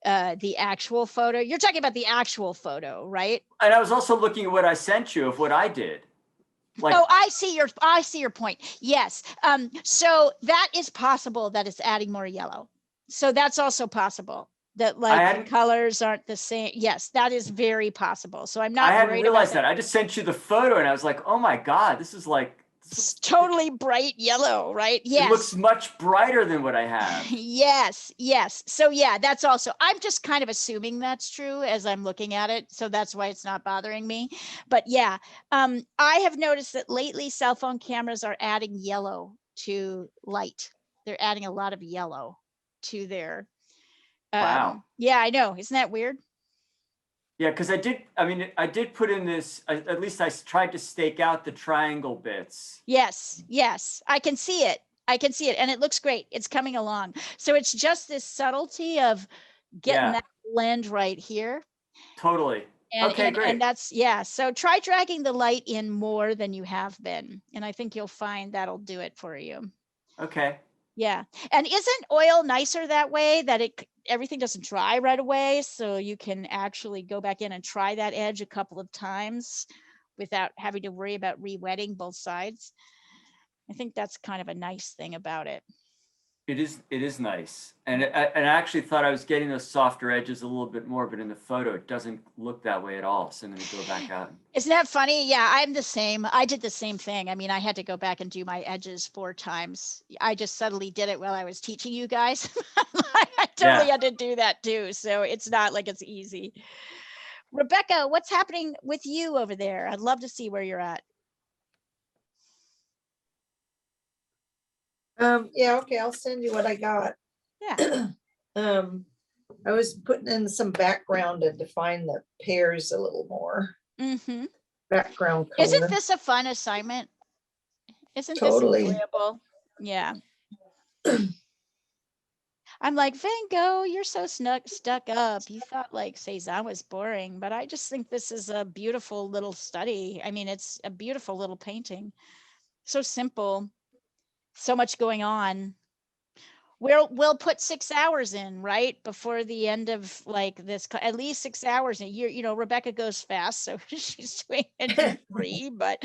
the actual photo. You're talking about the actual photo, right? And I was also looking at what I sent you of what I did. Like, oh, I see your point. Yes. So that is possible that it's adding more yellow. So that's also possible that like the colors aren't the same. Yes, that is very possible. So I'm not I hadn't worried realized about that. I just sent you the photo and I was like, oh my God, this is like, it's totally bright yellow, right? Yes. It looks much brighter than what I have. Yes, yes. So yeah, that's also, I'm just kind of assuming that's true as I'm looking at it. So that's why it's not bothering me. But yeah, I have noticed that lately cell phone cameras are adding yellow to light. They're adding a lot of yellow to their, Wow. Yeah, I know. Isn't that weird? Yeah, because I did put in this, at least I tried to stake out the triangle bits. Yes, yes, I can see it. I can see it. And it looks great. It's coming along. So it's just this subtlety of getting that blend right here. Totally. Okay, great. And that's, yeah. So try dragging the light in more than you have been. And I think you'll find that'll do it for you. Okay. Yeah. And isn't oil nicer that way, that everything doesn't dry right away? So you can actually go back in and try that edge a couple of times without having to worry about re-wetting both sides. I think that's kind of a nice thing about it. It is nice. And I actually thought I was getting those softer edges a little bit more, but in the photo, it doesn't look that way at all. So I'm going to go back out. Isn't that funny? Yeah, I'm the same. I did the same thing. I mean, I had to go back and do my edges 4 times. I just suddenly did it while I was teaching you guys. I totally had to do that too. So it's not like it's easy. Rebecca, what's happening with you over there? I'd love to see where you're at. Yeah, okay, I'll send you what I got. Yeah. I was putting in some background to define the pears a little more. Mm-hmm. Background color. Isn't this a fun assignment? Isn't Totally. this enjoyable? Yeah. I'm like, Van Gogh, you're so stuck up. You thought like Cezanne was boring, but I just think this is a beautiful little study. I mean, it's a beautiful little painting. So simple. So much going on. We'll put 6 hours in, right, before the end of like this, at least 6 hours a year. You know, Rebecca goes fast, so she's doing it in 3, but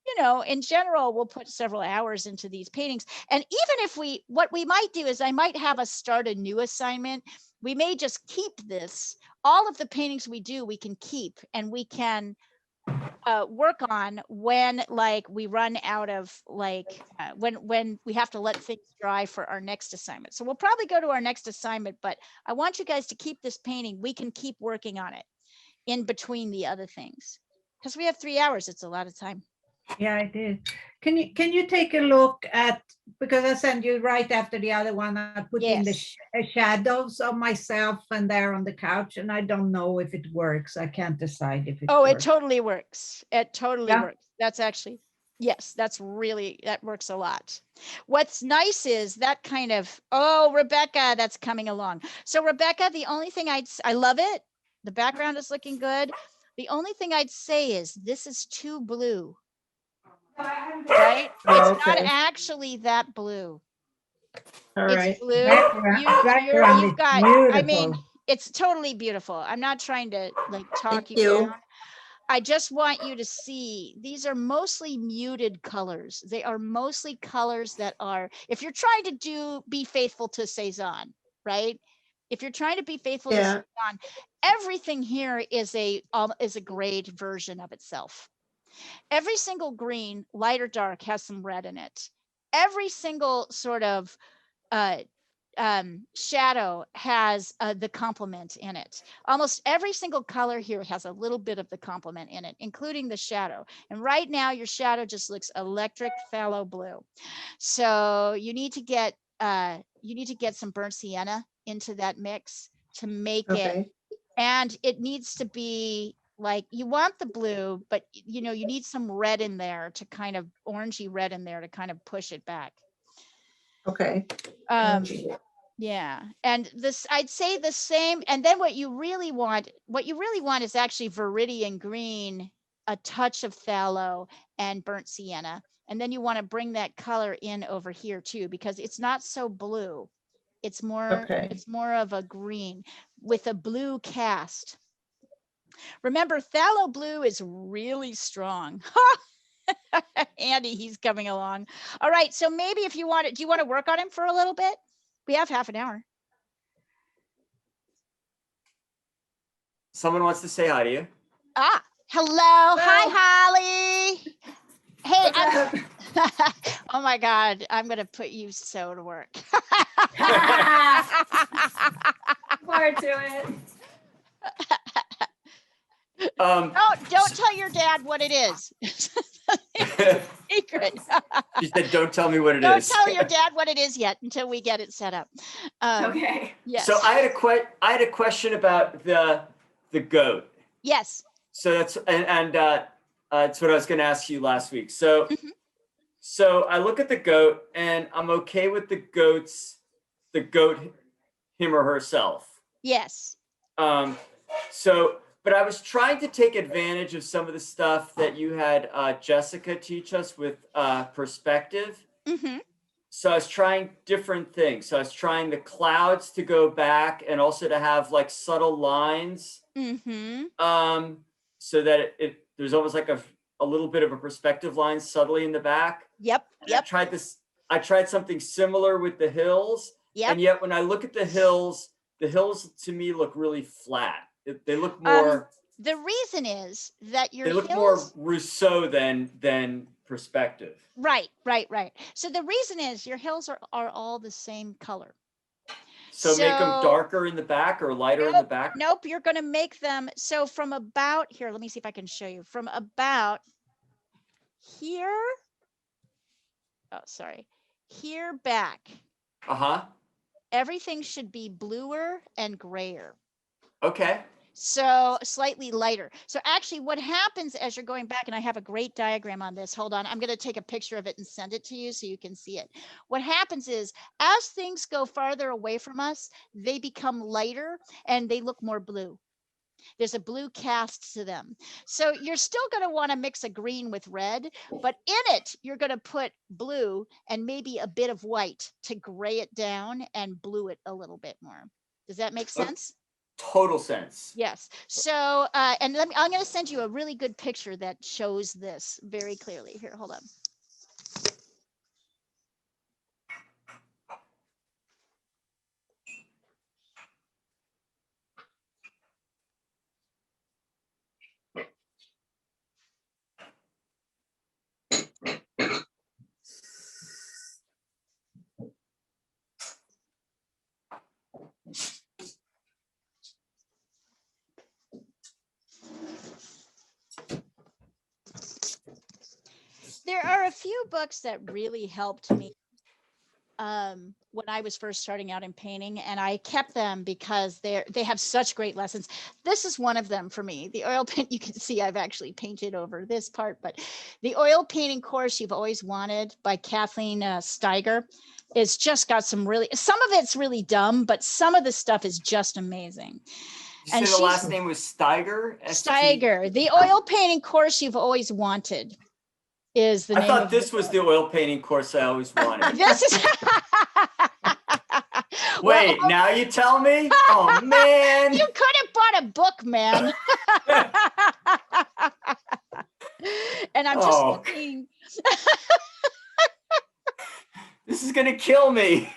you know, in general, we'll put several hours into these paintings. And even if what we might do is I might have us start a new assignment. We may just keep this. All of the paintings we do, we can keep, and we can work on when like we run out of like when we have to let things dry for our next assignment. So we'll probably go to our next assignment, but I want you guys to keep this painting. We can keep working on it in between the other things because we have 3 hours. It's a lot of time. Yeah, I did. Can you take a look at, because I sent you right after the other one, I put in the shadows of myself and there on the couch, and I don't know if it works. I can't decide if it works. It totally works. It totally works. That's actually, yes, that works a lot. What's nice is that kind of, Rebecca, that's coming along. So Rebecca, the only thing I love it. The background is looking good. The only thing I'd say is this is too blue. Right? It's not actually that blue. All it's right. blue. You've got, I mean, it's totally beautiful. I'm not trying to like talk you down. I just want you to see these are mostly muted colors. They are mostly colors that are, if you're trying to be faithful to Cezanne, right? If you're trying to be faithful to Cezanne, everything here is a grade version of itself. Every single green, light or dark, has some red in it. Every single sort of shadow has the complement in it. Almost every single color here has a little bit of the complement in it, including the shadow. And right now your shadow just looks electric phthalo blue. So you need to get some burnt sienna into that mix to make it, and it needs to be like, you want the blue, but you know, you need some red in there to kind of orangey red in there to kind of push it back. Okay. Yeah. And this, I'd say the same. And then what you really want is actually Viridian Green, a touch of phthalo and burnt sienna. And then you want to bring that color in over here too, because it's not so blue. It's more Okay. it's more of a green with a blue cast. Remember, phthalo blue is really strong. Andy, he's coming along. All right, so maybe if you want to, do you want to work on him for a little bit? We have half an hour. Someone wants to say hi to you. Ah, hello. Hi, Holly. Hey, oh my God, I'm going to put you so to work. Forward to it. Don't tell your dad what it is. Secret. She said, "Don't tell me what it Don't is." tell your dad what it is yet until we get it set up. Okay. Yes. So I had a question about the goat. Yes. So that's that's what I was going to ask you last week. So so I look at the goat and I'm okay with the goat, him or herself. Yes. So, but I was trying to take advantage of some of the stuff that you had Jessica teach us with perspective. So I was trying different things. So I was trying the clouds to go back and also to have like subtle lines. So that there's almost like a little bit of a perspective line subtly in the back. Yep. I tried something similar with the hills. Yep. And yet when I look at the hills to me look really flat. They look more. The reason is that your they look hills, more Rousseau than perspective. Right. So the reason is your hills are all the same color. So make them darker in the back or lighter in the back? Nope, you're going to make them. So from about here, let me see if I can show you. From about here. Oh, sorry. Here back. Everything should be bluer and grayer. Okay. So slightly lighter. So actually what happens as you're going back, and I have a great diagram on this. Hold on. I'm going to take a picture of it and send it to you so you can see it. What happens is as things go farther away from us, they become lighter and they look more blue. There's a blue cast to them. So you're still going to want to mix a green with red, but in it, you're going to put blue and maybe a bit of white to gray it down and blue it a little bit more. Does that make sense? Total sense. Yes. So, and I'm going to send you a really good picture that shows this very clearly. Here, hold on. There are a few books that really helped me when I was first starting out in painting, and I kept them because they have such great lessons. This is one of them for me. The oil paint, you can see I've actually painted over this part, but the oil painting course you've always wanted by Kathleen Steiger is just got some of it's really dumb, but some of the stuff is just amazing. You said the last name was Steiger? Steiger, the oil painting course you've always wanted. Is the name. I thought this was the oil painting course I always wanted. This is. Wait, now you tell me? Oh man! You could have bought a book, man. And I'm just looking. This is gonna kill me.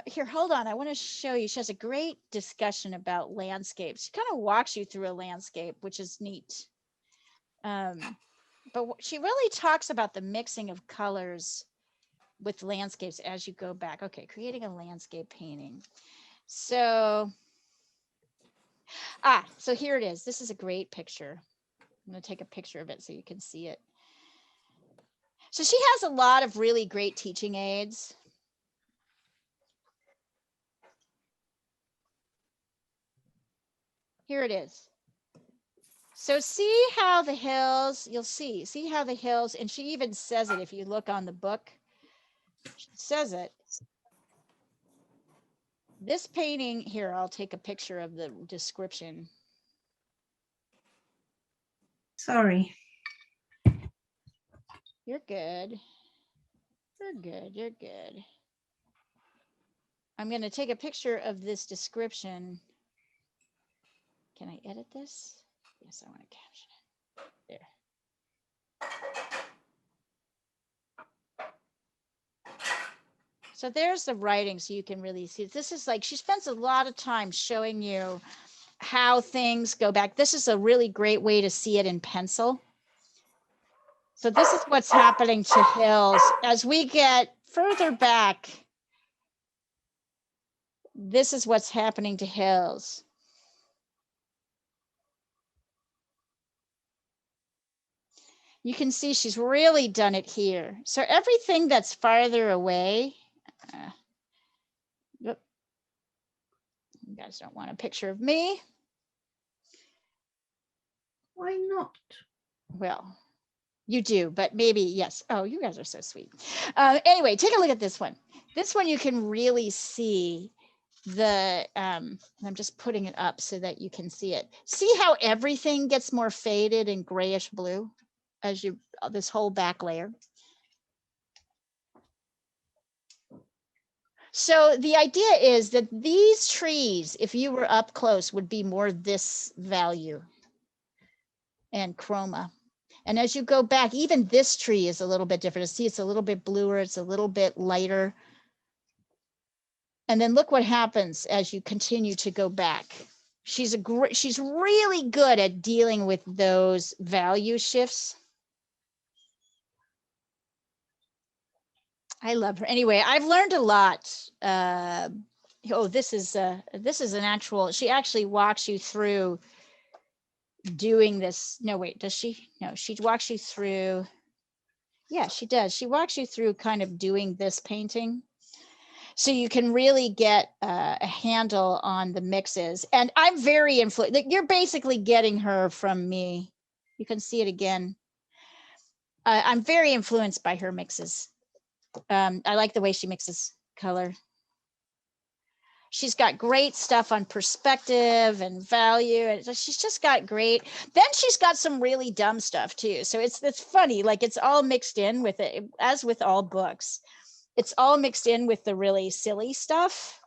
Here, hold on. I want to show you. She has a great discussion about landscapes. She kind of walks you through a landscape, which is neat. But she really talks about the mixing of colors with landscapes as you go back. Okay, creating a landscape painting. So, so here it is. This is a great picture. I'm going to take a picture of it so you can see it. So she has a lot of really great teaching aids. Here it is. So see how the hills, you'll see how the hills, and she even says it if you look on the book, she says it. This painting, here, I'll take a picture of the description. Sorry. You're good. You're good. You're good. I'm going to take a picture of this description. Can I edit this? Yes, I want to caption it. There. So there's the writing, so you can really see. This is like, she spends a lot of time showing you how things go back. This is a really great way to see it in pencil. So this is what's happening to hills. As we get further back, this is what's happening to hills. You can see she's really done it here. So everything that's farther away, you guys don't want a picture of me. Why not? Well, you do, but maybe, yes. Oh, you guys are so sweet. Anyway, take a look at this one. This one you can really see the, I'm just putting it up so that you can see it. See how everything gets more faded and grayish blue as you, this whole back layer. So the idea is that these trees, if you were up close, would be more this value and chroma. And as you go back, even this tree is a little bit different. See, it's a little bit bluer, it's a little bit lighter. And then look what happens as you continue to go back. She's really good at dealing with those value shifts. I love her. Anyway, I've learned a lot. Oh, this is an actual, she actually walks you through doing this. No, wait, does she? No, she walks you through. Yeah, she does. She walks you through kind of doing this painting. So you can really get a handle on the mixes. And I'm very influenced. You're basically getting her from me. You can see it again. I'm very influenced by her mixes. I like the way she mixes color. She's got great stuff on perspective and value. And she's just got great. Then she's got some really dumb stuff too. So it's funny, like it's all mixed in with it, as with all books. It's all mixed in with the really silly stuff.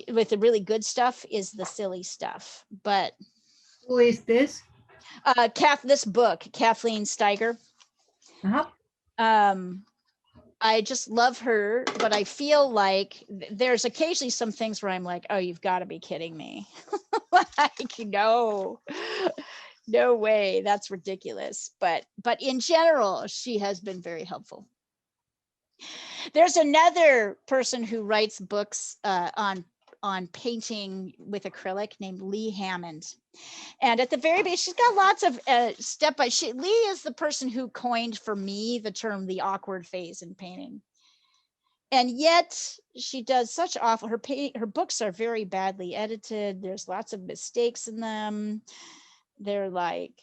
With the really good stuff is the silly stuff. But who is this? This book, Kathleen Steiger. I just love her, but I feel like there's occasionally some things where I'm like, oh, you've got to be kidding me. Like, no way, that's ridiculous. But in general, she has been very helpful. There's another person who writes books on painting with acrylic named Lee Hammond. And at the very base, she's got lots of Lee is the person who coined for me the term the awkward phase in painting. And yet she does such awful, her books are very badly edited. There's lots of mistakes in them. They're like,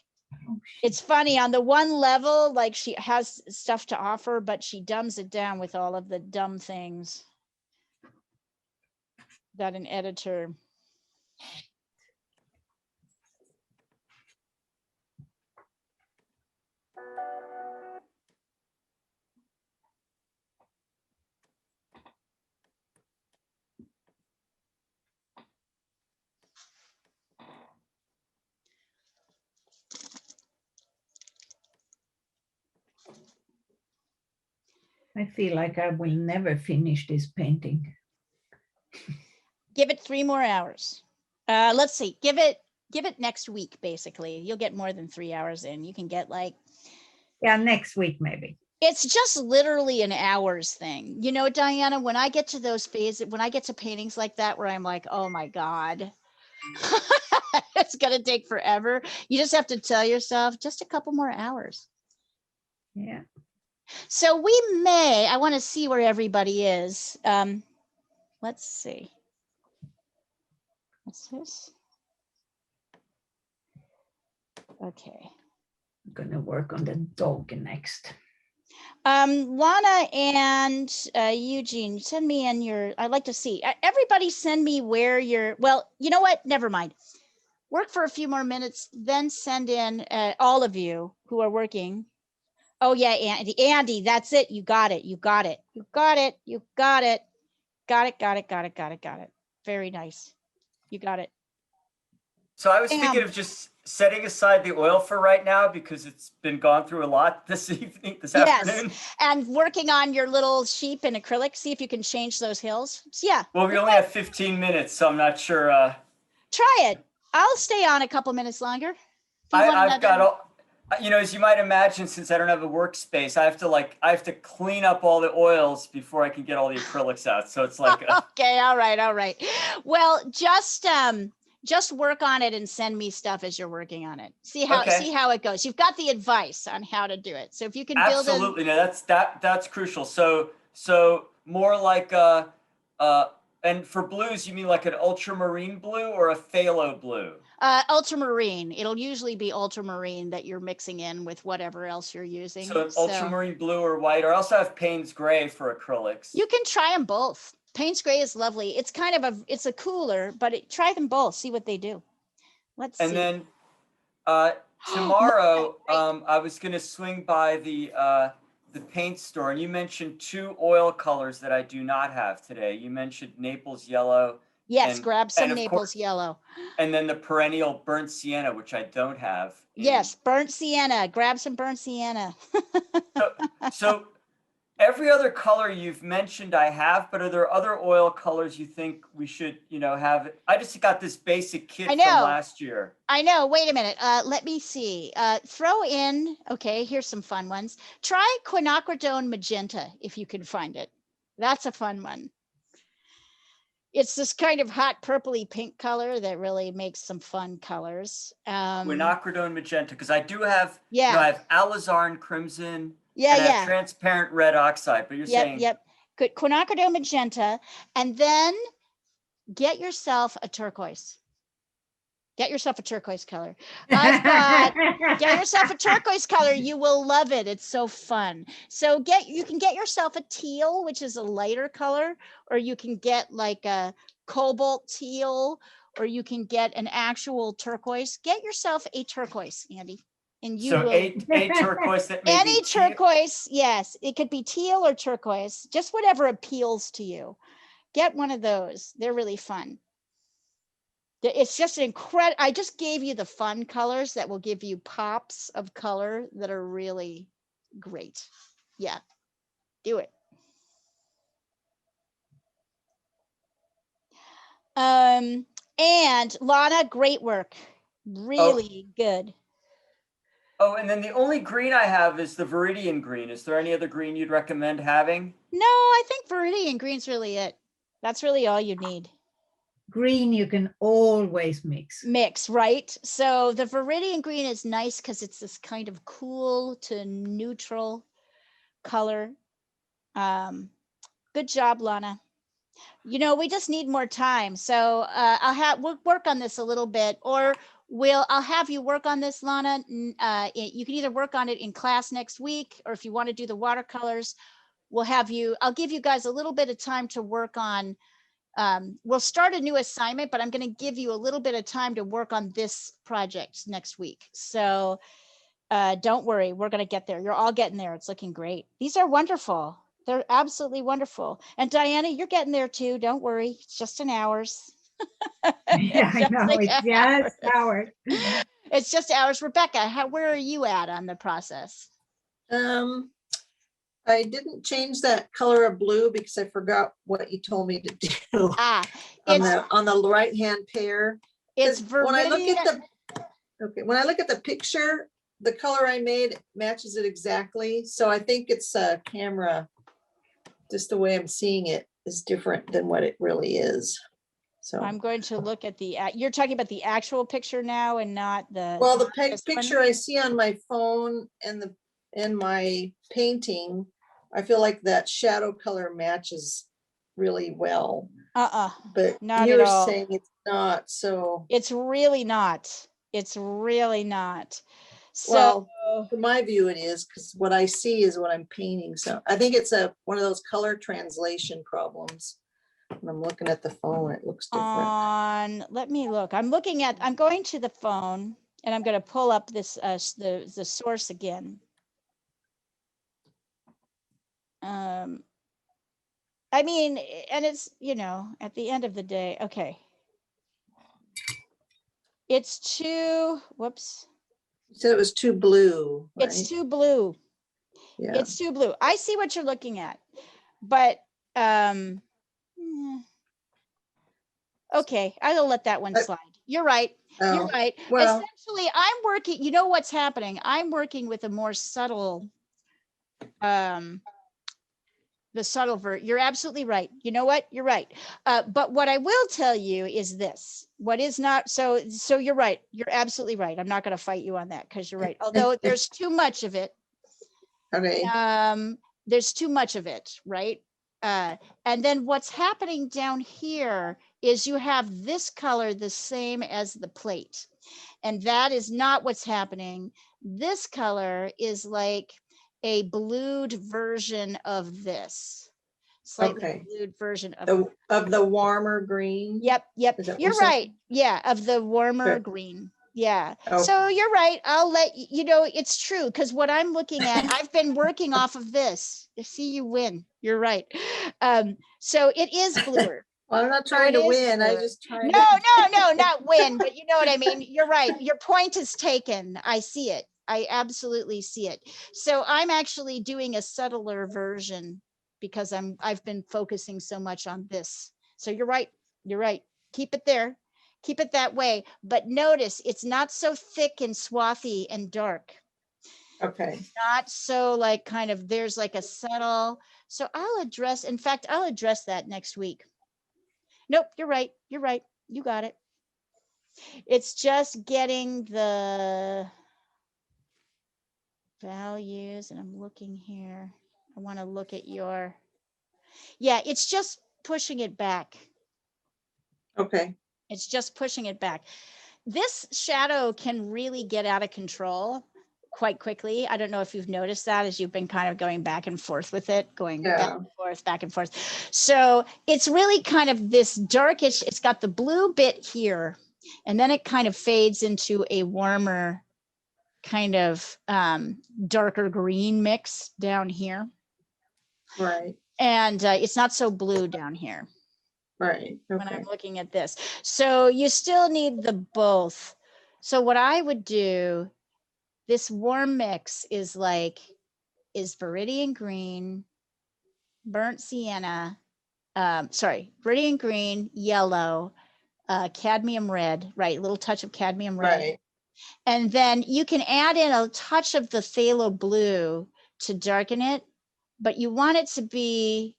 it's funny on the one level, like she has stuff to offer, but she dumbs it down with all of the dumb things that an editor. I feel like I will never finish this painting. Give it 3 more hours. Let's see, give it next week, basically. You'll get more than 3 hours in. You can get like. Yeah, next week, maybe. It's just literally an hours thing. You know, Diana, when I get to those phases, when I get to paintings like that, where I'm like, oh my God, it's going to take forever. You just have to tell yourself just a couple more hours. Yeah. So I want to see where everybody is. Let's see. What's this? Okay. I'm gonna work on the dog next. Lana and Eugene, send me in I'd like to see. Everybody send me where well, you know what? Never mind. Work for a few more minutes, then send in all of you who are working. Oh yeah, Andy, that's it. You got it. Got it, got it, got it, got it, got it. Very nice. You got it. So I was thinking of just setting aside the oil for right now because it's been gone through a lot this afternoon. And working on your little sheep in acrylic. See if you can change those hills. So, yeah. Well, we only have 15 minutes, so I'm not sure. Try it. I'll stay on a couple minutes longer. I've got all, you know, as you might imagine, since I don't have a workspace, I have to clean up all the oils before I can get all the acrylics out. So it's like okay, all right. Well, just work on it and send me stuff as you're working on it. See how it goes. You've got the advice on how to do it. So if you can build absolutely, no, that's crucial. So more like and for blues, you mean like an ultramarine blue or a phthalo blue? Ultramarine. It'll usually be ultramarine that you're mixing in with whatever else you're using. So ultramarine blue or white, or I also have Payne's gray for acrylics. You can try them both. Payne's gray is lovely. It's kind of it's a cooler, but try them both. See what they do. Let's see. And then tomorrow, I was going to swing by the paint store, and you mentioned 2 oil colors that I do not have today. You mentioned Naples Yellow. Yes, grab some Naples Yellow. And then the perennial burnt sienna, which I don't have. Yes, burnt sienna. Grab some burnt sienna. so every other color you've mentioned I have, but are there other oil colors you think we should, have? I just got this basic kit from last year. I know. Wait a minute. Let me see. Throw in, okay, here's some fun ones. Try Quinacridone Magenta if you can find it. That's a fun one. It's this kind of hot purpley pink color that really makes some fun colors. Quinacridone Magenta, because I do have, I have alizarin crimson. Yeah, and I have transparent red oxide, but you're saying. Yep. Good. Quinacridone Magenta, and then get yourself a turquoise. Get yourself a turquoise color. Get yourself a turquoise color. You will love it. It's so fun. So you can get yourself a teal, which is a lighter color, or you can get like a cobalt teal, or you can get an actual turquoise. Get yourself a turquoise, Andy. And you will a turquoise that may any be turquoise, yes. It could be teal or turquoise, just whatever appeals to you. Get one of those. They're really fun. It's just incredible. I just gave you the fun colors that will give you pops of color that are really great. Yeah, do it. And Lana, great work. Really good. Oh, and then the only green I have is the Viridian Green. Is there any other green you'd recommend having? No, I think Viridian Green's really it. That's really all you need. Green you can always mix. Mix, right? So the Viridian Green is nice because it's this kind of cool to neutral color. Good job, Lana. We just need more time. So we'll work on this a little bit, or I'll have you work on this, Lana. You can either work on it in class next week, or if you want to do the watercolors, I'll give you guys a little bit of time to work on. We'll start a new assignment, but I'm going to give you a little bit of time to work on this project next week. So don't worry, we're going to get there. You're all getting there. It's looking great. These are wonderful. They're absolutely wonderful. And Diana, you're getting there too. Don't worry. It's just an hours. Yeah, I know. It's just hours. It's just hours. Rebecca, where are you at on the process? I didn't change that color of blue because I forgot what you told me to do. On the right hand pair. It's when I look at the picture, the color I made matches it exactly. So I think it's a camera. Just the way I'm seeing it is different than what it really is. So I'm going to look at you're talking about the actual picture now and not the. Well, the picture I see on my phone and in my painting, I feel like that shadow color matches really well. But not you're at all. saying it's not, so. It's really not. It's really not. So, well, from my view, it is, because what I see is what I'm painting. So I think it's one of those color translation problems. When I'm looking at the phone, it looks different. Let me look. I'm going to the phone and I'm going to pull up this the source again. I mean, and it's, you know, at the end of the day, okay. It's too, whoops. You said it was too blue, right? It's too blue. Yeah. It's too blue. I see what you're looking at, but okay, I'll let that one slide. You're right. You're right. Well, essentially, I'm working, you know what's happening? I'm working with a more subtle, the subtle version. You're absolutely right. You know what? You're right. But what I will tell you is this, what is not, so you're right. You're absolutely right. I'm not going to fight you on that because you're right. Although there's too much of it. Okay. There's too much of it, right? And then what's happening down here is you have this color the same as the plate. And that is not what's happening. This color is like a blued version of this. Slightly blued version of the warmer green. Yep. You're right. Yeah, of the warmer green. Yeah. Oh. So you're right. I'll let you know, it's true because what I'm looking at, I've been working off of this. See, you win. You're right. So it is bluer. Well, I'm not trying to win. I just trying No, not win, but you know what I mean. You're right. Your point is taken. I see it. I absolutely see it. So I'm actually doing a subtler version because I've been focusing so much on this. So you're right. You're right. Keep it there. Keep it that way. But notice it's not so thick and swathy and dark. Okay. Not so like kind of, there's like a subtle. So I'll address, in fact, I'll address that next week. Nope, you're right. You're right. You got it. It's just getting the values, and I'm looking here. I want to look at your, yeah, it's just pushing it back. Okay. It's just pushing it back. This shadow can really get out of control quite quickly. I don't know if you've noticed that as you've been kind of going back and forth with it, going back and forth. So it's really kind of this darkish, it's got the blue bit here, and then it kind of fades into a warmer kind of darker green mix down here. Right. And it's not so blue down here. Right. Okay. When I'm looking at this. So you still need the both. So what I would do, this warm mix is Viridian Green, burnt sienna, Viridian Green, yellow, cadmium red, right? A little touch of cadmium red. Right. And then you can add in a touch of the phthalo blue to darken it, but you want it to be,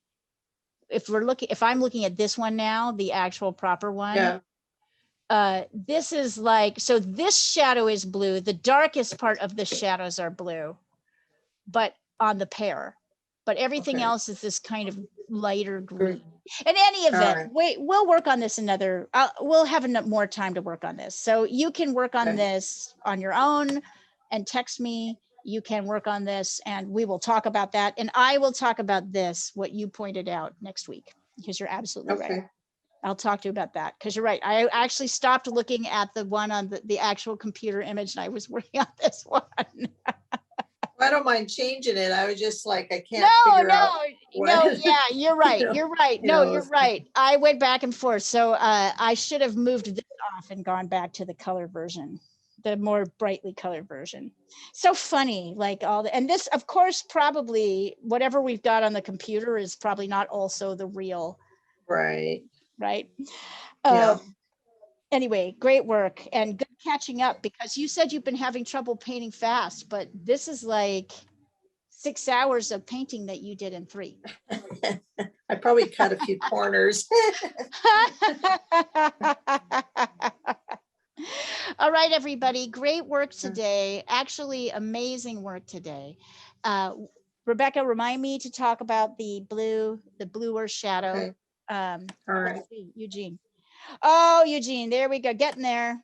if I'm looking at this one now, the actual proper one, this is like, so this shadow is blue. The darkest part of the shadows are blue, but on the pear, but everything else is this kind of lighter green. In any event, we'll work on this we'll have more time to work on this. So you can work on this on your own and text me. You can work on this and we will talk about that. And I will talk about this, what you pointed out next week, because you're absolutely right. I'll talk to you about that because you're right. I actually stopped looking at the one on the actual computer image and I was working on this one. I don't mind changing it. I was just like, I can't figure out. Yeah, you're right. You're right. No, you're right. I went back and forth. So I should have moved this off and gone back to the color version, the more brightly colored version. So funny, like and this, of course, probably whatever we've got on the computer is probably not also the real. Right. Right. Yeah. Anyway, great work and good catching up because you said you've been having trouble painting fast, but this is like 6 hours of painting that you did in 3. I probably cut a few corners. All right, everybody. Great work today. Actually, amazing work today. Rebecca, remind me to talk about the bluer shadow. Okay. All right. Let's see, Eugene. Oh, Eugene, there we go. Getting there.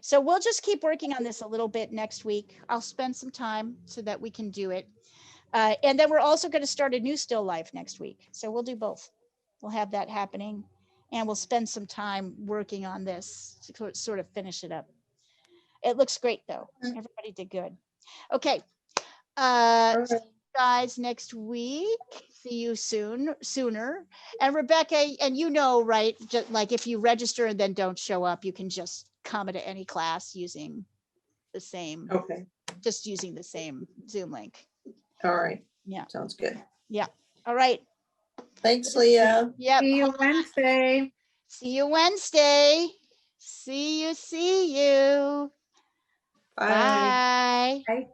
So we'll just keep working on this a little bit next week. I'll spend some time so that we can do it. And then we're also going to start a new still life next week. So we'll do both. We'll have that happening and we'll spend some time working on this to sort of finish it up. It looks great though. Everybody did good. Okay. guys next week. See you sooner. And Rebecca, and you know, right? Just like if you register and then don't show up, you can just come to any class using the same. Okay. Just using the same Zoom link. All right. Yeah. Sounds good. Yeah. All right. Thanks, Leah. Yep. See you Wednesday. See you Wednesday. See you. Bye. Bye. Bye.